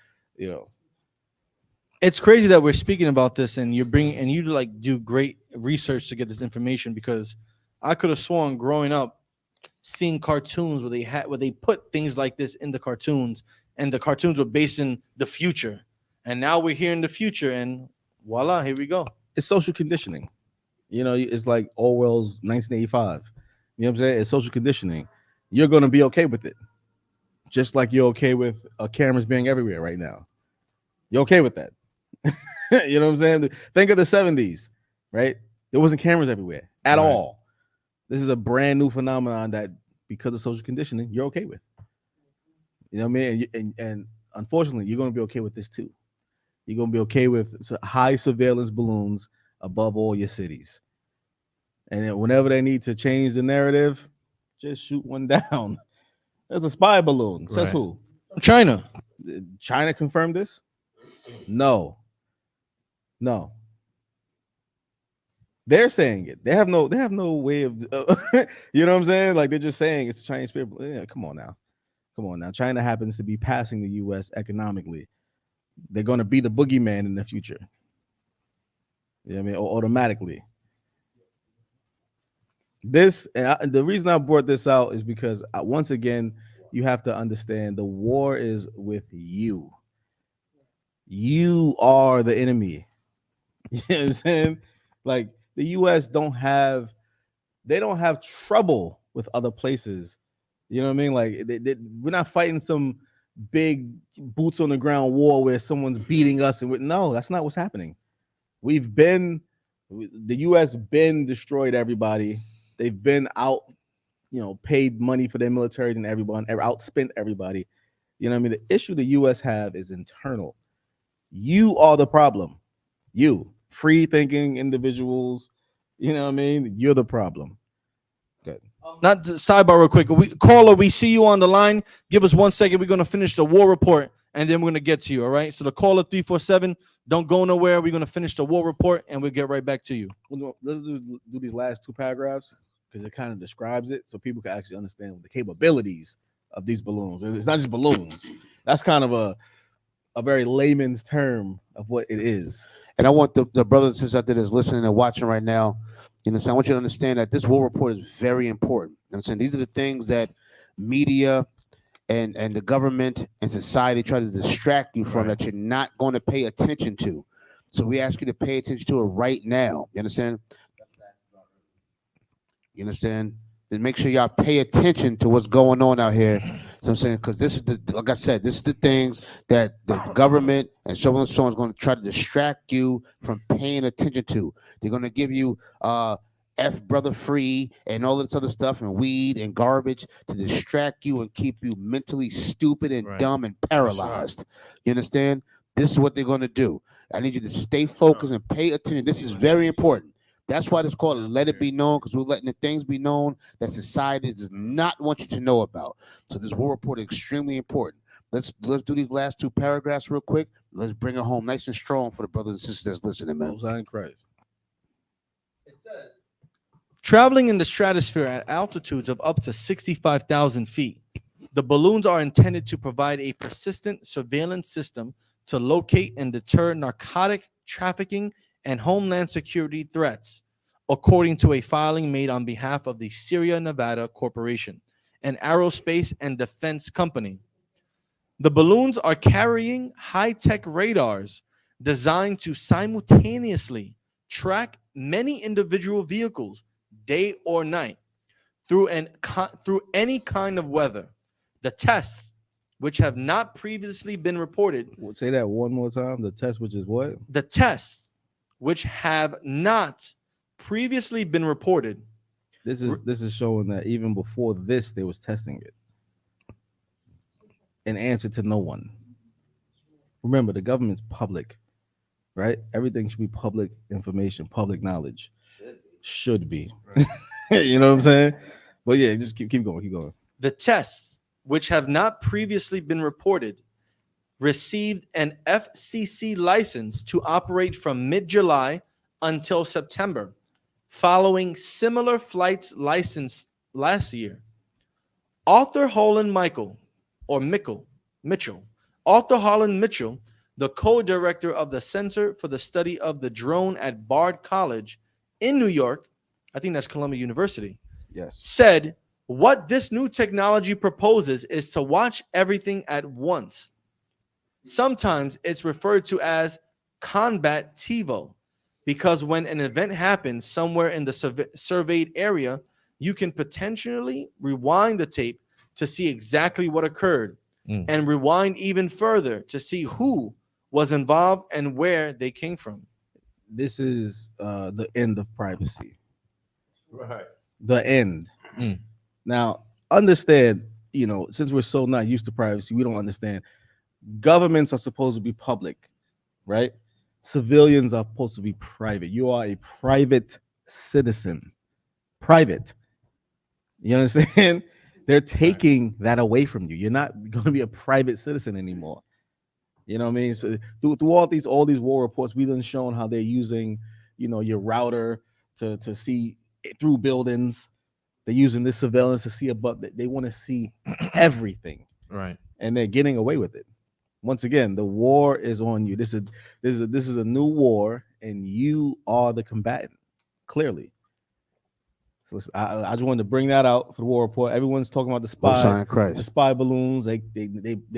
It's crazy that we're speaking about this, and you like do great research to get this information, because I could have sworn growing up seeing cartoons where they put things like this in the cartoons, and the cartoons were based in the future. And now we're here in the future, and voila, here we go. It's social conditioning. It's like Orwell's 1985. You know what I'm saying? It's social conditioning. You're going to be okay with it. Just like you're okay with cameras being everywhere right now. You're okay with that. You know what I'm saying? Think of the 70s, right? There wasn't cameras everywhere at all. This is a brand new phenomenon that, because of social conditioning, you're okay with. You know what I mean? And unfortunately, you're going to be okay with this too. You're going to be okay with high surveillance balloons above all your cities. And then whenever they need to change the narrative, just shoot one down. There's a spy balloon. Says who? China. China confirmed this? No. They're saying it. They have no way of, you know what I'm saying? Like, they're just saying it's a Chinese spirit. Yeah, come on now. China happens to be passing the U.S. economically. They're going to be the boogeyman in the future. You know what I mean? Automatically. The reason I brought this out is because, once again, you have to understand the war is with you. You are the enemy. You know what I'm saying? Like, the U.S. don't have trouble with other places. You know what I mean? Like, we're not fighting some big boots on the ground war where someone's beating us. No, that's not what's happening. The U.S. been destroyed everybody. They've been out, paid money for their military and everyone, outspent everybody. You know what I mean? The issue the U.S. have is internal. You are the problem. You. Free thinking individuals, you know what I mean? You're the problem. Good. Not to sidebar real quick. Caller, we see you on the line. Give us 1 second. We're going to finish the war report, and then we're going to get to you, all right? So the caller 347, don't go nowhere. We're going to finish the war report, and we'll get right back to you. Let's do these last two paragraphs, because it kind of describes it so people can actually understand the capabilities of these balloons. It's not just balloons. That's kind of a very layman's term of what it is. And I want the brothers and sisters out there that's listening and watching right now, so I want you to understand that this war report is very important. I'm saying these are the things that media and the government and society try to distract you from, that you're not going to pay attention to. So we ask you to pay attention to it right now. You understand? Then make sure y'all pay attention to what's going on out here. So I'm saying, because this is like I said, this is the things that the government and so on and so on is going to try to distract you from paying attention to. They're going to give you F brother free and all this other stuff and weed and garbage to distract you and keep you mentally stupid and dumb and paralyzed. You understand? This is what they're going to do. I need you to stay focused and pay attention. This is very important. That's why it's called Let It Be Known, because we're letting the things be known that society does not want you to know about. So this war report is extremely important. Let's do these last two paragraphs real quick. Let's bring it home nice and strong for the brothers and sisters that's listening, man. Christ. Traveling in the stratosphere at altitudes of up to 65,000 feet, the balloons are intended to provide a persistent surveillance system to locate and deter narcotic trafficking and homeland security threats, according to a filing made on behalf of the Sierra Nevada Corporation, an aerospace and defense company. The balloons are carrying high-tech radars designed to simultaneously track many individual vehicles, day or night, through any kind of weather. The tests, which have not previously been reported. Say that one more time. The test, which is what? The tests, which have not previously been reported. This is showing that even before this, they was testing it. In answer to no one. Remember, the government's public, right? Everything should be public information, public knowledge. Should be. Right. You know what I'm saying? But yeah, just keep going. The tests, which have not previously been reported, received an FCC license to operate from mid-July until September, following similar flights licensed last year. Arthur Holland Mitchell, Arthur Holland Mitchell, the co-director of the Center for the Study of the Drone at Bard College in New York, I think that's Columbia University, yes, said what this new technology proposes is to watch everything at once. Sometimes it's referred to as combat TiVo, because when an event happens somewhere in the surveyed area, you can potentially rewind the tape to see exactly what occurred, and rewind even further to see who was involved and where they came from. This is the end of privacy. Right. The end. Now, understand, since we're so not used to privacy, we don't understand. Governments are supposed to be public, right? Civilians are supposed to be private. You are a private citizen. Private. You understand? They're taking that away from you. You're not going to be a private citizen anymore. You know what I mean? So through all these war reports, we've been shown how they're using, your router to see through buildings. They're using this surveillance to see above. They want to see everything, right? And they're getting away with it. Once again, the war is on you. This is a new war, and you are the combatant. Clearly. So listen, I just wanted to bring that out for the war report. Everyone's talking about the spy balloons. They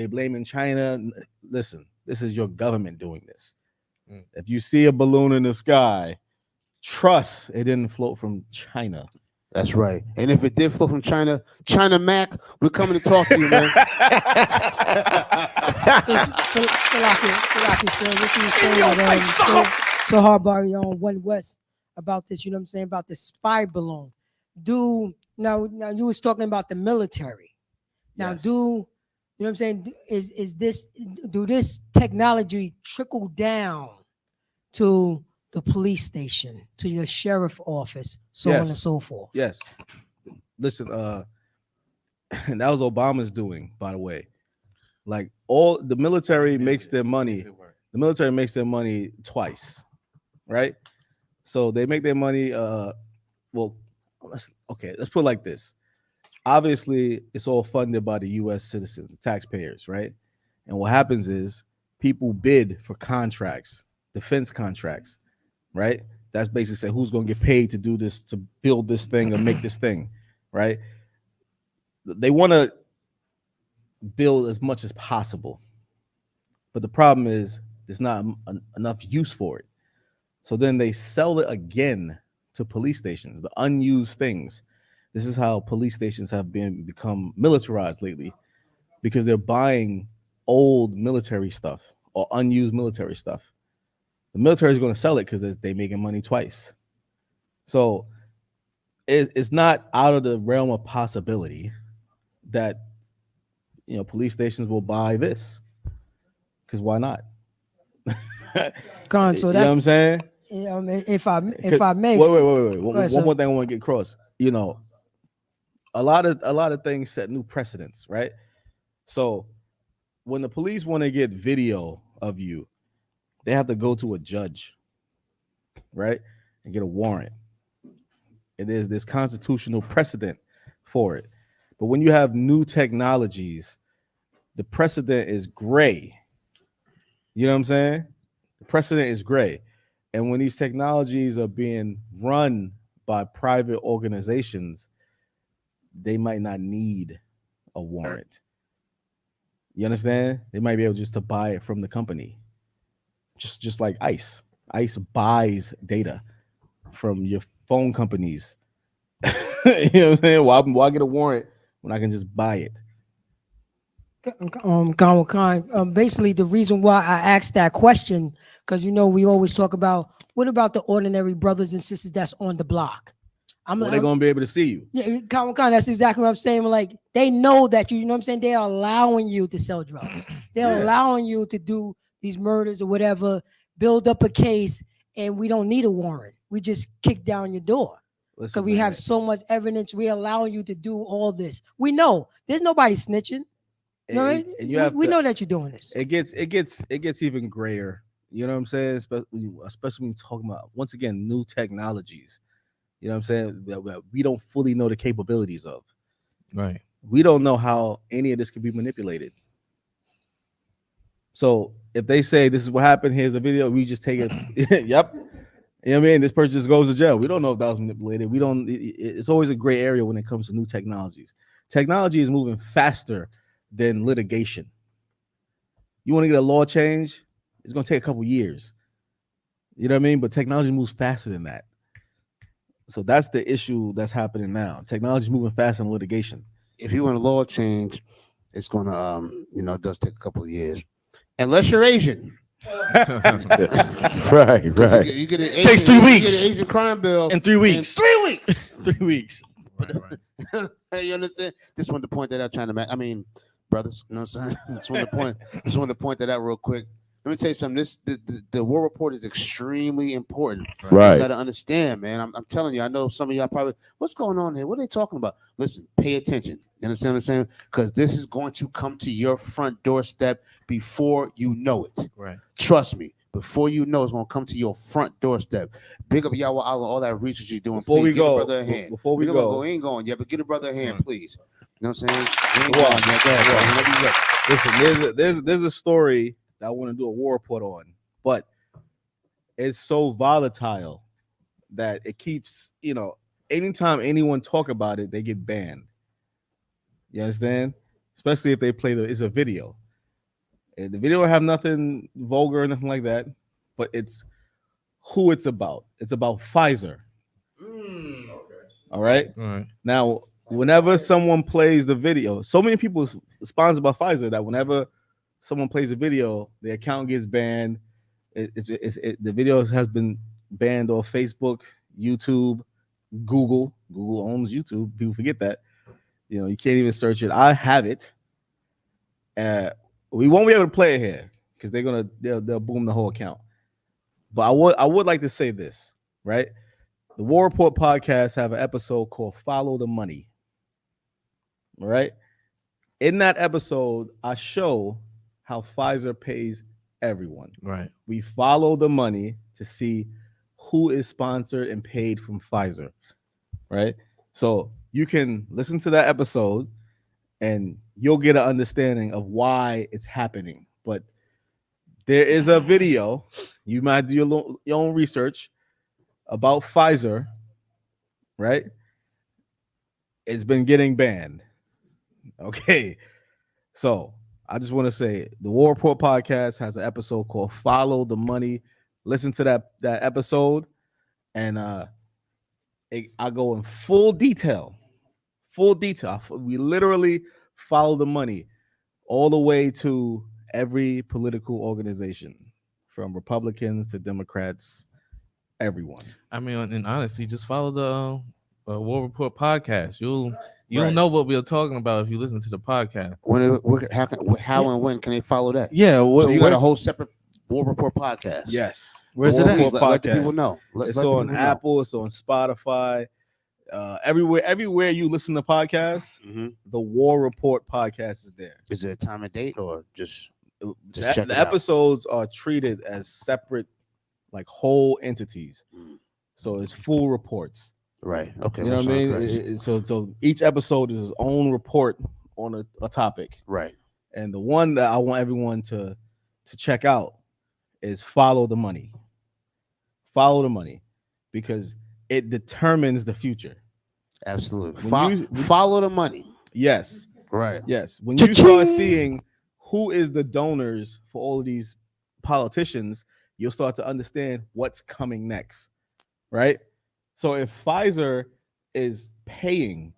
blaming China. Listen, this is your government doing this. If you see a balloon in the sky, trust it didn't float from China. That's right. And if it did float from China, China Mac, we're coming to talk to you, man. Salaki, sir, what you were saying so Harbari on One West about this, you know what I'm saying, about the spy balloon. Now you was talking about the military. Now yes. You know what I'm saying, do this technology trickle down to the police station, to your sheriff office, so on and so forth? Yes. Listen, that was Obama's doing, by the way. Like all the military makes their money. The military makes their money twice, right? So they make their money. Let's put it like this. Obviously, it's all funded by the U.S. citizens, the taxpayers, right? And what happens is people bid for contracts, defense contracts, right? That's basically saying who's going to get paid to do this, to build this thing or make this thing, right? They want to build as much as possible, but the problem is there's not enough use for it. So then they sell it again to police stations, the unused things. This is how police stations have become militarized lately, because they're buying old military stuff or unused military stuff. The military is going to sell it because they're making money twice. So it's not out of the realm of possibility that police stations will buy this, because why not? So you know what I'm saying? If I may, wait. One more thing I want to get across. A lot of things set new precedents, right? So when the police want to get video of you, they have to go to a judge, right, and get a warrant. And there's this constitutional precedent for it. But when you have new technologies, the precedent is gray. You know what I'm saying? The precedent is gray. And when these technologies are being run by private organizations, they might not need a warrant. You understand? They might be able just to buy it from the company. Just like ICE. ICE buys data from your phone companies. You know what I'm saying? Why get a warrant when I can just buy it? Basically, the reason why I asked that question, because we always talk about what about the ordinary brothers and sisters that's on the block. They're gonna be able to see you. Yeah, that's exactly what I'm saying. Like they know that you know what I'm saying. They're allowing you to sell drugs. They're allowing you to do these murders or whatever. Build up a case, and we don't need a warrant. We just kick down your door because we have so much evidence. We allow you to do all this. We know there's nobody snitching. We know that you're doing this. It gets even grayer. You know what I'm saying? Especially when you're talking about, once again, new technologies. You know what I'm saying? That we don't fully know the capabilities of. Right. We don't know how any of this can be manipulated. So if they say this is what happened, here's a video, we just take it. Yep. You know what I mean? This person just goes to jail. We don't know if that was manipulated. It's always a gray area when it comes to new technologies. Technology is moving faster than litigation. You want to get a law change? It's going to take a couple years. You know what I mean? But technology moves faster than that. So that's the issue that's happening now. Technology is moving faster than litigation. If you want a law change, it's going to, it does take a couple of years. Unless you're Asian. Right. You get an Asian, takes 3 weeks. You get an Asian crime bill in 3 weeks. 3 weeks. 3 weeks. You understand? Just wanted to point that out. Brothers, you know what I'm saying? Just wanted to point that out real quick. Let me tell you something. The war report is extremely important. Right. You got to understand, man. I'm telling you. I know some of y'all probably, what's going on here? What are they talking about? Listen, pay attention. You understand what I'm saying? Because this is going to come to your front doorstep before you know it. Right. Trust me. Before you know, it's going to come to your front doorstep. Big up y'all all that research you're doing. Before please we give go, a brother a hand. before we go, we ain't going yet, but get a brother a hand, please. You know what I'm saying? Listen, there's a story that I want to do a war report on, but it's so volatile that it keeps, anytime anyone talk about it, they get banned. You understand? Especially if they play it's a video. And the video will have nothing vulgar or nothing like that, but it's who it's about. It's about Pfizer. All right. Now, whenever someone plays the video, so many people sponsored by Pfizer that whenever someone plays a video, the account gets banned. The video has been banned off Facebook, YouTube, Google. Google owns YouTube. People forget that. You can't even search it. I have it. We won't be able to play it here because they'll boom the whole account. But I would like to say this, right? The War Report podcast have an episode called "Follow the Money." All right. In that episode, I show how Pfizer pays everyone. Right. We follow the money to see who is sponsored and paid from Pfizer. Right. So you can listen to that episode and you'll get an understanding of why it's happening. But there is a video. You might do your own research about Pfizer. Right. It's been getting banned. Okay. So I just want to say the War Report podcast has an episode called "Follow the Money." Listen to that episode, and I go in full detail. We literally follow the money all the way to every political organization, from Republicans to Democrats, everyone. I mean, and honestly, just follow the War Report podcast. You'll Right. know what we're talking about if you listen to the podcast. How and when can they follow that? Yeah, so you got a whole separate War Report podcast. Yes. Where's War it at? Report Let the podcast. people know. It's let the on people know. Apple. It's on Spotify. Everywhere you listen to podcasts, the War Report podcast is there. Is it a time and date or just The check it out? episodes are treated as separate, like whole entities. So it's full reports. Right. Okay. You know what I mean? So each episode is its own report on a topic. Right. And the one that I want everyone to check out is Follow the Money. Follow the Money, because it determines the future. Absolutely. When Follow the money. Yes. Right. Yes. When you start seeing who is the donors for all of these politicians, you'll start to understand what's coming next. Right. So if Pfizer is paying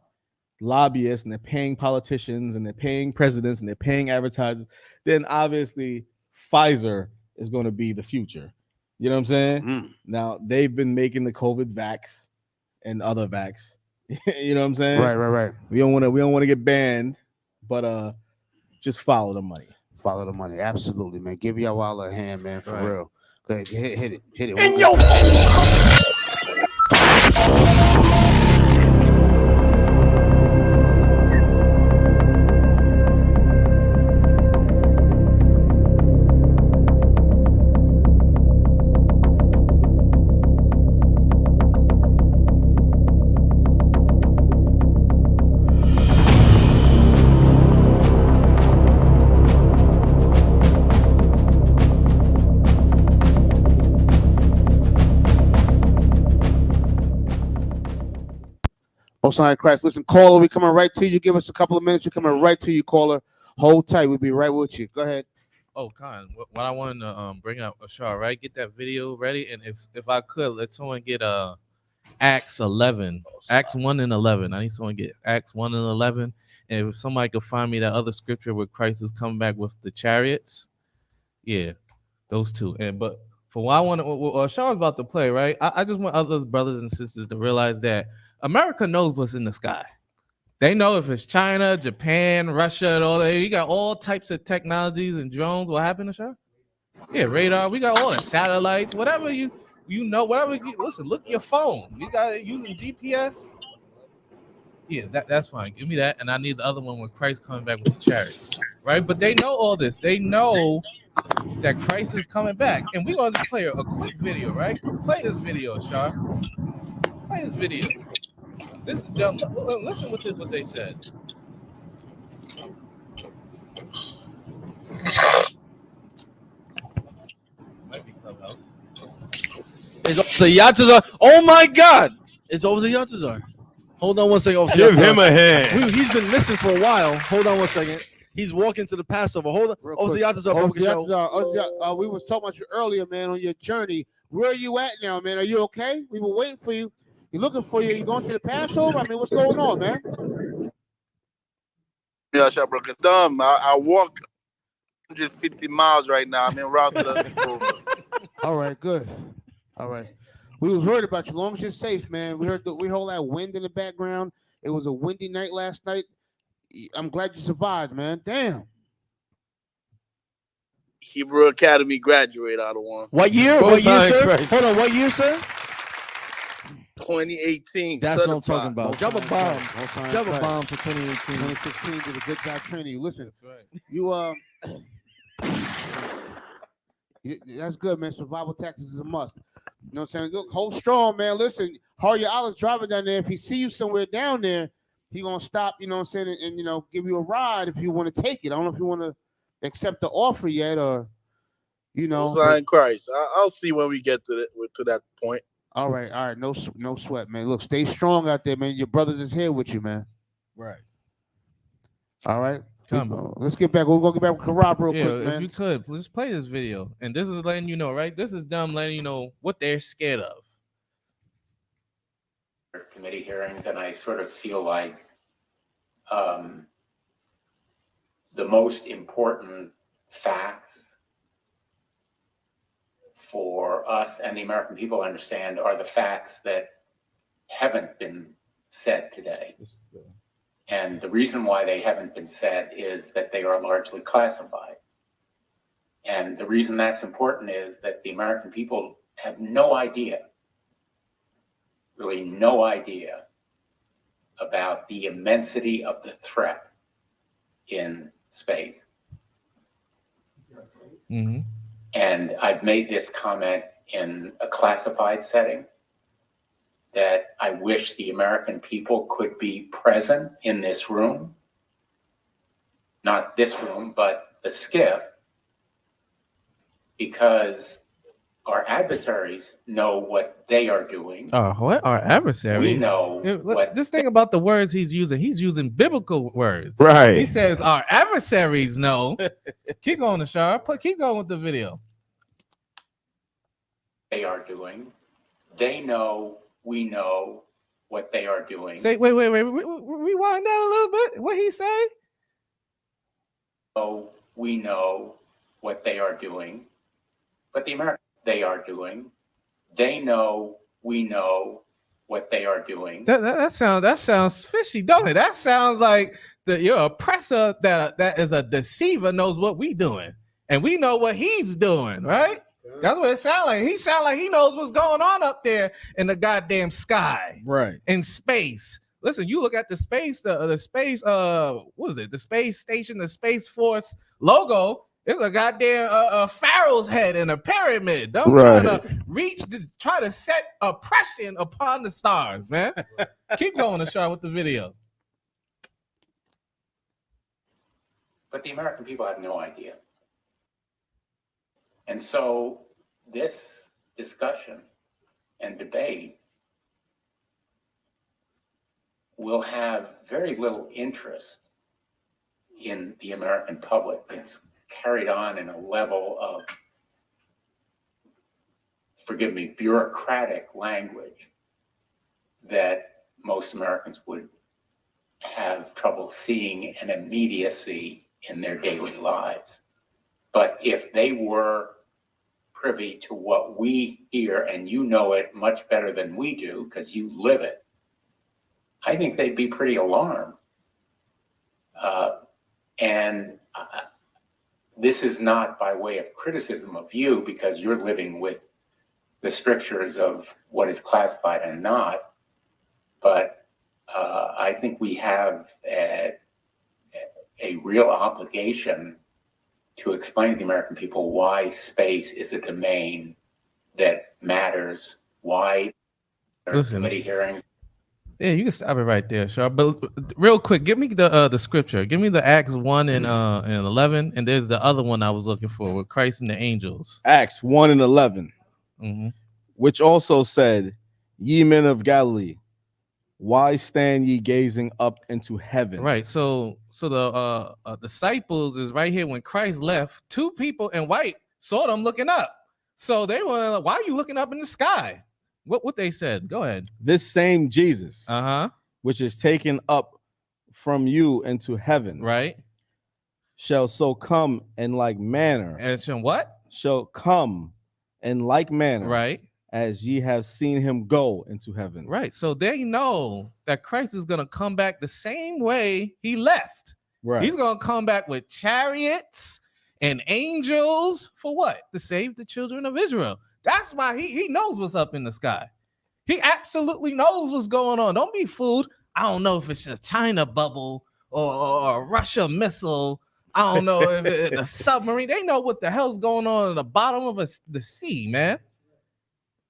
lobbyists and they're paying politicians and they're paying presidents and they're paying advertisers, then obviously Pfizer is going to be the future. You know what I'm saying? Now they've been making the COVID vax and other vax. You know what I'm saying? Right. We don't want to get banned, but just follow the money. Follow the money. Absolutely, man. Give y'all all a hand, man, for real. Go ahead, hit it. In your Osana Christ. Listen, caller, we coming right to you. Give us a couple of minutes. We're coming right to you, caller. Hold tight. We'll be right with you. Go ahead. Oh, Khan, what I wanted to bring up, Ashar, right? Get that video ready, and if I could, let someone get Acts 11, Acts 1 and 11. I need someone to get Acts 1 and 11, and if somebody could find me that other scripture where Christ is coming back with the chariots, yeah, those two. But for what I want, what Ashar was about to play, right? I just want other brothers and sisters to realize that America knows what's in the sky. They know if it's China, Japan, Russia, and all that. You got all types of technologies and drones. What happened, Ashar? Yeah, radar. We got all the satellites. Whatever you know, whatever. Listen, look at your phone. You got it using GPS. Yeah, that's fine. Give me that, and I need the other one with Christ coming back with the chariots, right? But they know all this. They know that Christ is coming back, and we're gonna just play a quick video, right? Play this video, Ashar. Play this video. This is dumb. Listen what they said. Might be Clubhouse. It's the Yatazar. Oh my God! It's over the Yatazar. Hold on one second. Give him a hand. He's been missing for a while. Hold on one second. He's walking to the Passover. Hold on. Over the Yatazar. We was talking about you earlier, man, on your journey. Where are you at now, man? Are you okay? We were waiting for you. You're looking for you. You going to the Passover? I mean, what's going on, man? Yeah, Shabrook. I walk 150 miles right now. I'm en route to the All right, good. All right. We was worried about you. As long as you're safe, man. We heard that wind in the background. It was a windy night last night. I'm glad you survived, man. Damn. Hebrew Academy graduate out of one. What year? What year, sir? Hold on. What year, sir? 2018. That's what I'm talking about. Drop a bomb. Drop a bomb for 2018. 2016 did a good job training you. Listen, that's good, man. Survival tactics is a must. You know what I'm saying? Look, hold strong, man. Listen, Harry Alice driving down there. If he see you somewhere down there, he gonna stop. You know what I'm saying? And you know, give you a ride if you want to take it. I don't know if you want to accept the offer yet, or you know. Sign Christ. I'll see when we get to that point. All right. No sweat, man. Look, stay strong out there, man. Your brothers is here with you, man. Right. All right. Let's get back. We'll go get back with Karab real quick, man. If you could, please play this video. And this is letting you know, right? This is them letting you know what they're scared of. Committee hearings, and I sort of feel like the most important facts for us and the American people to understand are the facts that haven't been said today. And the reason why they haven't been said is that they are largely classified. And the reason that's important is that the American people have no idea, really no idea, about the immensity of the threat in space. Mm-hmm. And I've made this comment in a classified setting that I wish the American people could be present in this room, not this room, but the SCIF, because our adversaries know what they are doing. What our adversaries? We know what. Just think about the words he's using. He's using biblical words. Right. He says our adversaries know. Keep going, Ashar. Keep going with the video. They are doing. They know. We know what they are doing. Say, wait. Rewind that a little bit. What he say? Oh, we know what they are doing, but the Americans, they are doing. They know. We know what they are doing. That sounds fishy, don't it? That sounds like your oppressor that is a deceiver knows what we doing, and we know what he's doing, right? That's what it sounds like. He sounds like he knows what's going on up there in the goddamn sky, right? In space. Listen, you look at the space, the space, what is it? The space station, the Space Force logo. It's a goddamn pharaoh's head and a pyramid. Don't try to try to set oppression upon the stars, man. Keep going, Ashar, with the video. But the American people have no idea. And so this discussion and debate will have very little interest in the American public. It's carried on in a level of, forgive me, bureaucratic language that most Americans would have trouble seeing an immediacy in their daily lives. But if they were privy to what we hear, and you know it much better than we do because you live it, I think they'd be pretty alarmed. This is not by way of criticism of you because you're living with the strictures of what is classified and not, but I think we have a real obligation to explain to the American people why space is a domain that matters, why there are committee hearings. Yeah, you can stop it right there, Sharp. But real quick, give me the scripture. Give me the Acts 1 and 11, and there's the other one I was looking for with Christ and the angels. Acts 1 and 11, Mhm. which also said, "Ye men of Galilee, why stand ye gazing up into heaven?" Right. So the disciples is right here when Christ left. Two people in white saw them looking up. So they were like, "Why are you looking up in the sky?" What they said? Go ahead. This same Jesus, which is taken up from you into heaven, right, shall so come in like manner. And shall what? Shall come in like manner, right, as ye have seen him go into heaven. Right. So they know that Christ is going to come back the same way he left. Right. He's going to come back with chariots and angels for what? To save the children of Israel. That's why he knows what's up in the sky. He absolutely knows what's going on. Don't be fooled. I don't know if it's a China bubble or a Russia missile. I don't know if it's a submarine. They know what the hell's going on in the bottom of the sea, man.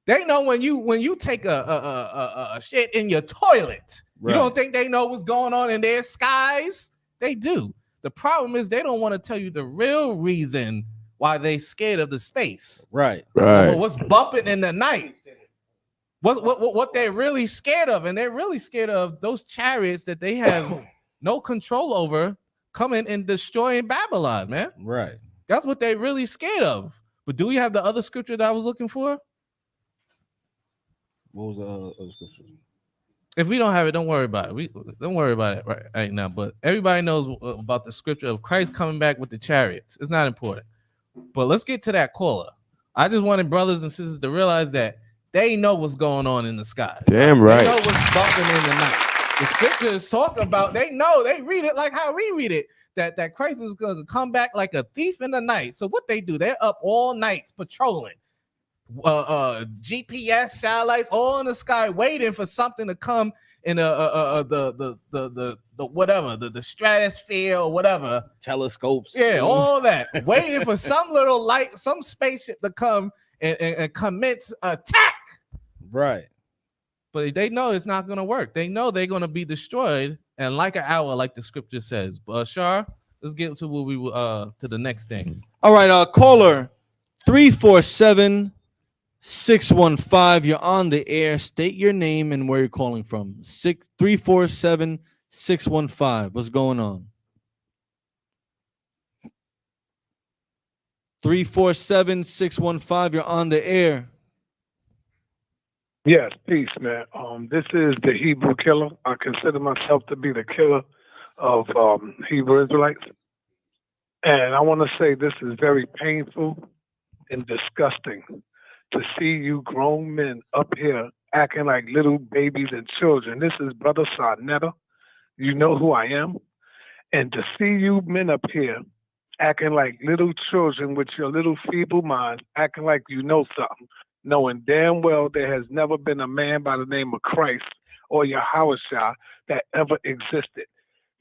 They know when you take a shit in your toilet. Right. You don't think they know what's going on in their skies? They do. The problem is they don't want to tell you the real reason why they scared of the space. Right. Well, what's bumping in the night? What they're really scared of, and they're really scared of those chariots that they have no control over coming and destroying Babylon, man. Right. That's what they're really scared of. But do we have the other scripture that I was looking for? What was the other scripture? If we don't have it, don't worry about it. Don't worry about it right now. But everybody knows about the scripture of Christ coming back with the chariots. It's not important. But let's get to that caller. I just wanted brothers and sisters to realize that they know what's going on in the sky. Damn right. They know what's bumping in the night. The scriptures talk about, they know, they read it like how we read it, that Christ is going to come back like a thief in the night. So what they do, they're up all nights patrolling. GPS satellites all in the sky waiting for something to come in the whatever, the stratosphere or whatever. Telescopes. Yeah, all that. Waiting for some little light, some spaceship to come and commence attack. Right. But they know it's not gonna work. They know they're gonna be destroyed in like an hour, like the scripture says. But Shar, let's get to what we to the next thing. All right, caller 347-615. You're on the air. State your name and where you're calling from. 347-615. What's going on? 347-615. You're on the air. Yes, peace, man. This is the Hebrew killer. I consider myself to be the killer of Hebrew Israelites. And I want to say this is very painful and disgusting to see you grown men up here acting like little babies and children. This is Brother Sarnetta. You know who I am. And to see you men up here acting like little children with your little feeble minds, acting like you know something, knowing damn well there has never been a man by the name of Christ or Yahushua that ever existed.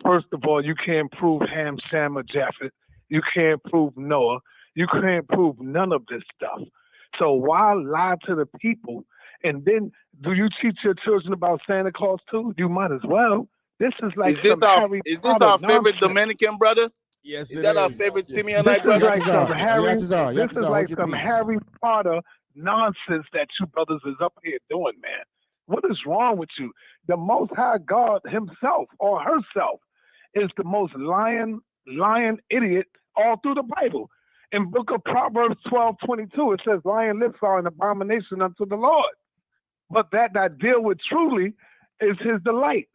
First of all, you can't prove Ham, Shem, or Japheth. You can't prove Noah. You can't prove none of this stuff. So why lie to the people? And then, do you teach your children about Santa Claus too? You might as well. This is like Is this our favorite Dominican brother? Yes, is that our favorite Simeonite This is brother? like some Harry Potter nonsense that you brothers is up here doing, man. What is wrong with you? The Most High God himself or herself is the most lying idiot all through the Bible. In book of Proverbs 12:22, it says, lying lips are an abomination unto the Lord. But that I deal with truly is his delight.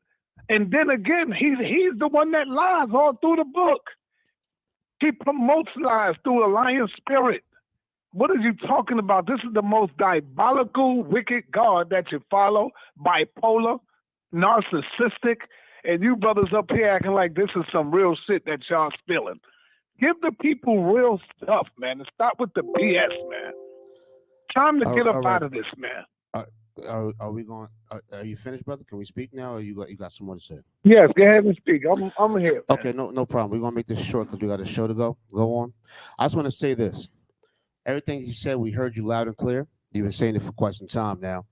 And then again, he's the one that lies all through the book. He promotes lies through a lying spirit. What are you talking about? This is the most diabolical, wicked God that you follow, bipolar, narcissistic, and you brothers up here acting like this is some real shit that y'all spilling. Give the people real stuff, man, and stop with the BS, man. Time to get up out of this, man. Are we going? Are you finished, brother? Can we speak now, or you got some more to say? Yes, go ahead and speak. I'm here. Man. Okay, no problem. We're gonna make this short because we got a show to go on. I just want to say this: everything you said, we heard you loud and clear. You've been saying it for quite some time now.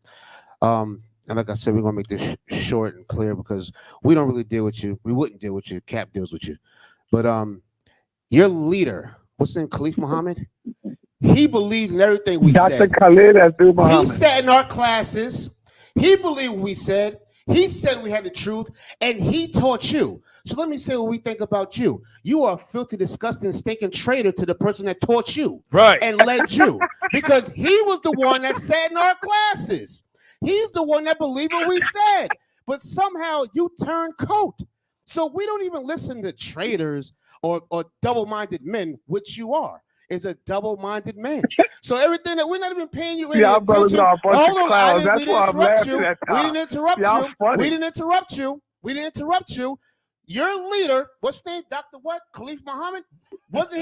And like I said, we're gonna make this short and clear because we don't really deal with you. We wouldn't deal with you. Cap deals with you, but your leader, what's in Khalif Muhammad? He believed in everything we said. Dr. Khalid Abdul Muhammad. He sat in our classes. He believed what we said. He said we had the truth, and he taught you. So let me say what we think about you. You are a filthy, disgusting, stinking traitor to the person that taught you, right, and led you, because he was the one that sat in our classes. He's the one that believed what we said, but somehow you turned coat. So we don't even listen to traitors or double-minded men, which you are. Is a double-minded man. So everything that we're not even paying you any attention. Hold on, we didn't interrupt you. We didn't interrupt you. We didn't interrupt you. We didn't interrupt you. Your leader, what's his name? Dr. What? Khalif Muhammad? Was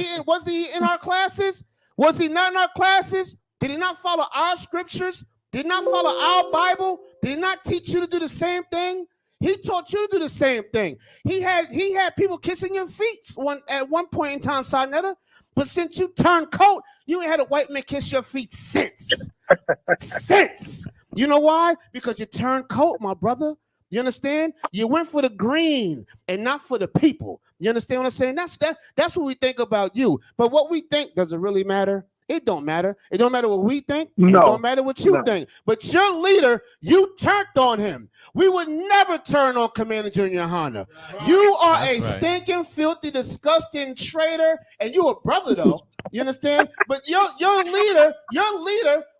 he in our classes? Was he not in our classes? Did he not follow our scriptures? Did not follow our Bible? Did he not teach you to do the same thing? He taught you to do the same thing. He had people kissing your feet at one point in time, Sarnetta. But since you turned coat, you ain't had a white man kiss your feet since. Since. You know why? Because you turned coat, my brother. You understand? You went for the green and not for the people. You understand what I'm saying? That's what we think about you. But what we think, does it really matter? It don't matter. It don't matter what we think. No. It don't matter what you think. But your leader, you turned on him. We would never turn on Commander Junior Hanna. You are a stinking, filthy, disgusting traitor, and you a brother though. You understand? But your leader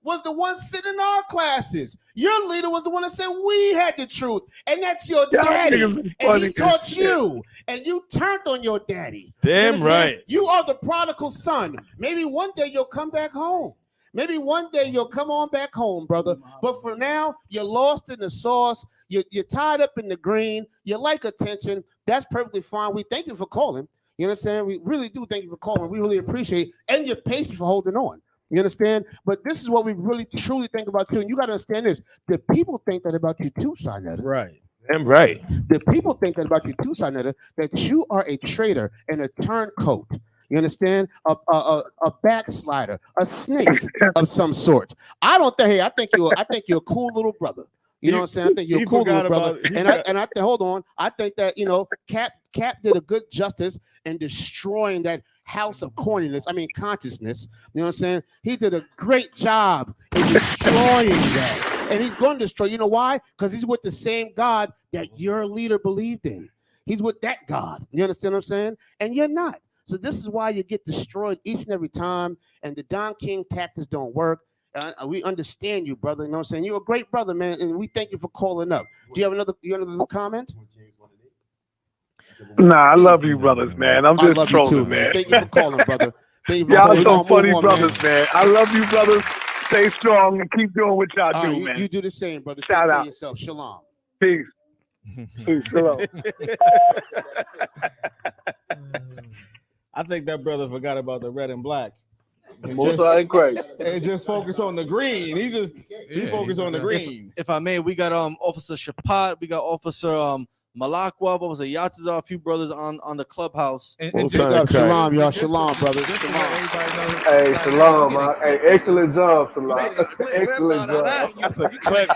was the one sitting in our classes. Your leader was the one that said we had the truth, and that's your daddy. And he taught you, and you turned on your daddy. Damn right. You are the prodigal son. Maybe one day you'll come back home. Maybe one day you'll come on back home, brother. But for now, you're lost in the sauce. You're tied up in the green. You like attention. That's perfectly fine. We thank you for calling. You understand? We really do thank you for calling. We really appreciate and your patience for holding on. You understand? But this is what we really truly think about you. And you got to understand this. The people think that about you too, Sarnetta. Right. Damn right. The people thinking about you too, Sinetta, that you are a traitor and a turncoat. You understand? A backslider, a snake of some sort. I don't think. Hey, I think you're a cool little brother. You know what I'm saying? I think you're a cool little brother. And I think, hold on. I think that Cap did a good justice in destroying that house of corniness. I mean consciousness. You know what I'm saying? He did a great job in destroying that. And he's going to destroy. You know why? Because he's with the same God that your leader believed in. He's with that God. You understand what I'm saying? And you're not. So this is why you get destroyed each and every time. And the Don King tactics don't work. We understand you, brother. You know what I'm saying? You're a great brother, man. And we thank you for calling up. Do you have another comment? Nah, I love you, brothers, man. I'm just love you trolling, too, man. Thank you for calling, brother. Thank you for Y'all calling. some funny brothers, man. man. I love you, brothers. Stay strong and keep doing what y'all All do, right, man. you do the same, brother. Shout Take care out. of yourself. Shalom. Peace. Peace. Shalom. I think that brother forgot about the red and black. Most high in Christ. And just focus on the green. He focused on the green. If I may, we got Officer Shapat, we got Officer Malakwa, Officer Yatazar, a few brothers on the clubhouse. And shalom, y'all. Shalom, brothers. Hey, shalom, man. Hey, excellent job, shalom. Excellent job. That's a clip.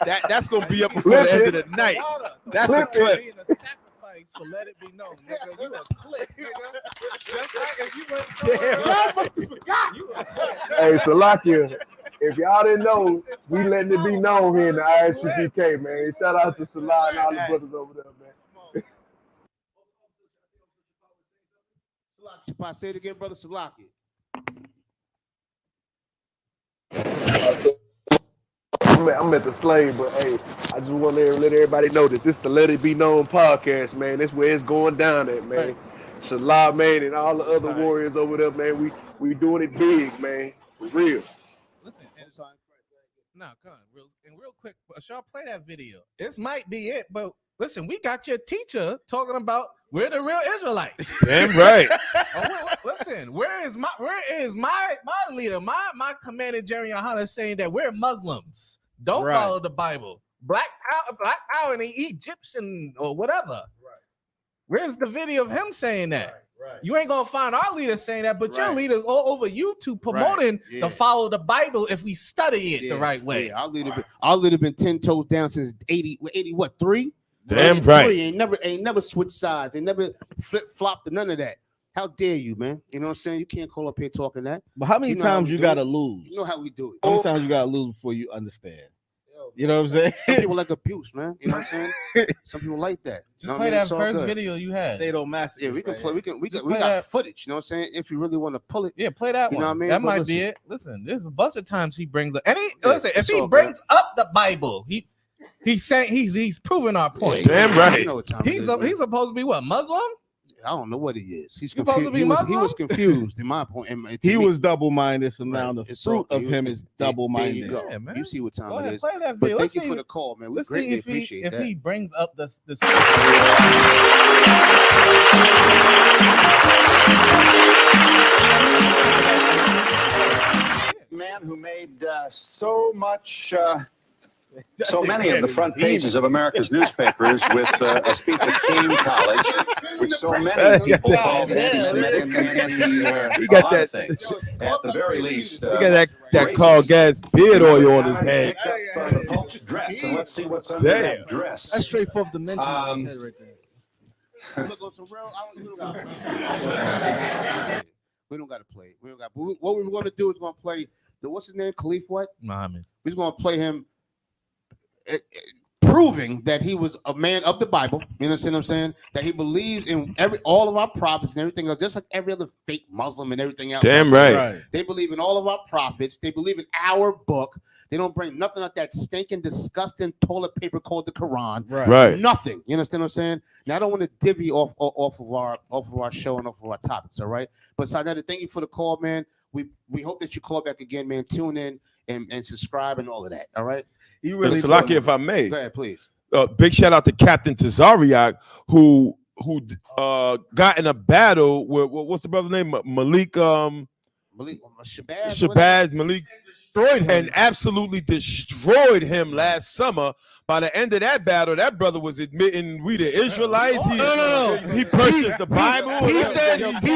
That's gonna be up before the end of the night. That's a clip. So let it be known, nigga. You a clip, nigga. Just like if you went somewhere Y'all else, must have forgot. you a clip. Hey, Salakia, if y'all didn't know, we letting it be known here in the ISCPK, man. Shout out to Salah and all the brothers over there, man. Shapat, say it again, brother Salaki. I'm at the slave, but hey, I just want to let everybody know that this is the Let It Be Known podcast, man. That's where it's going down at, man. Shalom, man, and all the other warriors over there, man. We doing it big, man. For real. Listen, come on, real quick. Shaw, play that video. This might be it, but listen, we got your teacher talking about we're the real Israelites. Damn right. Listen, where is my leader, my commander Jerry Yohana saying that we're Muslims? Don't follow the Bible. Black power in the Egyptian or whatever. Right. Where's the video of him saying that? Right. You ain't gonna find our leaders saying that, but your leaders all over YouTube promoting to follow the Bible if we study it the right way. Yeah, our leader been 10 toes down since 80 what 3? Damn right. Ain't never switched sides. Ain't never flip-flopped to none of that. How dare you, man? You know what I'm saying? You can't call up here talking that. But how many times you gotta lose? You know how we do it. How many times you gotta lose before you understand? You know what I'm saying? Some people like abuse, man. You know what I'm saying? Some people like that. Just play that first video you had. Sadomasochist. Yeah, we can play. We got footage. You know what I'm saying? If you really want to pull it. Yeah, play that one. You know what I mean? That might be it. Listen, there's a bunch of times he brings up. Listen, if he brings up the Bible, he's saying he's proving our point. Damn right. You know what time He's supposed to be what, Muslim? I don't know what he is. He's supposed confused. to be Muslim? He was confused in my point. He was double-minded, so now the fruit of him is There double-minded. you go. Yeah, man. You see what time Go it ahead, is. play that But video. thank you for the call, man. We Let's see greatly if appreciate that. he brings up the man who made so many of the front pages of America's newspapers with a speech at King College, which so many people called anti-Semitic. He got that. At the very least, He got that Carl Gas beard oil on his head. the Pope's dress, and let's see what's under that dress. That's straightforward dimension on his head right there. Look on some real. We don't got to play. We don't got. What we're going to do is going to play what's his name? Khalif what? Muhammad. We're going to play him proving that he was a man of the Bible. You understand what I'm saying? That he believes in all of our prophets and everything else, just like every other fake Muslim and everything else. Damn right. They believe in all of our prophets. They believe in our book. They don't bring nothing like that stinking, disgusting toilet paper called the Quran. Right. Nothing. You understand what I'm saying? Now I don't want to divvy off of our show and off of our topics. All right. But Sadat, thank you for the call, man. We hope that you call back again, man. Tune in and subscribe and all of that. All right. You really Salaki, if I may. Go ahead, please. Big shout out to Captain Tazariak, who got in a battle with what's the brother's name? Malik Shabazz Malik destroyed him and absolutely destroyed him last summer. By the end of that battle, that brother was admitting we the Israelites. No. He purchased the Bible. He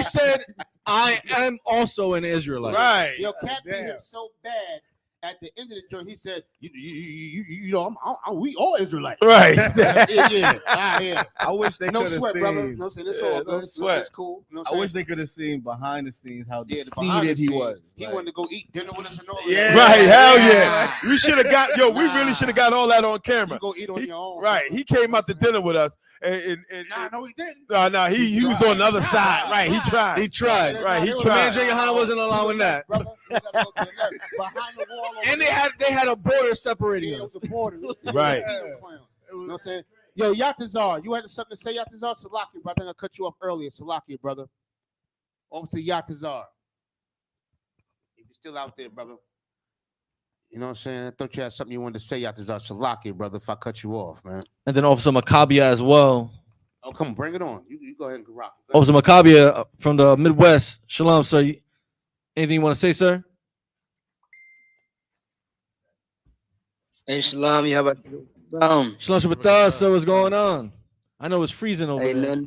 said, I am also an Israelite. Right. Yo, Cat beat him so bad. At the end of the joint, he said, "You know, we all Israelites." Right. yeah. I wish they no could have sweat, seen. brother. No, it's all good. It's cool. You know what I'm I wish saying? they could have seen behind the scenes how Yeah, the behind the defeated he scenes, was. He Like, wanted to go eat dinner with us and all. Yeah. that. Right, hell yeah. We should have got, we really should have got all that on camera. You go eat on your own. Right, he came out to dinner with us. And no, he didn't. No, he was on the other side. Right, he tried. He tried. Right, he Man, tried. J. Yohana wasn't allowing that. Behind the wall. And they had a border separating Yeah, it us. was a border. Right. You know what I'm saying? Yo, Yatazar, you had something to say, Yatazar? Salaki, brother. I think I cut you off earlier. Salaki, brother. Over to Yatazar. If you're still out there, brother. You know what I'm saying? I thought you had something you wanted to say, Yatazar. Salaki, brother, if I cut you off, man. And then Officer Maccabia as well. Oh, come on, bring it on. You go ahead and rock. Officer Maccabia from the Midwest. Shalom, sir. Anything you want to say, sir? Hey, Shalom, you have a Shalom Shabbat, sir. What's going on? I know it's freezing over there.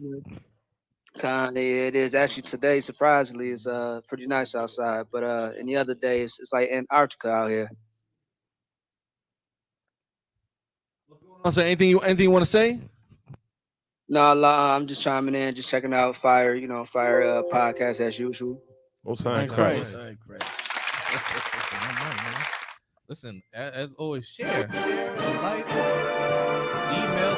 It is actually today. Surprisingly, it's pretty nice outside. But any other days, it's like Antarctica out here. So anything you want to say? No, I'm just chiming in, just checking out Fire podcast as usual. Most high Christ. Listen, as always, share, like, email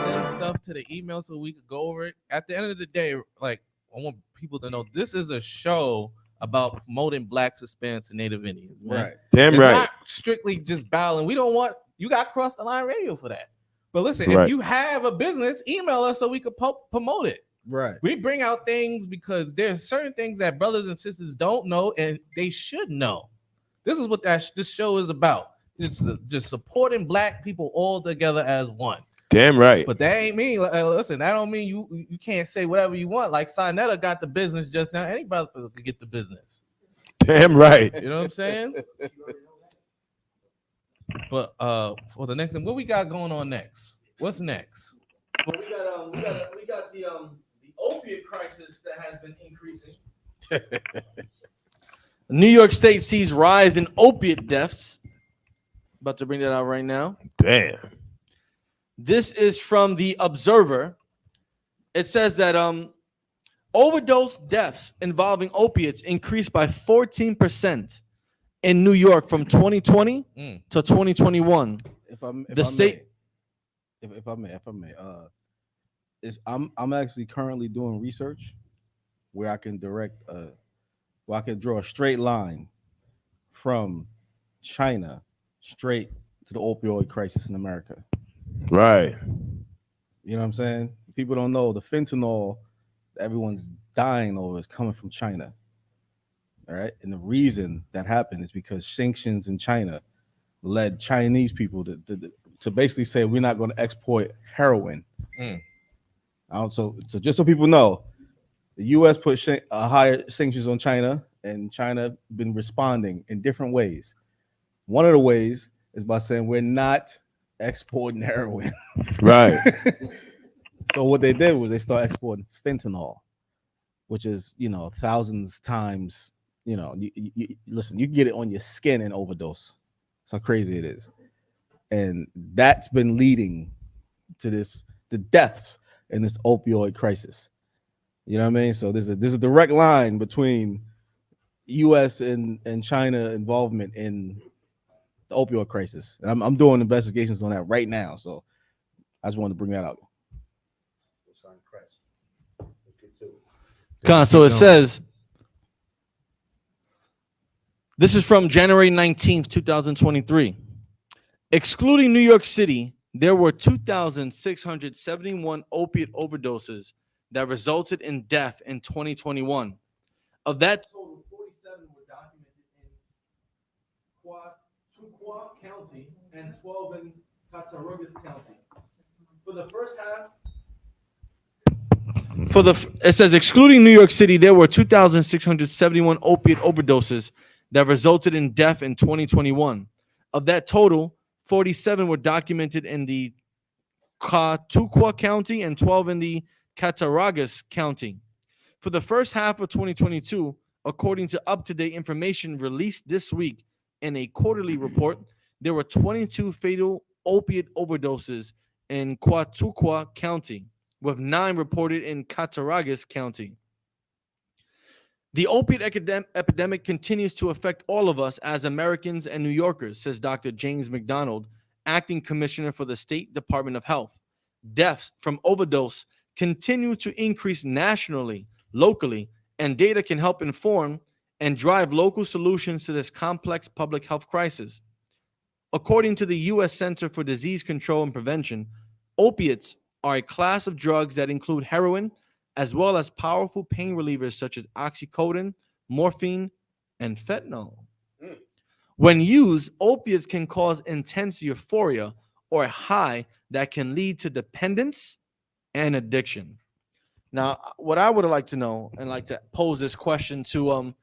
send stuff to the email so we could go over it. At the end of the day, like, I want people to know this is a show about promoting Blacks, Hispanics, and Native Indians, man. Right. Damn it's right. Not strictly just battling. We don't want you got Cross the Line Radio for that. But listen, Right. if you have a business, email us so we could promote it. Right. We bring out things because there's certain things that brothers and sisters don't know and they should know. This is what this show is about. It's just supporting Black people all together as one. Damn right. But that ain't mean. Listen, that don't mean you can't say whatever you want. Like Sinetta got the business just now. Anybody could get the business. Damn right. You know what I'm saying? But for the next thing, what we got going on next? What's next? Well, we got the opiate crisis that has been increasing. New York State sees rise in opiate deaths. About to bring that out right now. Damn. This is from the Observer. It says that overdose deaths involving opiates increased by 14% in New York from 2020 to 2021. If I may, I'm actually currently doing research where I can I can draw a straight line from China straight to the opioid crisis in America. Right. You know what I'm saying? People don't know the fentanyl that everyone's dying over is coming from China. All right. And the reason that happened is because sanctions in China led Chinese people to basically say we're not going to export heroin. So just so people know, the U.S. put higher sanctions on China, and China been responding in different ways. One of the ways is by saying we're not exporting heroin. Right. So what they did was they started exporting fentanyl, which is, thousands times, listen, you can get it on your skin and overdose. That's how crazy it is. And that's been leading to the deaths in this opioid crisis. You know what I mean? So there's a direct line between U.S. and China involvement in the opioid crisis. And I'm doing investigations on that right now. So I just wanted to bring that out. So it says, this is from January 19th, 2023. Excluding New York City, there were 2,671 opiate overdoses that resulted in death in 2021. Of that total, 47 were documented in Tuqua County and 12 in Cattaraugus County. For the first half It says excluding New York City, there were 2,671 opiate overdoses that resulted in death in 2021. Of that total, 47 were documented in the Chautauqua County and 12 in the Cattaraugus County. For the first half of 2022, according to up-to-date information released this week in a quarterly report, there were 22 fatal opiate overdoses in Chautauqua County, with 9 reported in Cattaraugus County. The opiate epidemic continues to affect all of us as Americans and New Yorkers, says Dr. James McDonald, acting commissioner for the State Department of Health. Deaths from overdose continue to increase nationally, locally, and data can help inform and drive local solutions to this complex public health crisis. According to the U.S. Center for Disease Control and Prevention, opiates are a class of drugs that include heroin, as well as powerful pain relievers such as oxycodone, morphine, and fentanyl. When used, opiates can cause intense euphoria or a high that can lead to dependence and addiction. Now, what I would like to know and like to pose this question to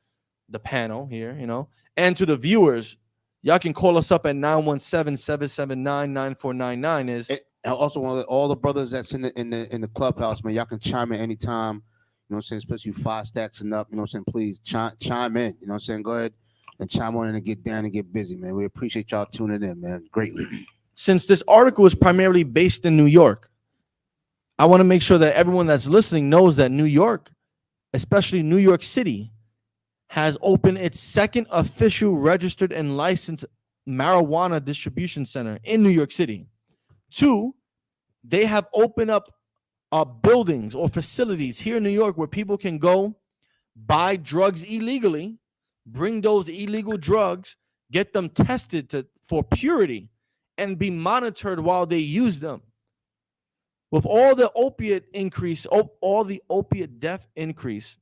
the panel here, and to the viewers, y'all can call us up at 917-779-9499 is And also, all the brothers that's in the clubhouse, man, y'all can chime in anytime. You know what I'm saying? Especially 5 stacks and up. You know what I'm saying? Please chime in. You know what I'm saying? Go ahead and chime on in and get down and get busy, man. We appreciate y'all tuning in, man. Greatly. Since this article is primarily based in New York, I want to make sure that everyone that's listening knows that New York, especially New York City, has opened its second official registered and licensed marijuana distribution center in New York City. 2, they have opened up buildings or facilities here in New York where people can go buy drugs illegally, bring those illegal drugs, get them tested for purity, and be monitored while they use them. With all the opiate increase, all the opiate death increase,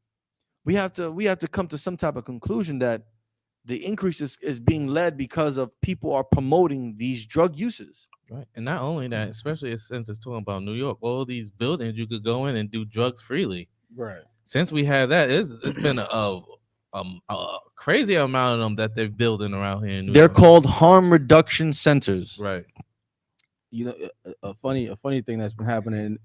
we have to come to some type of conclusion that the increase is being led because of people are promoting these drug uses. Right. And not only that, especially since it's talking about New York, all these buildings you could go in and do drugs freely. Right. Since we had that, it's been a crazy amount of them that they're building around here in New They're York. called harm reduction centers. Right. You know, a funny thing that's been happening.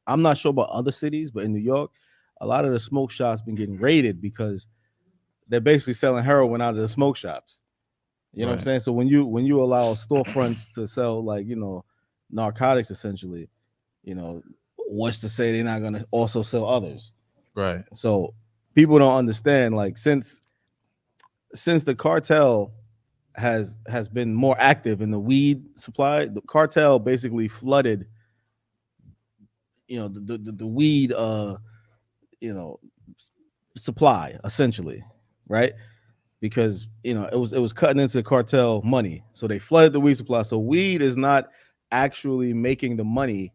I'm not sure about other cities, but in New York, a lot of the smoke shops been getting raided because they're basically selling heroin out of the smoke shops. You know what I'm saying? So when you allow storefronts to sell, like, narcotics, essentially, what's to say they're not gonna also sell others? Right. So people don't understand, like, since the cartel has been more active in the weed supply, the cartel basically flooded the weed supply, essentially, right? Because it was cutting into cartel money, so they flooded the weed supply. So weed is not actually making the money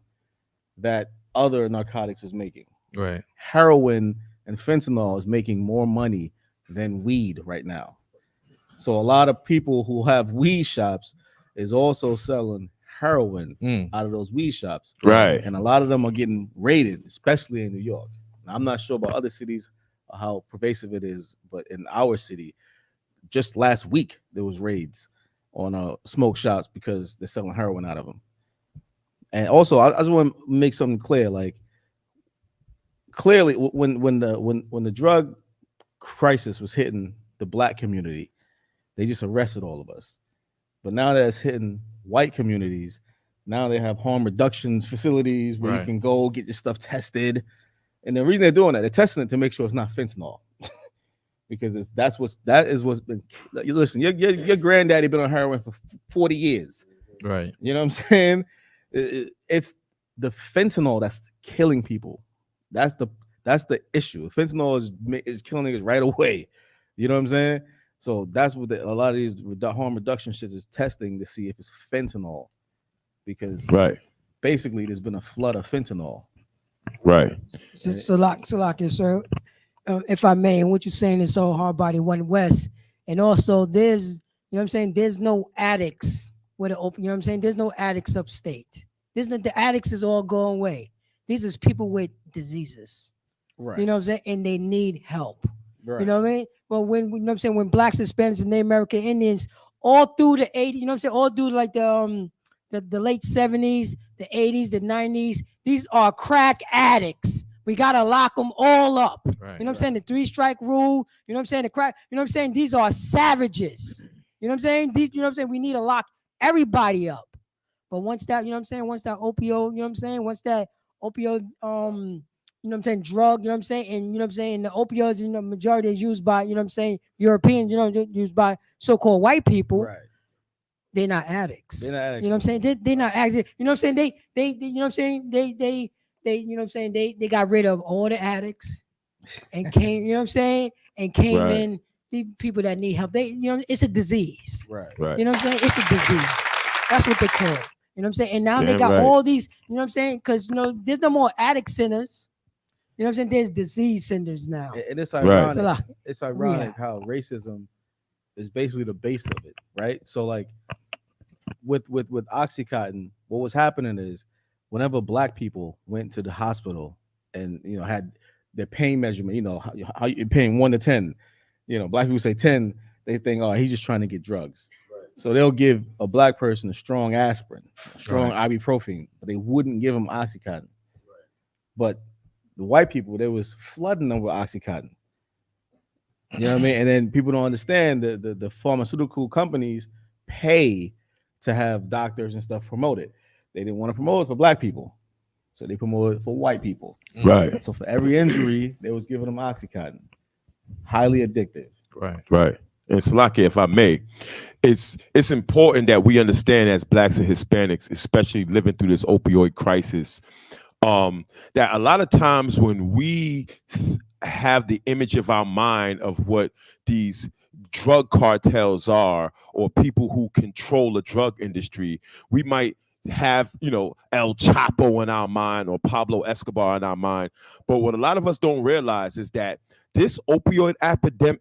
that other narcotics is making. Right. Heroin and fentanyl is making more money than weed right now. So a lot of people who have weed shops is also selling heroin out of those weed shops. Right. And a lot of them are getting raided, especially in New York. Now, I'm not sure about other cities how pervasive it is, but in our city, just last week there was raids on smoke shops because they're selling heroin out of them. And also, I just want to make something clear. Like, clearly, when the drug crisis was hitting the black community, they just arrested all of us. But now that it's hitting white communities, now they have harm reduction facilities where you can go get your stuff tested. And the reason they're doing that, they're testing it to make sure it's not fentanyl. Because that is what's been. Listen, your granddaddy been on heroin for 40 years. Right. You know what I'm saying? It's the fentanyl that's killing people. That's the issue. Fentanyl is killing niggas right away. You know what I'm saying? So that's what a lot of these harm reduction shits is testing to see if it's fentanyl, because basically there's been a flood of fentanyl. Right. Salaki, sir, if I may, and what you're saying is so hard body one west, and also there's, you know what I'm saying, there's no addicts with an open, you know what I'm saying, there's no addicts upstate. The addicts is all going away. These is people with diseases. Right. You know what I'm saying? And they need help. Right. You know what I mean? Well, when you know what I'm saying, when blacks, Hispanics, and Native American Indians all through the 80s, you know what I'm saying, all through like the late 70s, the 80s, the 90s, these are crack addicts. We gotta lock them all up. Right, you know what I'm saying? The 3-strike rule, you know what I'm saying? The crack, you know what I'm saying? These are savages. You know what I'm saying? These, you know what I'm saying? We need to lock everybody up. But once that, you know what I'm saying, once that opioid, you know what I'm saying, once that opioid, you know what I'm saying, drug, you know what I'm saying, and you know what I'm saying, the opioids, you know, majority is used by, you know what I'm saying, Europeans, you know, used by so-called white people. Right. They're not addicts. They're not addicts. You know what I'm saying? They're not addicts. You know what I'm saying? They you know what I'm saying? They you know what I'm saying? They got rid of all the addicts and came, you know what I'm saying? And came Right. in the people that need help. They, you know, it's a disease. Right. Right. You know what I'm saying? It's a disease. That's what they call it. You know what I'm saying? And now they Damn got right. all these, you know what I'm saying? Because, you know, there's no more addict centers. You know what I'm saying? There's disease centers now. And it's Right. ironic. So, like, It's ironic how racism is basically the base of it, right? So like with Oxycontin, what was happening is whenever black people went to the hospital and you know had their pain measurement, you know how you're paying 1 to 10, you know, black people say 10, they think, oh, he's just trying to get drugs. Right. So they'll give a black person a strong aspirin, a strong ibuprofen, but they wouldn't give them Oxycontin. Right. But the white people, they was flooding them with Oxycontin. You know what I mean? And then people don't understand the pharmaceutical companies pay to have doctors and stuff promote it. They didn't want to promote it for black people, so they promoted it for white people. Right. So for every injury, they was giving them Oxycontin. Highly addictive. Right. Right. And Salaki, if I may, it's important that we understand as blacks and Hispanics, especially living through this opioid crisis, that a lot of times when we have the image of our mind of what these drug cartels are or people who control the drug industry, we might have, you know, El Chapo in our mind or Pablo Escobar in our mind. But what a lot of us don't realize is that this opioid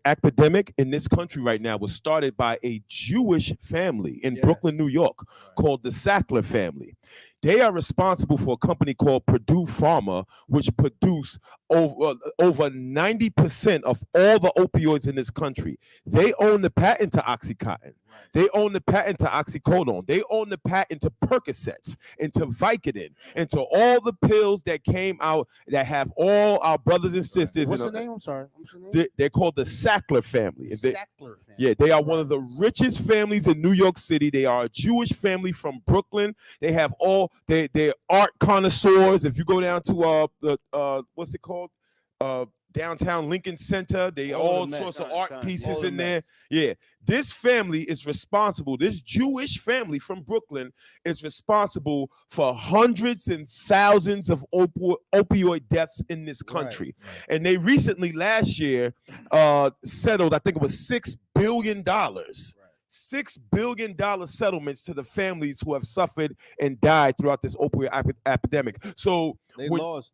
epidemic in this country right now was started by a Jewish family in Brooklyn, New York, called the Sackler family. They are responsible for a company called Purdue Pharma, which produce over 90% of all the opioids in this country. They own the patent to OxyContin. They own the patent to oxycodone. They own the patent to Percocets and to Vicodin and to all the pills that came out that have all our brothers and sisters. What's in the name? I'm sorry. What's the name? They're called the Sackler family. Sackler family. Yeah, they are one of the richest families in New York City. They are a Jewish family from Brooklyn. They have all they're art connoisseurs. If you go down to what's it called? Downtown Lincoln Center, they all sorts of art pieces in there. Yeah, this family is responsible. This Jewish family from Brooklyn is responsible for hundreds and thousands of opioid deaths in this country. Right. And they recently, last year, settled, I think it was $6 billion. $6 billion settlements to the families who have suffered and died throughout this opioid epidemic. So they lost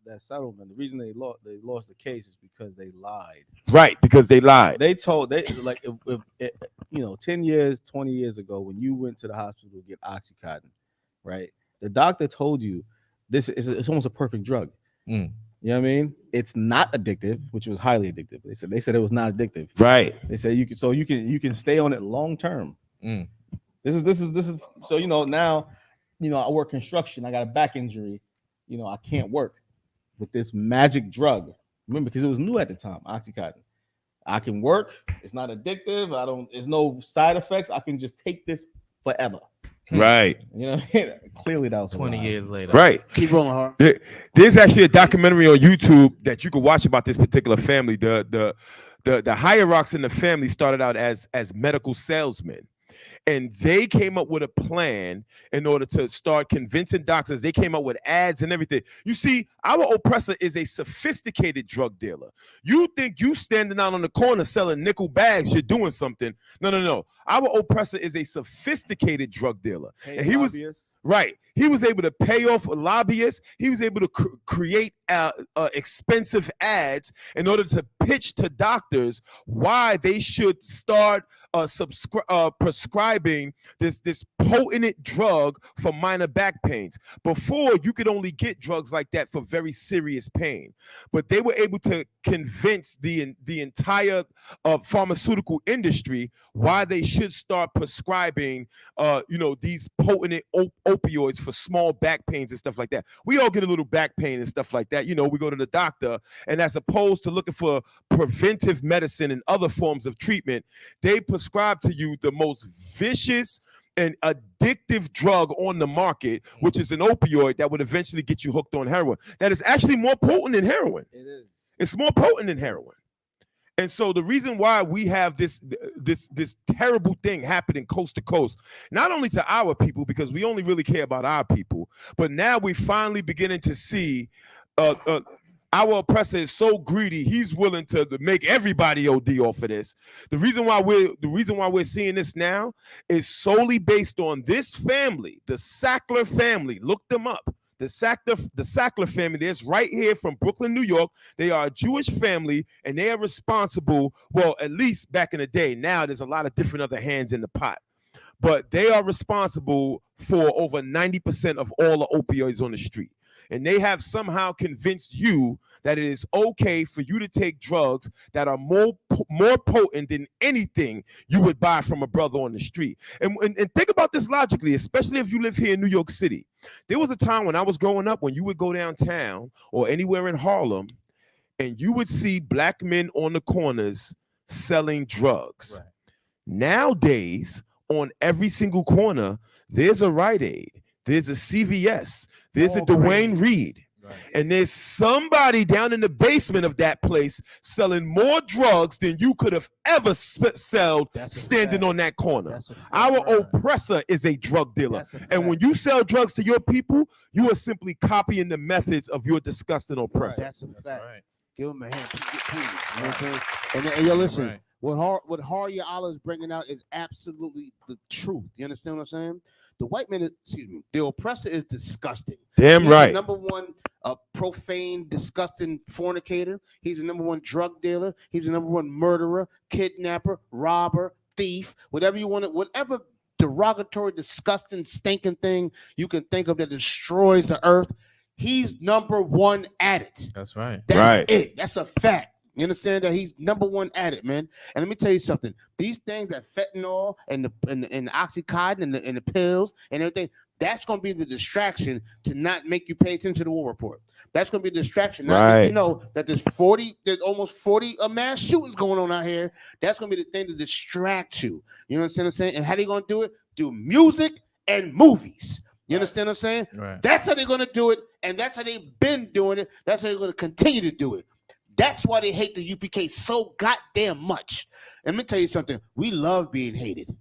that settlement. The reason they lost the case is because they lied. Right, because they lied. They like if 10 years, 20 years ago, when you went to the hospital to get Oxycontin, right? The doctor told you it's almost a perfect drug. You know what I mean? It's not addictive, which was highly addictive. They said it was not addictive. Right. They said you can stay on it long term. This is so now I work construction. I got a back injury. I can't work with this magic drug. Remember, because it was new at the time, Oxycontin. I can work. It's not addictive. There's no side effects. I can just take this forever. Right. Clearly that was 20 years later. Right. Keep rolling hard. There's actually a documentary on YouTube that you can watch about this particular family. The hierarchs in the family started out as medical salesmen. And they came up with a plan in order to start convincing doctors. They came up with ads and everything. You see, our oppressor is a sophisticated drug dealer. You think you standing out on the corner selling nickel bags, you're doing something. No. Our oppressor is a sophisticated drug dealer. And he was right. He was able to pay off lobbyists. He was able to create expensive ads in order to pitch to doctors why they should start prescribing this potent drug for minor back pains. Before, you could only get drugs like that for very serious pain, but they were able to convince the entire pharmaceutical industry why they should start prescribing these potent opioids for small back pains and stuff like that. We all get a little back pain and stuff like that. We go to the doctor, and as opposed to looking for preventive medicine and other forms of treatment, they prescribe to you the most vicious and addictive drug on the market, which is an opioid that would eventually get you hooked on heroin. That is actually more potent than heroin. It is. It's more potent than heroin. And so the reason why we have this terrible thing happening coast to coast, not only to our people, because we only really care about our people, but now we're finally beginning to see our oppressor is so greedy, he's willing to make everybody OD off of this. The reason why we're seeing this now is solely based on this family, the Sackler family. Look them up. The Sackler family, that's right here from Brooklyn, New York. They are a Jewish family, and they are responsible, well, at least back in the day. Now there's a lot of different other hands in the pot. But they are responsible for over 90% of all the opioids on the street. And they have somehow convinced you that it is okay for you to take drugs that are more potent than anything you would buy from a brother on the street. And think about this logically, especially if you live here in New York City. There was a time when I was growing up when you would go downtown or anywhere in Harlem and you would see black men on the corners selling drugs. Right. Nowadays, on every single corner, there's a Rite Aid, there's a CVS, there's a Dwayne Reed, right, and there's somebody down in the basement of that place selling more drugs than you could have ever sold standing on that corner. Our oppressor is a drug dealer. And when you sell drugs to your people, you are simply copying the methods of your disgusting oppressor. That's a fact. Right. Give him a hand, please. You know what I'm saying? And yo, listen, right, what Harya Allah is bringing out is absolutely the truth. You understand what I'm saying? The white man, the oppressor is disgusting. Damn right. He's the number one profane, disgusting fornicator. He's the number one drug dealer. He's the number one murderer, kidnapper, robber, thief, whatever you want to, whatever derogatory, disgusting, stinking thing you can think of that destroys the earth. He's number one at it. That's right. That's it. That's a fact. You understand that he's number one at it, man. And let me tell you something. These things, that fentanyl and the Oxycontin and the pills and everything, that's going to be the distraction to not make you pay attention to the war report. That's going to be a distraction. Now that you know that there's almost 40 mass shootings going on out here. That's going to be the thing to distract you. You know what I'm saying? And how they going to do it? Do music and movies. You understand what I'm saying? Right. That's how they're going to do it. And that's how they've been doing it. That's how they're going to continue to do it. That's why they hate the UPK so goddamn much. And let me tell you something. We love being hated.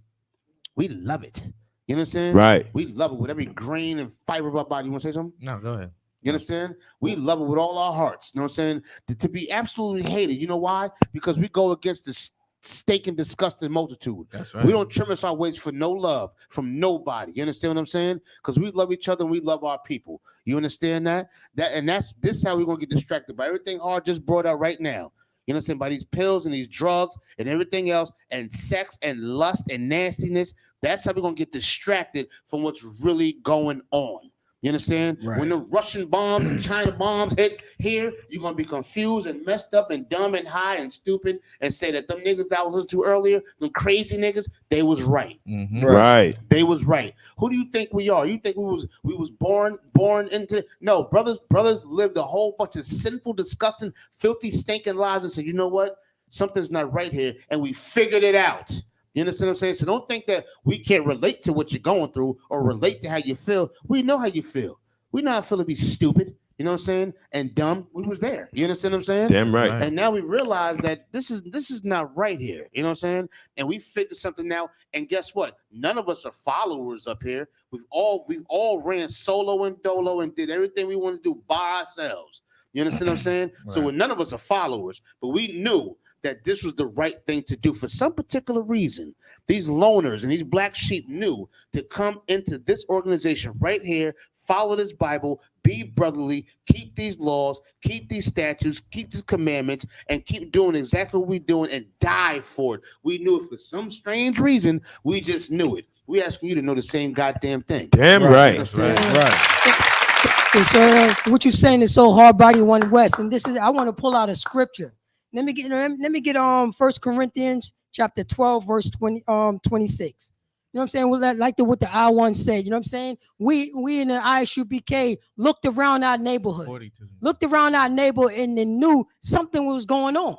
We love it. You know what I'm saying? Right. We love it with every grain and fiber of our body. You want to say something? No, go ahead. You understand? We love it with all our hearts. You know what I'm saying? To be absolutely hated. You know why? Because we go against the stinking, disgusting multitude. That's right. We don't trim us our ways for no love from nobody. You understand what I'm saying? Because we love each other and we love our people. You understand that? This is how we're gonna get distracted by everything Hard just brought out right now. You understand? By these pills and these drugs and everything else, and sex and lust and nastiness. That's how we're gonna get distracted from what's really going on. You understand? Right. When the Russian bombs and China bombs hit here, you're going to be confused and messed up and dumb and high and stupid and say that them niggas that I was listening to earlier, them crazy niggas, they was right. Mm-hmm. Right. They was right. Who do you think we are? You think we was born into? No, brothers lived a whole bunch of sinful, disgusting, filthy, stinking lives and said, you know what? Something's not right here. And we figured it out. You understand what I'm saying? So don't think that we can't relate to what you're going through or relate to how you feel. We know how you feel. We know how I feel to be stupid, you know what I'm saying, and dumb. We was there. You understand what I'm saying? Damn right. And now we realize that this is not right here. You know what I'm saying? And we figured something out. And guess what? None of us are followers up here. We all ran solo and dolo and did everything we want to do by ourselves. You understand what I'm saying? Right. So none of us are followers, but we knew that this was the right thing to do for some particular reason. These loners and these black sheep knew to come into this organization right here follow this Bible, be brotherly, keep these laws, keep these statutes, keep these commandments, and keep doing exactly what we're doing and die for it. We knew it for some strange reason. We just knew it. We asking you to know the same goddamn thing. Damn right. Understand? And so what you're saying is so hard body one West. And this is, I want to pull out a scripture. Let me get 1 Corinthians chapter 12, verse 26. You know what I'm saying? Well, like what the I1 said, you know what I'm saying? We in the ISUPK looked around our neighborhood, and then knew something was going on.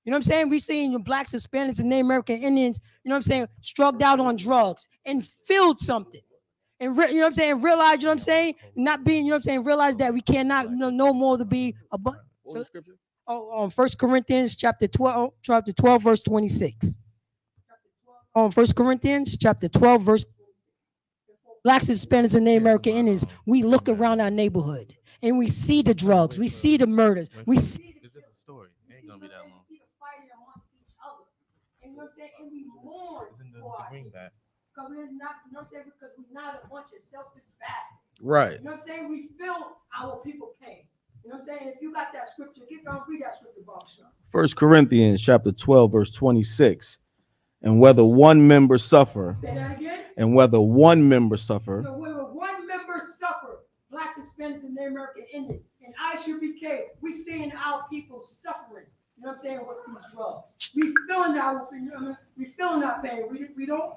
You know what I'm saying? We seen the blacks, Hispanics, and Native American Indians, you know what I'm saying, struck out on drugs and filled something. And you know what I'm saying? Realize, you know what I'm saying? Not being, you know what I'm saying? Realize that we cannot, no more to be a bunch. So, 1 Corinthians chapter 12, verse 26. 1 Corinthians chapter 12, verse. Blacks, Hispanics, and Native American Indians, we look around our neighborhood and we see the drugs, we see the murders, we see. It's just a story. It ain't gonna be that long. And you know what I'm saying? And we mourn for our greenback. Because we're not, you know what I'm saying? Because we're not a bunch of selfish bastards. Right. You know what I'm saying? We feel our people pain. You know what I'm saying? If you got that scripture, get down, read that scripture, Bob. 1 Corinthians chapter 12, verse 26. And whether one member suffer, Say that again. and whether one member suffer, So whether one member suffer, blacks, Hispanics, and Native American Indians, and ISUPK, we seeing our people suffering. You know what I'm saying? With these drugs, we feeling our, we feeling our pain. We don't.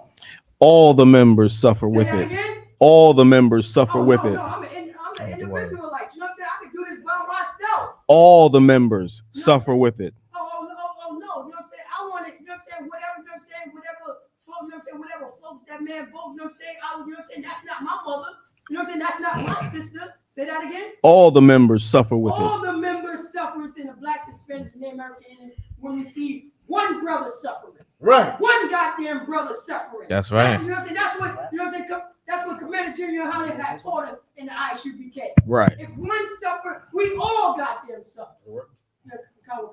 all the members suffer with it. Again? All the members suffer with it. No, I'm an individualite. You know what I'm saying? I can do this by myself. All the members suffer with it. No. You know what I'm saying? I want it. You know what I'm saying? Whatever. You know what I'm saying? Whatever. You know what I'm saying? Whatever floats that man boat. You know what I'm saying? You know what I'm saying? That's not my mother. You know what I'm saying? That's not my sister. Say that again. All the members suffer with All it. the members suffers in the blacks, Hispanics, and Native American Indians when we see one brother suffering. Right. One goddamn brother suffering. That's right. You know what I'm saying? That's what, you know what I'm saying? That's what Commander Junior Hunter had taught us in the ISUPK. Right. If one suffer, we all goddamn suffer. Yeah, come.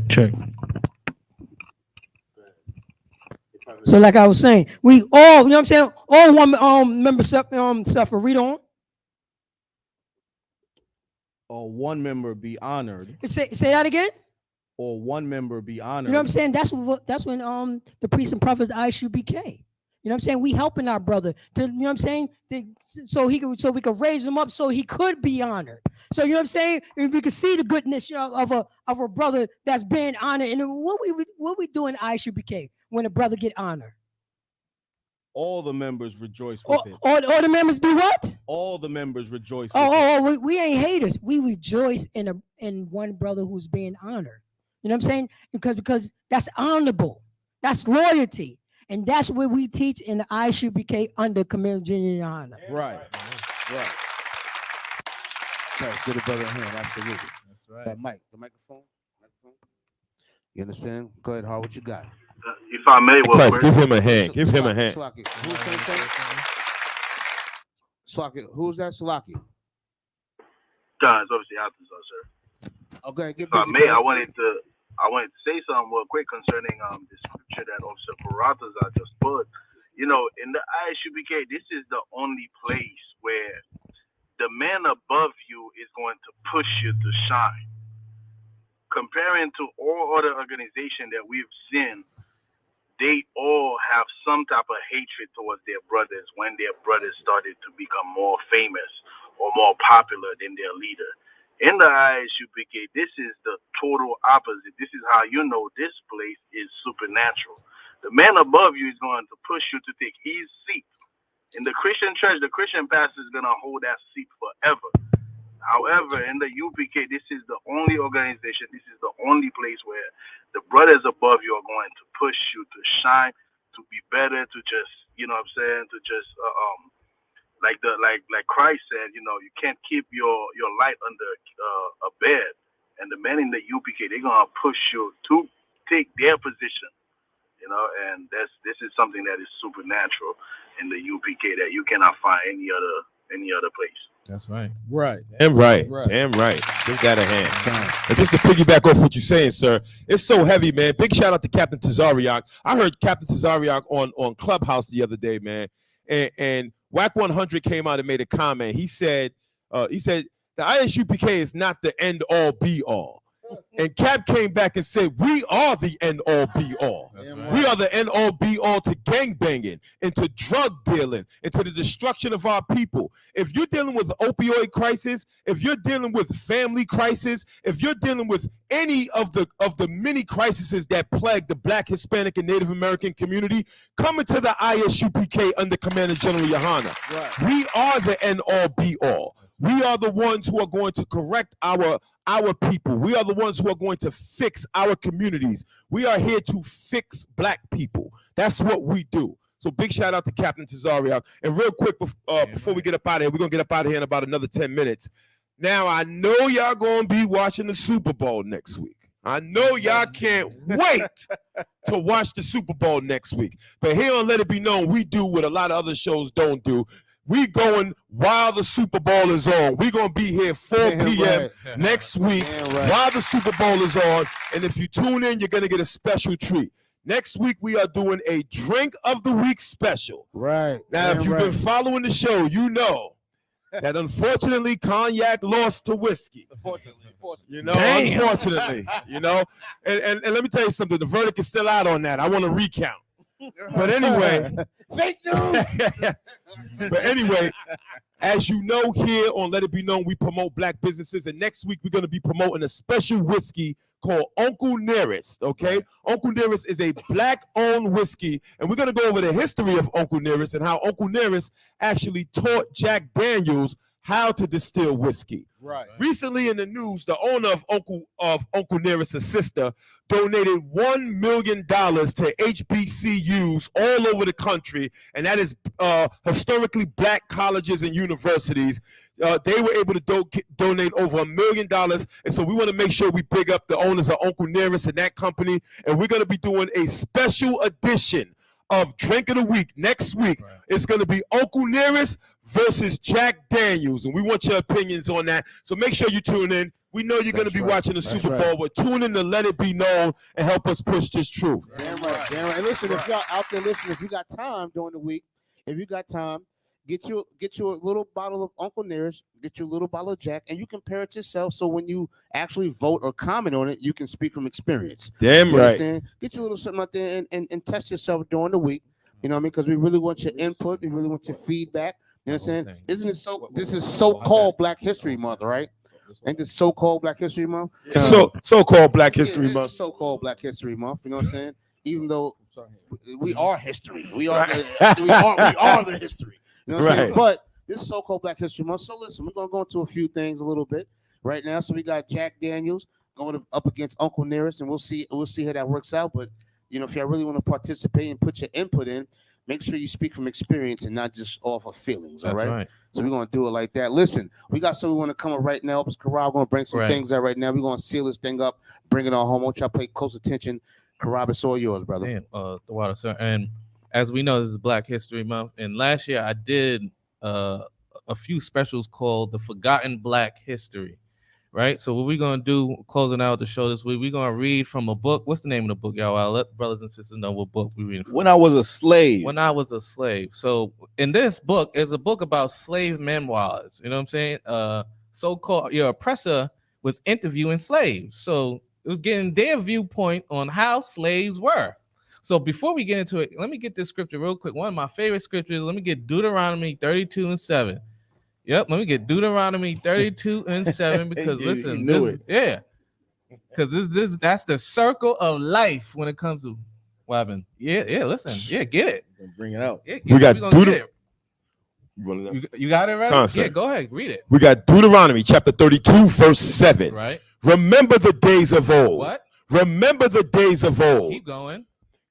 Check. So like I was saying, we all, you know what I'm saying? All one member suffer. Read on. Or one member be honored. Say that again. Or one member be honored. You know what I'm saying? That's when the priests and prophets ISUPK. You know what I'm saying? We helping our brother to, you know what I'm saying? So we could raise him up so he could be honored. So you know what I'm saying? And we could see the goodness, you know, of a brother that's being honored. And what we do in ISUPK when a brother get honored? All the members rejoice with it. All the members do what? All the members rejoice with it. We ain't haters. We rejoice in one brother who's being honored. You know what I'm saying? Because that's honorable. That's loyalty. And that's what we teach in the ISUPK under Commander Junior Hunter. Right. Let's get a brother hand. Absolutely. That's right. That mic, the microphone. You understand? Go ahead, Hard. What you got? If I may, Plus, give him a hand. Give him a hand. Slaki. Who's that? Slaki. John, it's obviously Arkansas, sir. Okay, if I may, I wanted to say something real quick concerning the scripture that Officer Barataza just put. You know, in the ISUPK, this is the only place where the man above you is going to push you to shine. Comparing to all other organizations that we've seen, they all have some type of hatred towards their brothers when their brothers started to become more famous or more popular than their leader. In the ISUPK, this is the total opposite. This is how you know this place is supernatural. The man above you is going to push you to take his seat. In the Christian church, the Christian pastor is going to hold that seat forever. However, in the UPK, this is the only organization, this is the only place where the brothers above you are going to push you to shine, to be better, to just, you know what I'm saying, to just, like Christ said, you know, you can't keep your light under a bed. And the men in the UPK, they're going to push you to take their position, you know, and this is something that is supernatural in the UPK that you cannot find any other place. That's right. Right. Damn right. Right. Damn right. Give that a hand. And just to piggyback off what you're saying, sir, it's so heavy, man. Big shout out to Captain Tazariak. I heard Captain Tazariak on Clubhouse the other day, man. And WAC 100 came out and made a comment. He said the ISUPK is not the end all be all. And Cap came back and said, we are the end all be all. Right. We are the end all be all to gang banging, into drug dealing, into the destruction of our people. If you're dealing with opioid crisis, if you're dealing with family crisis, if you're dealing with any of the many crises that plague the Black, Hispanic, and Native American community, come into the ISUPK under Commander General Yohana. Right. We are the end all be all. We are the ones who are going to correct our people. We are the ones who are going to fix our communities. We are here to fix Black people. That's what we do. So big shout out to Captain Tazariak. And real quick, before we get up out of here, we're going to get up out of here in about another 10 minutes. Now, I know y'all going to be watching the Super Bowl next week. I know y'all can't wait to watch the Super Bowl next week. But here on Let It Be Known, we do what a lot of other shows don't do. We going while the Super Bowl is on. We're going to be here 4 p.m. next week while the Super Bowl is on. And if you tune in, you're going to get a special treat. Next week, we are doing a Drink of the Week special. Right. Now, if you've been following the show, you know that unfortunately cognac lost to whiskey. You know, unfortunately, you know. And let me tell you something. The verdict is still out on that. I want to recount. But anyway, fake news. But anyway, as you know, here on Let It Be Known, we promote Black businesses. And next week, we're going to be promoting a special whiskey called Uncle Nearest, okay? Uncle Nearest is a Black-owned whiskey. And we're going to go over the history of Uncle Nearest and how Uncle Nearest actually taught Jack Daniels how to distill whiskey. Right. Recently in the news, the owner of Uncle Nearest's sister donated $1 million to HBCUs all over the country, and that is historically Black colleges and universities. They were able to donate over $1 million, and so we want to make sure we big up the owners of Uncle Nearest and that company, and we're going to be doing a special edition of Drink of the Week next week. Right. It's going to be Uncle Nearest versus Jack Daniels, and we want your opinions on that. So make sure you tune in. We know you're going to be watching the Super Bowl, but tune in to Let It Be Known and help us push this truth. Damn right, damn right. And listen, if y'all out there listening, if you got time during the week, if you got time, get you a little bottle of Uncle Nearest, get you a little bottle of Jack, and you compare it to yourself. So when you actually vote or comment on it, you can speak from experience. Damn right. Understand? Get you a little something out there and test yourself during the week. You know what I mean? Because we really want your input. We really want your feedback. You know what I'm saying? Isn't it so? This is so-called Black History Month, right? Ain't this so-called Black History Month? So-called Black History Month. So-called Black History Month. You know what I'm saying? Even though we are history, we are the history. You know what I'm saying? But this is so-called Black History Month. So listen, we're gonna go into a few things a little bit right now. So we got Jack Daniels going up against Uncle Nearest, and we'll see how that works out. But you know, if y'all really want to participate and put your input in, make sure you speak from experience and not just off of feelings. All right. So we're gonna do it like that. Listen, we got something we want to come up right now. Karab gonna bring some things out right now. We're gonna seal this thing up, bring it on home. I want y'all to pay close attention. Karab, it's all yours, brother. Damn, the water, sir. And as we know, this is Black History Month. And last year I did a few specials called The Forgotten Black History. Right. So what we're gonna do, closing out the show this week, we're gonna read from a book. What's the name of the book, y'all? I'll let brothers and sisters know what book we're reading from. When I Was a Slave. When I Was a Slave. So in this book is a book about slave memoirs. You know what I'm saying? So-called your oppressor was interviewing slaves. So it was getting their viewpoint on how slaves were. So before we get into it, let me get this scripture real quick. One of my favorite scriptures. Let me get Deuteronomy 32:7. Yep, let me get Deuteronomy 32:7 because listen, because that's the circle of life when it comes to what happened. Yeah, listen, get it. Bring it out. Yeah, we got Deuteronomy. You got it right? Concept. Yeah, go ahead, read it. We got Deuteronomy chapter 32, verse 7. Right. Remember the days of old. What? Remember the days of old. Keep going.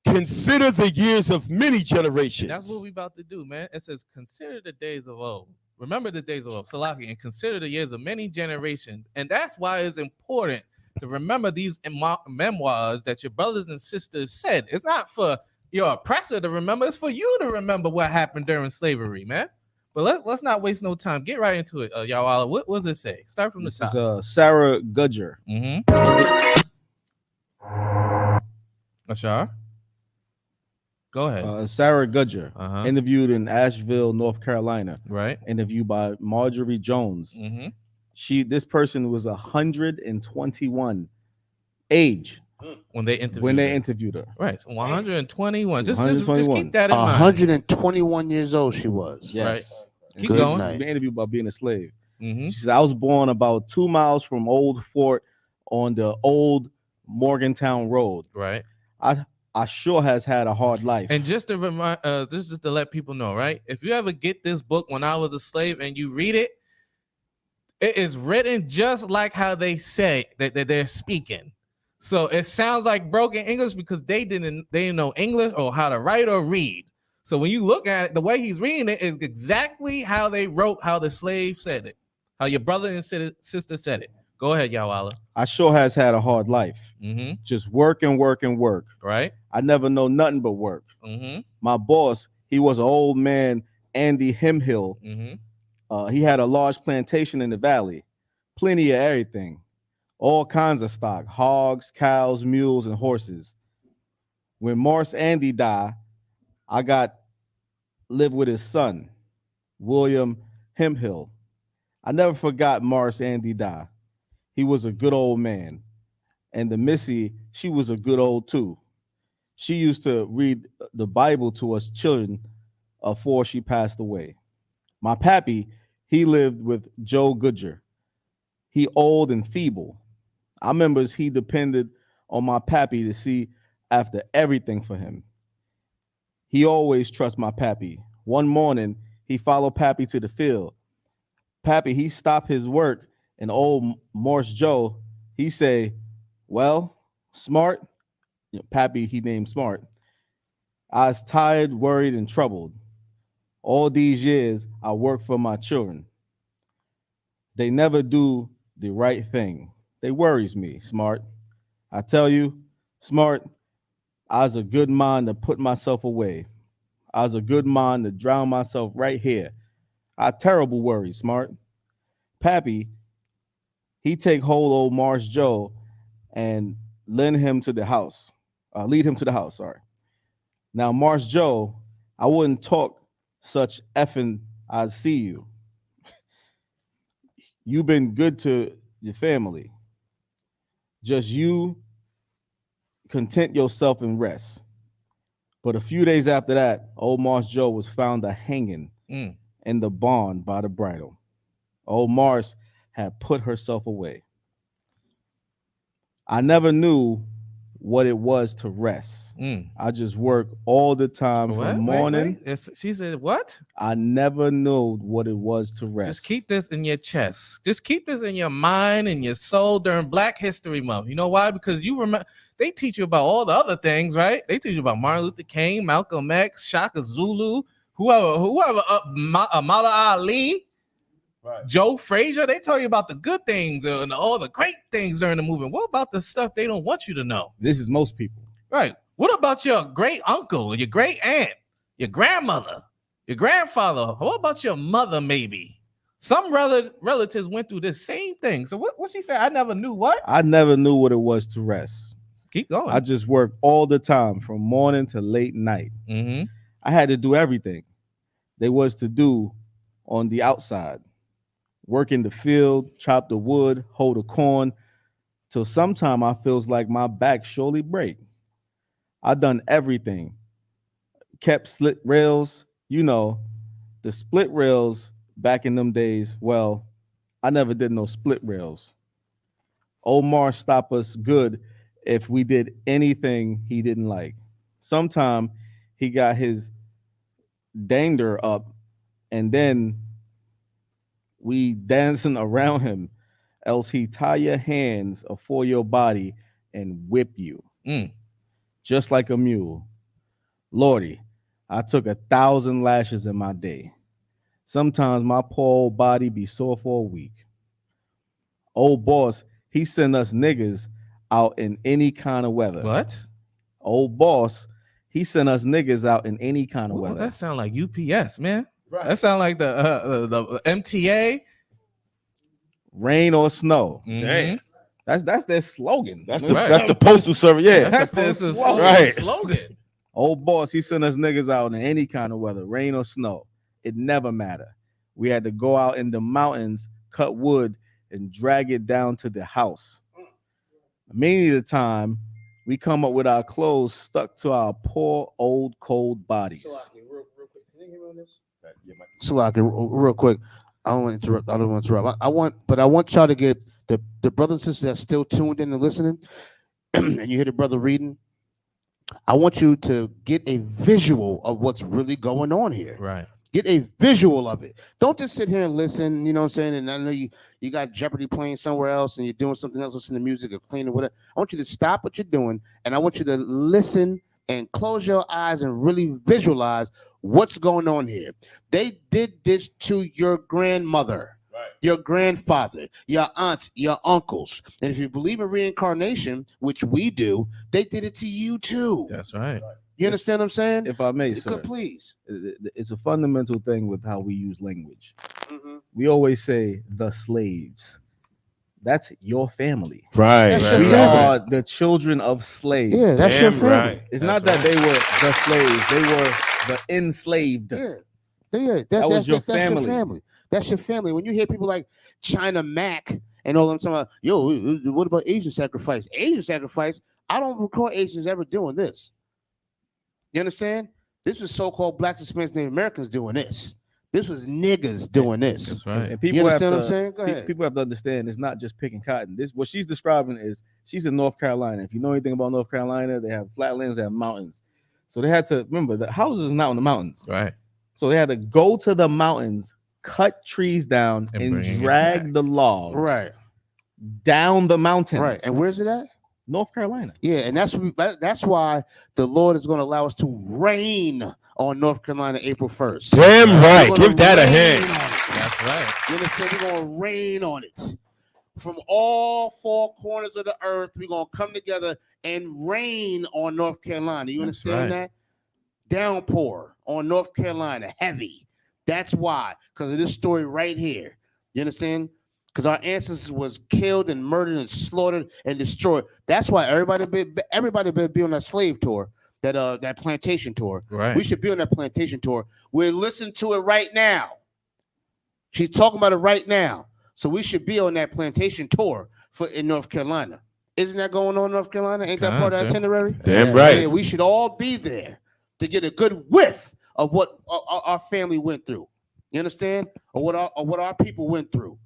Consider the years of many generations. That's what we about to do, man. It says, consider the days of old. Remember the days of old, Salaki, and consider the years of many generations. And that's why it's important to remember these memoirs that your brothers and sisters said. It's not for your oppressor to remember. It's for you to remember what happened during slavery, man. But let's not waste no time. Get right into it, y'all. What does it say? Start from This the top. is Sarah Gudger. Ashar, go ahead. Sarah Gudger, interviewed in Asheville, North Carolina. Right. Interviewed by Marjorie Jones. This person was 121 age when they interviewed her. Right. So 121. Just 121. keep that in mind. 121 years old she was. Yes. Right. Keep Good going. night. She been interviewed about being a slave. She said, I was born about 2 miles from Old Fort on the old Morgantown Road. Right. I sure has had a hard life. And just to remind, this is to let people know, right? If you ever get this book, When I Was a Slave, and you read it, it is written just like how they say that they're speaking. So it sounds like broken English because they didn't know English or how to write or read. So when you look at it, the way he's reading it is exactly how they wrote, how the slave said it, how your brother and sister said it. Go ahead, Yawala. I sure has had a hard life. Just work and work and work. Right. I never know nothing but work. My boss, he was an old man, Andy Hemhill. He had a large plantation in the valley, plenty of everything, all kinds of stock, hogs, cows, mules, and horses. When Morris Andy died, I lived with his son, William Hemhill. I never forgot Morris Andy died. He was a good old man. And the Missy, she was a good old too. She used to read the Bible to us children before she passed away. My pappy, he lived with Joe Goodger. He old and feeble. I remember he depended on my pappy to see after everything for him. He always trusts my pappy. One morning, he followed pappy to the field. Pappy, he stopped his work, and old Morse Joe, he say, well, Smart, pappy, he named Smart. I was tired, worried, and troubled. All these years, I worked for my children. They never do the right thing. They worries me, Smart. I tell you, Smart, I was a good mind to put myself away. I was a good mind to drown myself right here. I terrible worry, Smart. Pappy, he take hold old Mars Joe and lead him to the house. Sorry. Now, Mars Joe, I wouldn't talk such effing I see you. You've been good to your family. Just you content yourself and rest. But a few days after that, old Mars Joe was found hanging in the barn by the bridle. Old Mars had put herself away. I never knew what it was to rest. I just worked all the time from morning. Wait. She said, what? I never knew what it was to rest. Just keep this in your chest. Just keep this in your mind and your soul during Black History Month. You know why? Because you remember, they teach you about all the other things, right? They teach you about Martin Luther King, Malcolm X, Shaka Zulu, whoever, Mala Ali, right. Joe Frazier. They tell you about the good things and all the great things during the movement. What about the stuff they don't want you to know? This is most people. Right. What about your great uncle, your great aunt, your grandmother, your grandfather? What about your mother, maybe? Some relatives went through this same thing. So what she said, I never knew what? I never knew what it was to rest. Keep going. I just worked all the time from morning to late night. I had to do everything there was to do on the outside. Work in the field, chop the wood, hold the corn, till sometime I feels like my back surely break. I done everything. Kept split rails, the split rails back in them days. Well, I never did no split rails. Omar stopped us good if we did anything he didn't like. Sometime he got his dander up and then we dancing around him, else he tie your hands afore your body and whip you. Just like a mule. Lordy, I took 1,000 lashes in my day. Sometimes my poor old body be sore for a week. Old boss, he send us niggas out in any kind of weather. What? Old boss, he sent us niggas out in any kind of weather. That sound like UPS, man. That sound like the MTA. Rain or snow. Damn. That's their slogan. That's That's the postal service. Yeah, That's their the slogan. right slogan. Old boss, he sent us niggas out in any kind of weather, rain or snow. It never mattered. We had to go out in the mountains, cut wood, and drag it down to the house. Many of the time, we come up with our clothes stuck to our poor old cold bodies. Salaki, real quick. I don't want to interrupt. I don't want to interrupt. I want y'all to get the brothers and sisters that's still tuned in and listening, and you hear the brother reading. I want you to get a visual of what's really going on here. Right. Get a visual of it. Don't just sit here and listen, you know what I'm saying? And I know you got Jeopardy playing somewhere else and you're doing something else, listening to music or cleaning or whatever. I want you to stop what you're doing and I want you to listen and close your eyes and really visualize what's going on here. They did this to your grandmother, your grandfather, your aunts, your uncles. And if you believe in reincarnation, which we do, they did it to you too. That's right. You understand what I'm saying? If I may, sir, please. It's a fundamental thing with how we use language. We always say the slaves. That's your family. Right. We are the children of slaves. Yeah, that's your family. Right. It's not that they were the slaves, they were the enslaved. Yeah, That was your that's your family. family. That's your family. When you hear people like China Mac and all them talking about, yo, what about Asian sacrifice? Asian sacrifice, I don't recall Asians ever doing this. You understand? This was so-called blacks, Hispanics, Native Americans doing this. This was niggas doing this. That's right. And people You have understand to, what I'm saying? Go ahead. People have to understand it's not just picking cotton. This what she's describing is she's in North Carolina. If you know anything about North Carolina, they have flatlands, they have mountains. So they had to remember the houses are not in the mountains. Right. So they had to go to the mountains, cut trees down, and bring it drag the logs down the mountains. Right. And where's it at? North Carolina. Yeah, and that's why the Lord is going to allow us to rain on North Carolina April 1st. Damn right. We're gonna Give that a rain hand. on it. That's right. You understand? We're going to rain on it. From all four corners of the earth, we're going to come together and rain on North Carolina. You That's understand right. that? Downpour on North Carolina, heavy. That's why, because of this story right here. You understand? Because our ancestors was killed and murdered and slaughtered and destroyed. That's why everybody better be on that slave tour, that plantation tour. Right. We should be on that plantation tour. We're listening to it right now. She's talking about it right now. So we should be on that plantation tour in North Carolina. Isn't that going on in North Carolina? Ain't that part of the itinerary? Damn right. Yeah, we should all be there to get a good whiff of what our family went through. You understand? Or what our people went through.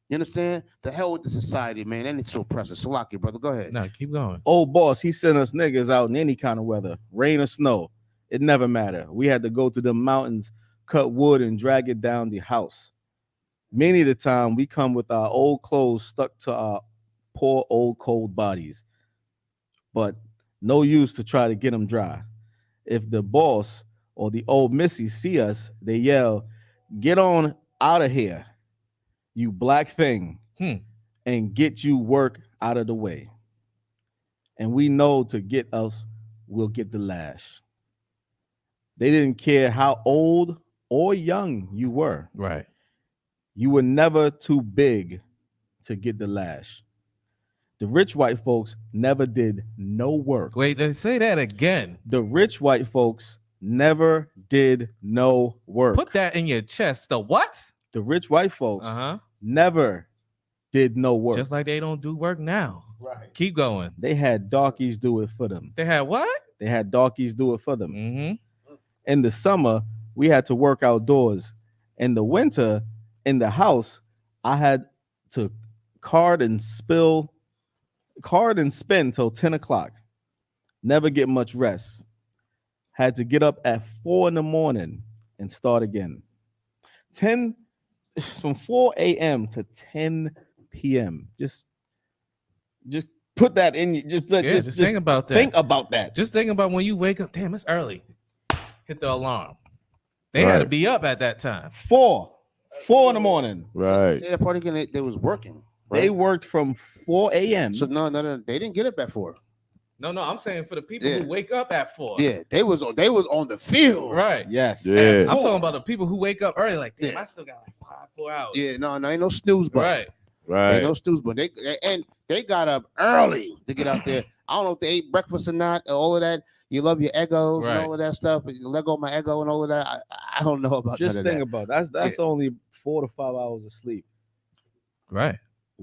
You understand? The hell with the society, man. That ain't so oppressive. Salaki, brother. Go ahead. No, keep going. Old boss, he sent us niggas out in any kind of weather, rain or snow. It never mattered. We had to go to the mountains, cut wood, and drag it down the house. Many of the time, we come with our old clothes stuck to our poor old cold bodies. But no use to try to get them dry. If the boss or the old missy see us, they yell, "Get on out of here, you black thing," and get you work out of the way. And we know to get us, we'll get the lash. They didn't care how old or young you were. Right. You were never too big to get the lash. The rich white folks never did no work. Wait, they say that again. The rich white folks never did no work. Put that in your chest. The what? The rich white folks never did no work. Just like they don't do work now. Right. Keep going. They had darkies do it for them. They had what? They had darkies do it for them. Mm-hmm. In the summer, we had to work outdoors. In the winter, in the house, I had to card and spin till 10 o'clock. Never get much rest. Had to get up at 4 a.m. and start again. From 4 a.m. to 10 p.m. Just put that in. Just think about that. Think about that. Just think about when you wake up. Damn, it's early. Hit the alarm. They had to be up at that time. 4 a.m. Right. Say that part again. They was working. Right? They worked from 4 a.m. So no, they didn't get up at 4. No, I'm saying for the people Yeah. who wake up at 4. Yeah, they was on the field. Right. Yes. Yeah. I'm talking about the people who wake up early, like, damn, I still got like 4 hours. Yeah, no, ain't no snooze button. Right. Ain't no snooze button. They got up early to get out there. I don't know if they ate breakfast or not, all of that. You love your egos and all of that stuff. Let go of my ego and all of that. I don't know about Just none think of that. about that's only 4 to 5 hours of sleep. Right.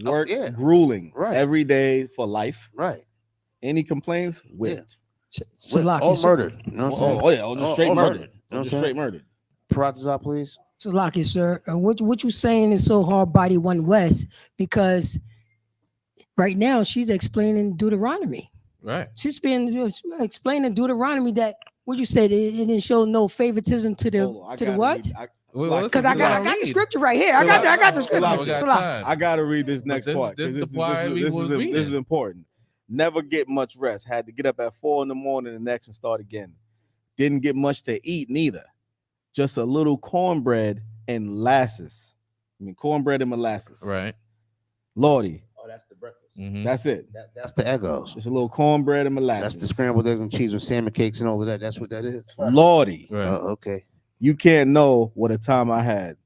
Work grueling every day for life. Right. Any complaints? Whipped. All murdered. You know what I'm saying? Oh, yeah, just straight murdered. Just straight murdered. Paratza, please. Salaki, sir, what you saying is so hard, body one West, because right now she's explaining Deuteronomy. Right. She's been explaining Deuteronomy that what you said it didn't show no favoritism to the what? Because I got the scripture right here. I got the scripture. I gotta read this next part. This This is is important. Never get much rest. Had to get up at 4 a.m. the next and start again. Didn't get much to eat neither. Just a little cornbread and molasses. Cornbread and molasses. Right. Lordy. Oh, that's the breakfast. Mm-hmm. That's it. That's the egos. Just a little cornbread and molasses. That's the scrambled eggs and cheese with salmon cakes and all of that. That's what that is. Lordy. Right. Okay. You can't know what a time I had.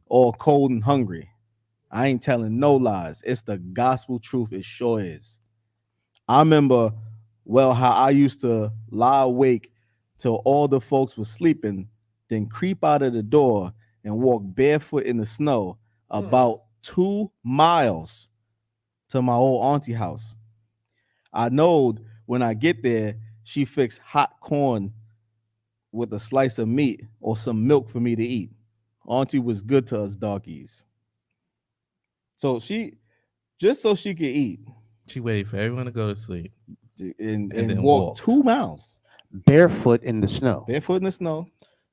All cold and hungry. I ain't telling no lies. It's the gospel truth. It sure is. I remember how I used to lie awake till all the folks were sleeping, then creep out of the door and walk barefoot in the snow about 2 miles to my old auntie house. I knowed when I get there, she fixed hot corn with a slice of meat or some milk for me to eat. Auntie was good to us darkies. So she could eat. She waited for everyone to go to sleep and then walk 2 miles barefoot in the snow. Barefoot in the snow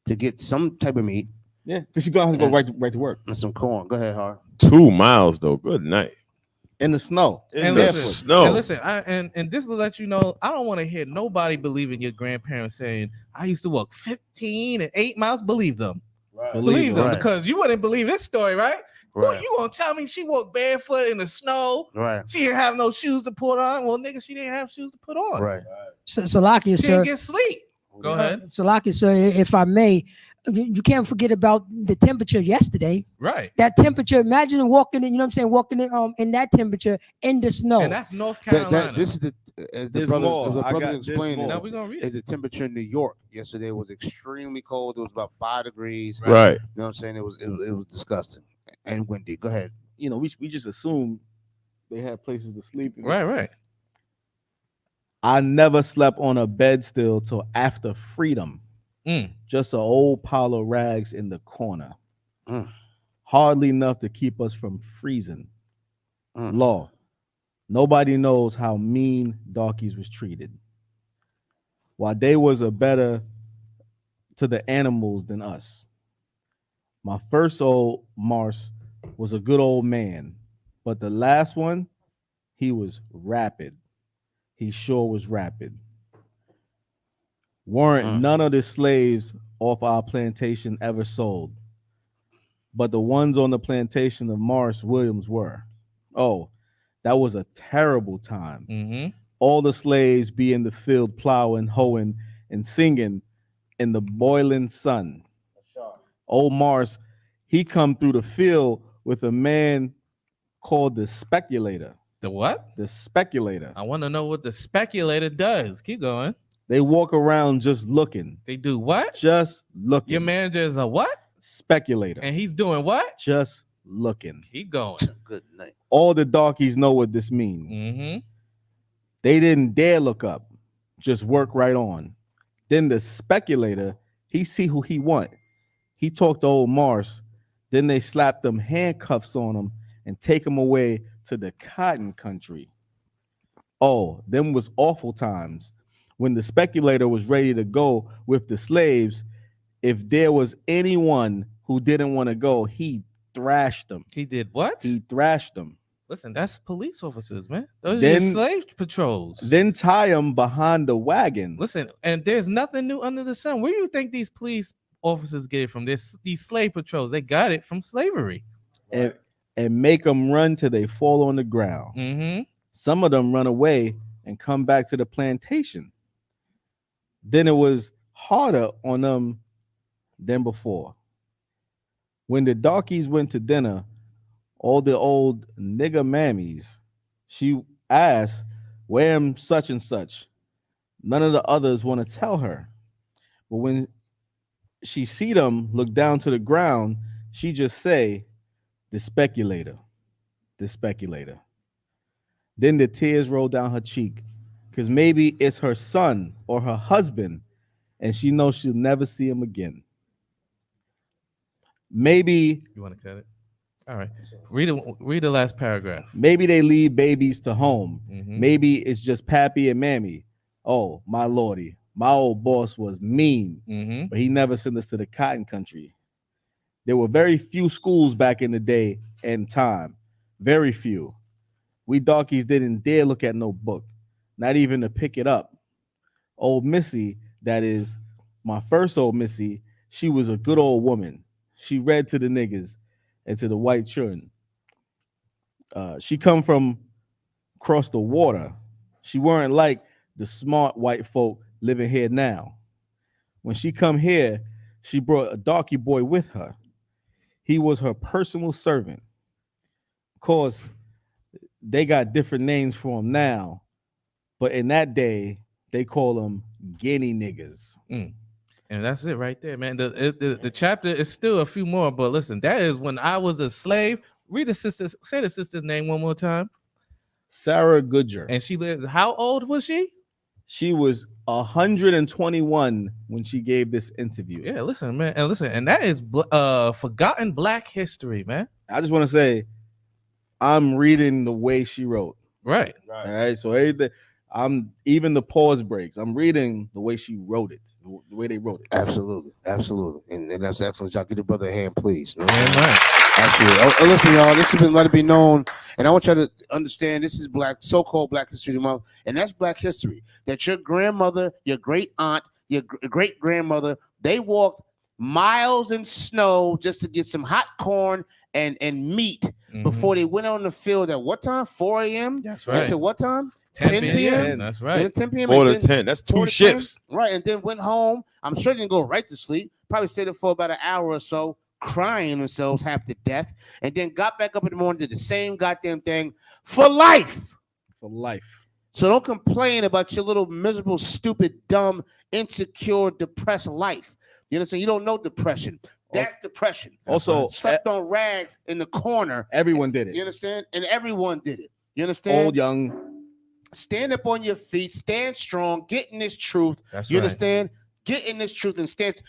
to get some type of meat. Yeah, because she's gonna have to go right to work. And some corn. Go ahead, Har. 2 miles though. Good night. In the snow. And listen, and this will let you know, I don't want to hear nobody believing your grandparents saying, I used to walk 15 and 8 miles. Believe them. Right. Believe them, because you wouldn't believe this story, right? Right. Who you gonna tell me she walked barefoot in the snow? Right. She didn't have no shoes to put on. Well, nigga, she didn't have shoes to put on. Right. Salakia, She sir. didn't get sleep. Go ahead. Salakia, sir, if I may, you can't forget about the temperature yesterday. Right. That temperature, imagine walking in, you know what I'm saying, walking in that temperature in the snow. And that's North Carolina. This is the brother explained. Now we're gonna read it. Is the temperature in New York yesterday was extremely cold. It was about 5 degrees. Right. You know what I'm saying? It was disgusting and windy. Go ahead. You know, we just assume they had places to sleep. Right. I never slept on a bed still till after freedom. Just an old pile of rags in the corner. Hardly enough to keep us from freezing. Law. Nobody knows how mean darkies was treated. While they was a better to the animals than us. My first old Mars was a good old man, but the last one, he was rapid. He sure was rapid. Weren't none of the slaves off our plantation ever sold, but the ones on the plantation of Morris Williams were. Oh, that was a terrible time. All the slaves be in the field plowing, hoeing, and singing in the boiling sun. Old Morris, he come through the field with a man called the speculator. The what? The speculator. I want to know what the speculator does. Keep going. They walk around just looking. They do what? Just looking. Your manager is a what? Speculator. And he's doing what? Just looking. Keep going. Good night. All the darkies know what this means. They didn't dare look up. Just work right on. Then the speculator, he see who he want. He talked to old Mars. Then they slapped them handcuffs on him and take him away to the cotton country. Oh, them was awful times. When the speculator was ready to go with the slaves, if there was anyone who didn't want to go, he thrashed them. He did what? He thrashed them. Listen, that's police officers, man. Those are your slave patrols. Then tie them behind the wagon. Listen, and there's nothing new under the sun. Where do you think these police officers get it from? These slave patrols, they got it from slavery. And make them run till they fall on the ground. Some of them run away and come back to the plantation. Then it was harder on them than before. When the darkies went to dinner, all the old nigger mammies, she asked, where am such and such? None of the others want to tell her. But when she see them look down to the ground, she just say, the speculator, the speculator. Then the tears roll down her cheek because maybe it's her son or her husband and she knows she'll never see him again. Maybe You want to cut it? All right. Read the last paragraph. Maybe they leave babies to home. Mhm. Maybe it's just pappy and mammy. Oh, my lordy, my old boss was mean, but he never sent us to the cotton country. There were very few schools back in the day and time. Very few. We darkies didn't dare look at no book, not even to pick it up. Old Missy, that is my first old Missy, she was a good old woman. She read to the niggas and to the white children. She come from across the water. She weren't like the smart white folk living here now. When she come here, she brought a darky boy with her. He was her personal servant. Of course, they got different names for him now, but in that day, they call them guinea niggas. And that's it right there, man. The chapter is still a few more, but listen, that is when I was a slave. Read the sister, say the sister's name one more time. Sarah Goodger. And she lived, how old was she? She was 121 when she gave this interview. Yeah, listen, man. And that is forgotten Black history, man. I just want to say, I'm reading the way she wrote. Right. All right. So everything, I'm even the pause breaks. I'm reading the way she wrote it, the way they wrote it. Absolutely. And that's excellent. Y'all give the brother a hand, please. No? Right. Absolutely. Oh, listen, y'all, this has been Let It Be Known, and I want y'all to understand this is Black, so-called Black History Month, and that's Black history. That your grandmother, your great aunt, your great grandmother, they walked miles in snow just to get some hot corn and meat before they went on the field at what time? 4 a.m. That's right. Until what time? 10 10 p.m. That's right. Then 10 p.m. More and than then 10. That's 2 4 to 10. shifts. Right, and then went home. I'm sure they didn't go right to sleep. Probably stayed there for about an hour or so, crying themselves half to death, and then got back up in the morning, did the same goddamn thing for life. For life. So don't complain about your little miserable, stupid, dumb, insecure, depressed life. You understand? You don't know depression. That's depression. Also, slept on rags in the corner. Everyone did it. You understand? And everyone did it. You understand? Old, young. Stand up on your feet. Stand strong. Get in this truth. That's you right. understand? Get in this truth and stand.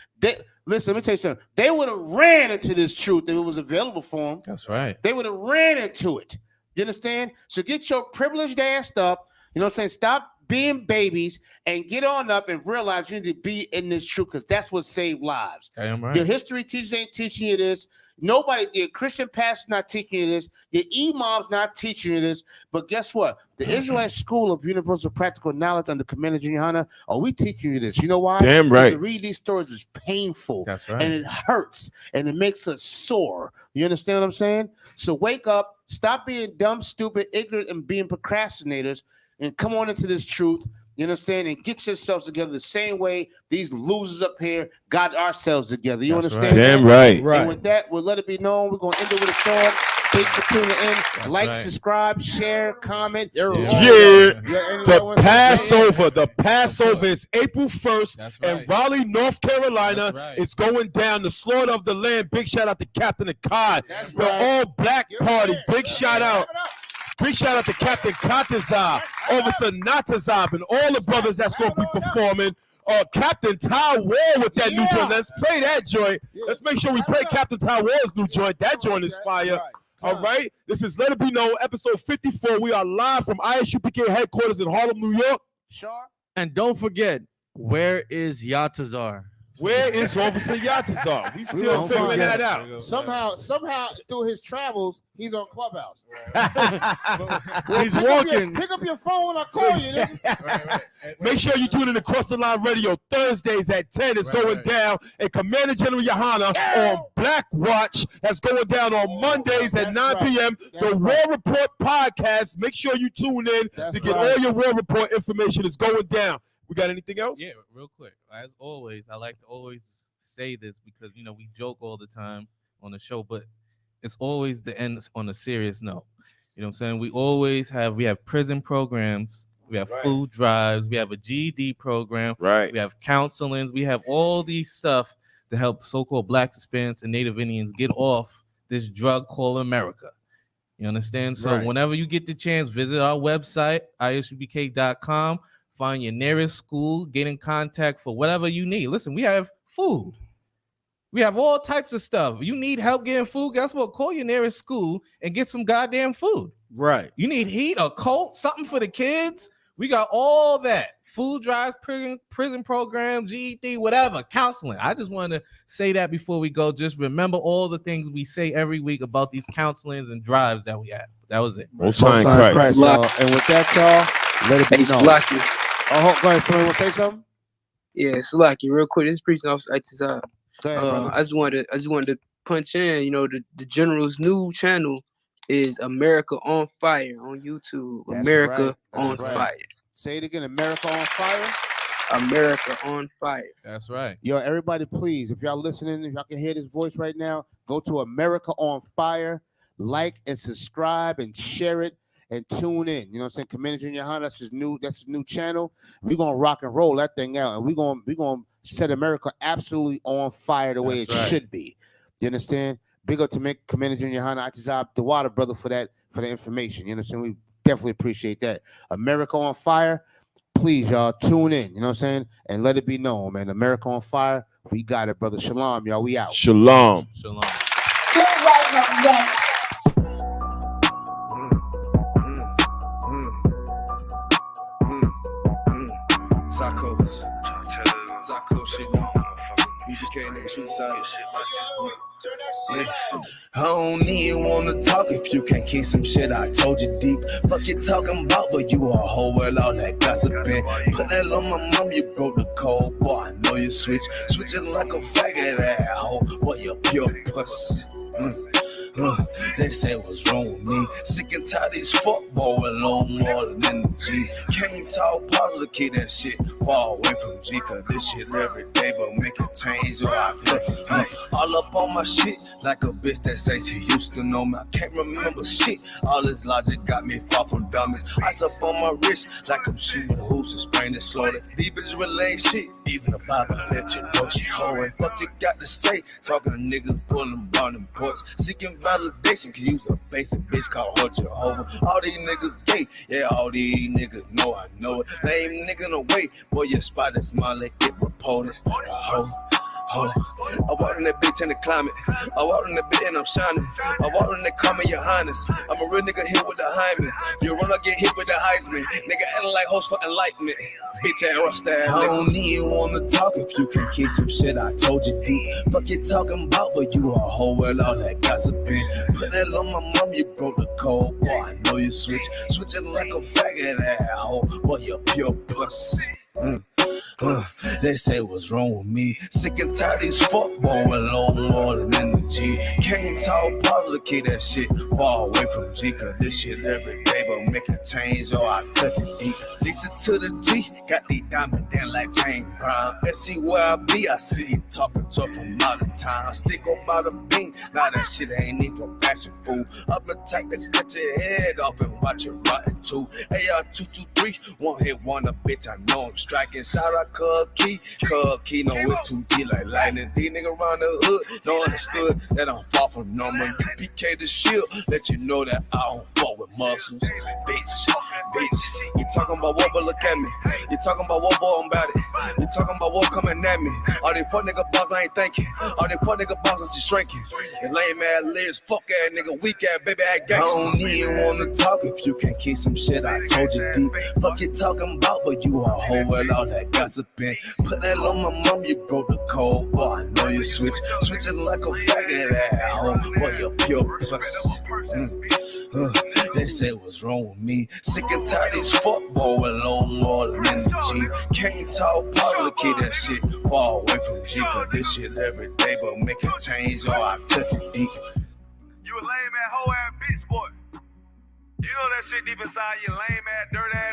Listen, let me tell you something. They would have ran into this truth if it was available for them. That's right. They would have ran into it. You understand? So get your privileged ass up. You know what I'm saying? Stop being babies and get on up and realize you need to be in this truth because that's what saved lives. Damn right. Your history teachers ain't teaching you this. Nobody, your Christian pastor's not teaching you this. Your imam's not teaching you this. But guess what? The Israelite School of Universal Practical Knowledge under Commander Junior Hana, we teaching you this. You know why? Damn right. To read these stories is painful. That's right. And it hurts. And it makes us sore. You understand what I'm saying? So wake up. Stop being dumb, stupid, ignorant, and being procrastinators. And come on into this truth, you understand, and get yourselves together the same way these losers up here got ourselves together. You That's understand? right. Damn that? right. And with that, we'll let it be known. We're going to end it with a song. Thank you for tuning in. That's Like, right. subscribe, share, comment. Yeah. Anyone The wants to say Passover is April 1st in Raleigh, North Carolina. It's going down. The slaughter of the land. Big shout out to Captain Akkad. The All Black Party. Big shout out. Big shout out to Captain Katazab, Officer Natazab, and all the brothers that's going to be performing. Captain Ty Wall with that new joint. Let's play that joint. Let's make sure we play Captain Ty Wall's new joint. That joint is fire. All right. This is Let It Be Known, episode 54. We are live from ISUPK headquarters in Harlem, New York. Sure. And don't forget, where is Yatazar? Where is Officer Yatazar? We still figuring that out. Somehow through his travels, he's on Clubhouse. He's walking. Pick up your phone when I call you. Nigga. Make sure you tune in to Cross the Line Radio Thursdays at 10. It's going down. And Commander General Yohana on Black Watch. That's going down on Mondays at 9 p.m. The War Report podcast. Make sure you tune in to get all your War Report information. Is going down. We got anything else? Yeah, real quick. As always, I like to always say this because, you know, we joke all the time on the show, but it's always the end on a serious note. You know what I'm saying? We have prison programs. We have food drives. We have a GED program. Right. We have counselings. We have all these stuff to help so-called Blacks, Hispanics, and Native Indians get off this drug called America. You understand? So whenever you get the chance, visit our website, isubk.com. Find your nearest school. Get in contact for whatever you need. Listen, we have food. We have all types of stuff. You need help getting food, guess what? Call your nearest school and get some goddamn food. Right. You need heat, a coat, something for the kids. We got all that. Food drives, prison program, GED, whatever, counseling. I just wanted to say that before we go. Just remember all the things we say every week about these counselings and drives that we have. That was it. Most High in Christ. And with that, y'all, let it be known. Oh, go ahead. Somebody want to say something? Yeah, Salaki, real quick. This is Priest Officer Itazar. Go ahead, brother. I just wanted to punch in. You know, the General's new channel is America on Fire on YouTube. That's America right. on Fire. Say it again. America on Fire. America on Fire. That's right. Yo, everybody, please, if y'all listening, if y'all can hear this voice right now, go to America on Fire, like and subscribe and share it. And tune in. You know what I'm saying? Commander Junior Han, that's his new channel. We're gonna rock and roll that thing out, and we're gonna set America absolutely on fire the way it should be. You understand? Big up to Commander Junior Han, Atizab the water brother for the information. You understand? We definitely appreciate that. America on Fire. Please, y'all, tune in. You know what I'm saying? And let it be known, man. America on Fire. We got it, brother. Shalom, y'all. We out. Shalom. Shalom. Sacco shit. BBK nigga shoot side. I don't even wanna talk if you can't keep some shit I told you deep. Fuck you talking about, but you a hoe with all that gossiping. Put that on my mom, you broke the code, boy. I know you switching like a faggot asshole. Boy, you pure puss. They say what's wrong with me. Sick and tired of these fuck boy with low more than energy. Can't talk positive, keep that shit far away from G. Cause this shit every day, but make it change or I cut it. All up on my shit like a bitch that say she used to know me. I can't remember shit. All this logic got me far from dummies. Ice up on my wrist like I'm shooting hoops and spraying it slowly. These bitches relay shit. Even the Bible let you know she hoeing. Fuck you got to say. Talking to niggas pulling burning ports. Seeking validation, can use a basic bitch called her Jehovah. All these niggas gay, yeah, all these niggas know I know it. Lame nigga no way, boy, your spot is small, let get reported. I walk in that bitch and the climate. I walk in that bitch and I'm shining. I walk in that comment, your highness. I'm a real nigga here with the hymen. You run, I get hit with the Heisman. Nigga acting like host for enlightenment. Bitch ain't rough style. I don't even wanna talk if you can keep some shit I told you deep. Fuck you talking about, but you a hoe with all that gossiping. Put that on my mom, you broke the code. Boy, I know you switching like a faggot asshole. Boy, you pure pussy. They say what's wrong with me. Sick and tired of these fuck boy with low more than energy. Can't talk positive, keep that shit far away from G. Cause this shit every day, but make it change or I cut it deep. Listen to the G, got these diamonds down like James Brown. Let's see where I be, I see you talking to her from out of town. Stick up by the bean, now that shit ain't even for fashion fool. Up the type to cut your head off and watch it rotten too. AR-223, one hit wonder, bitch, I know I'm striking. Shout out Cub Key, no it's 2G like lightning. These niggas around the hood don't understood that I'm far from normal. PK the shield, let you know that I don't fuck with muscles. Bitch, Bitch, you talking about what, but look at me. You talking about what, boy, I'm about it. You talking about what coming at me. All they fuck nigga boss, I ain't thinking. All they fuck nigga boss, I'm just shrinking. And lame ass lives, fuck ass nigga, weak ass baby ass gangsta. I don't even wanna talk if you can't keep some shit I told you deep. Fuck you talking about, but you a hoe with all that gossiping. Put that on my mom, you broke the code, boy, I know you switching like a faggot at home, boy, you're pure person. They say what's wrong with me. Sick and tired of these fuck boy with low more than energy. Can't talk public, keep that shit far away from G. Cause this shit every day, but make it change, or I touch it deep. You a lame ass hoe ass bitch boy. You know that shit deep inside you, lame ass, dirt ass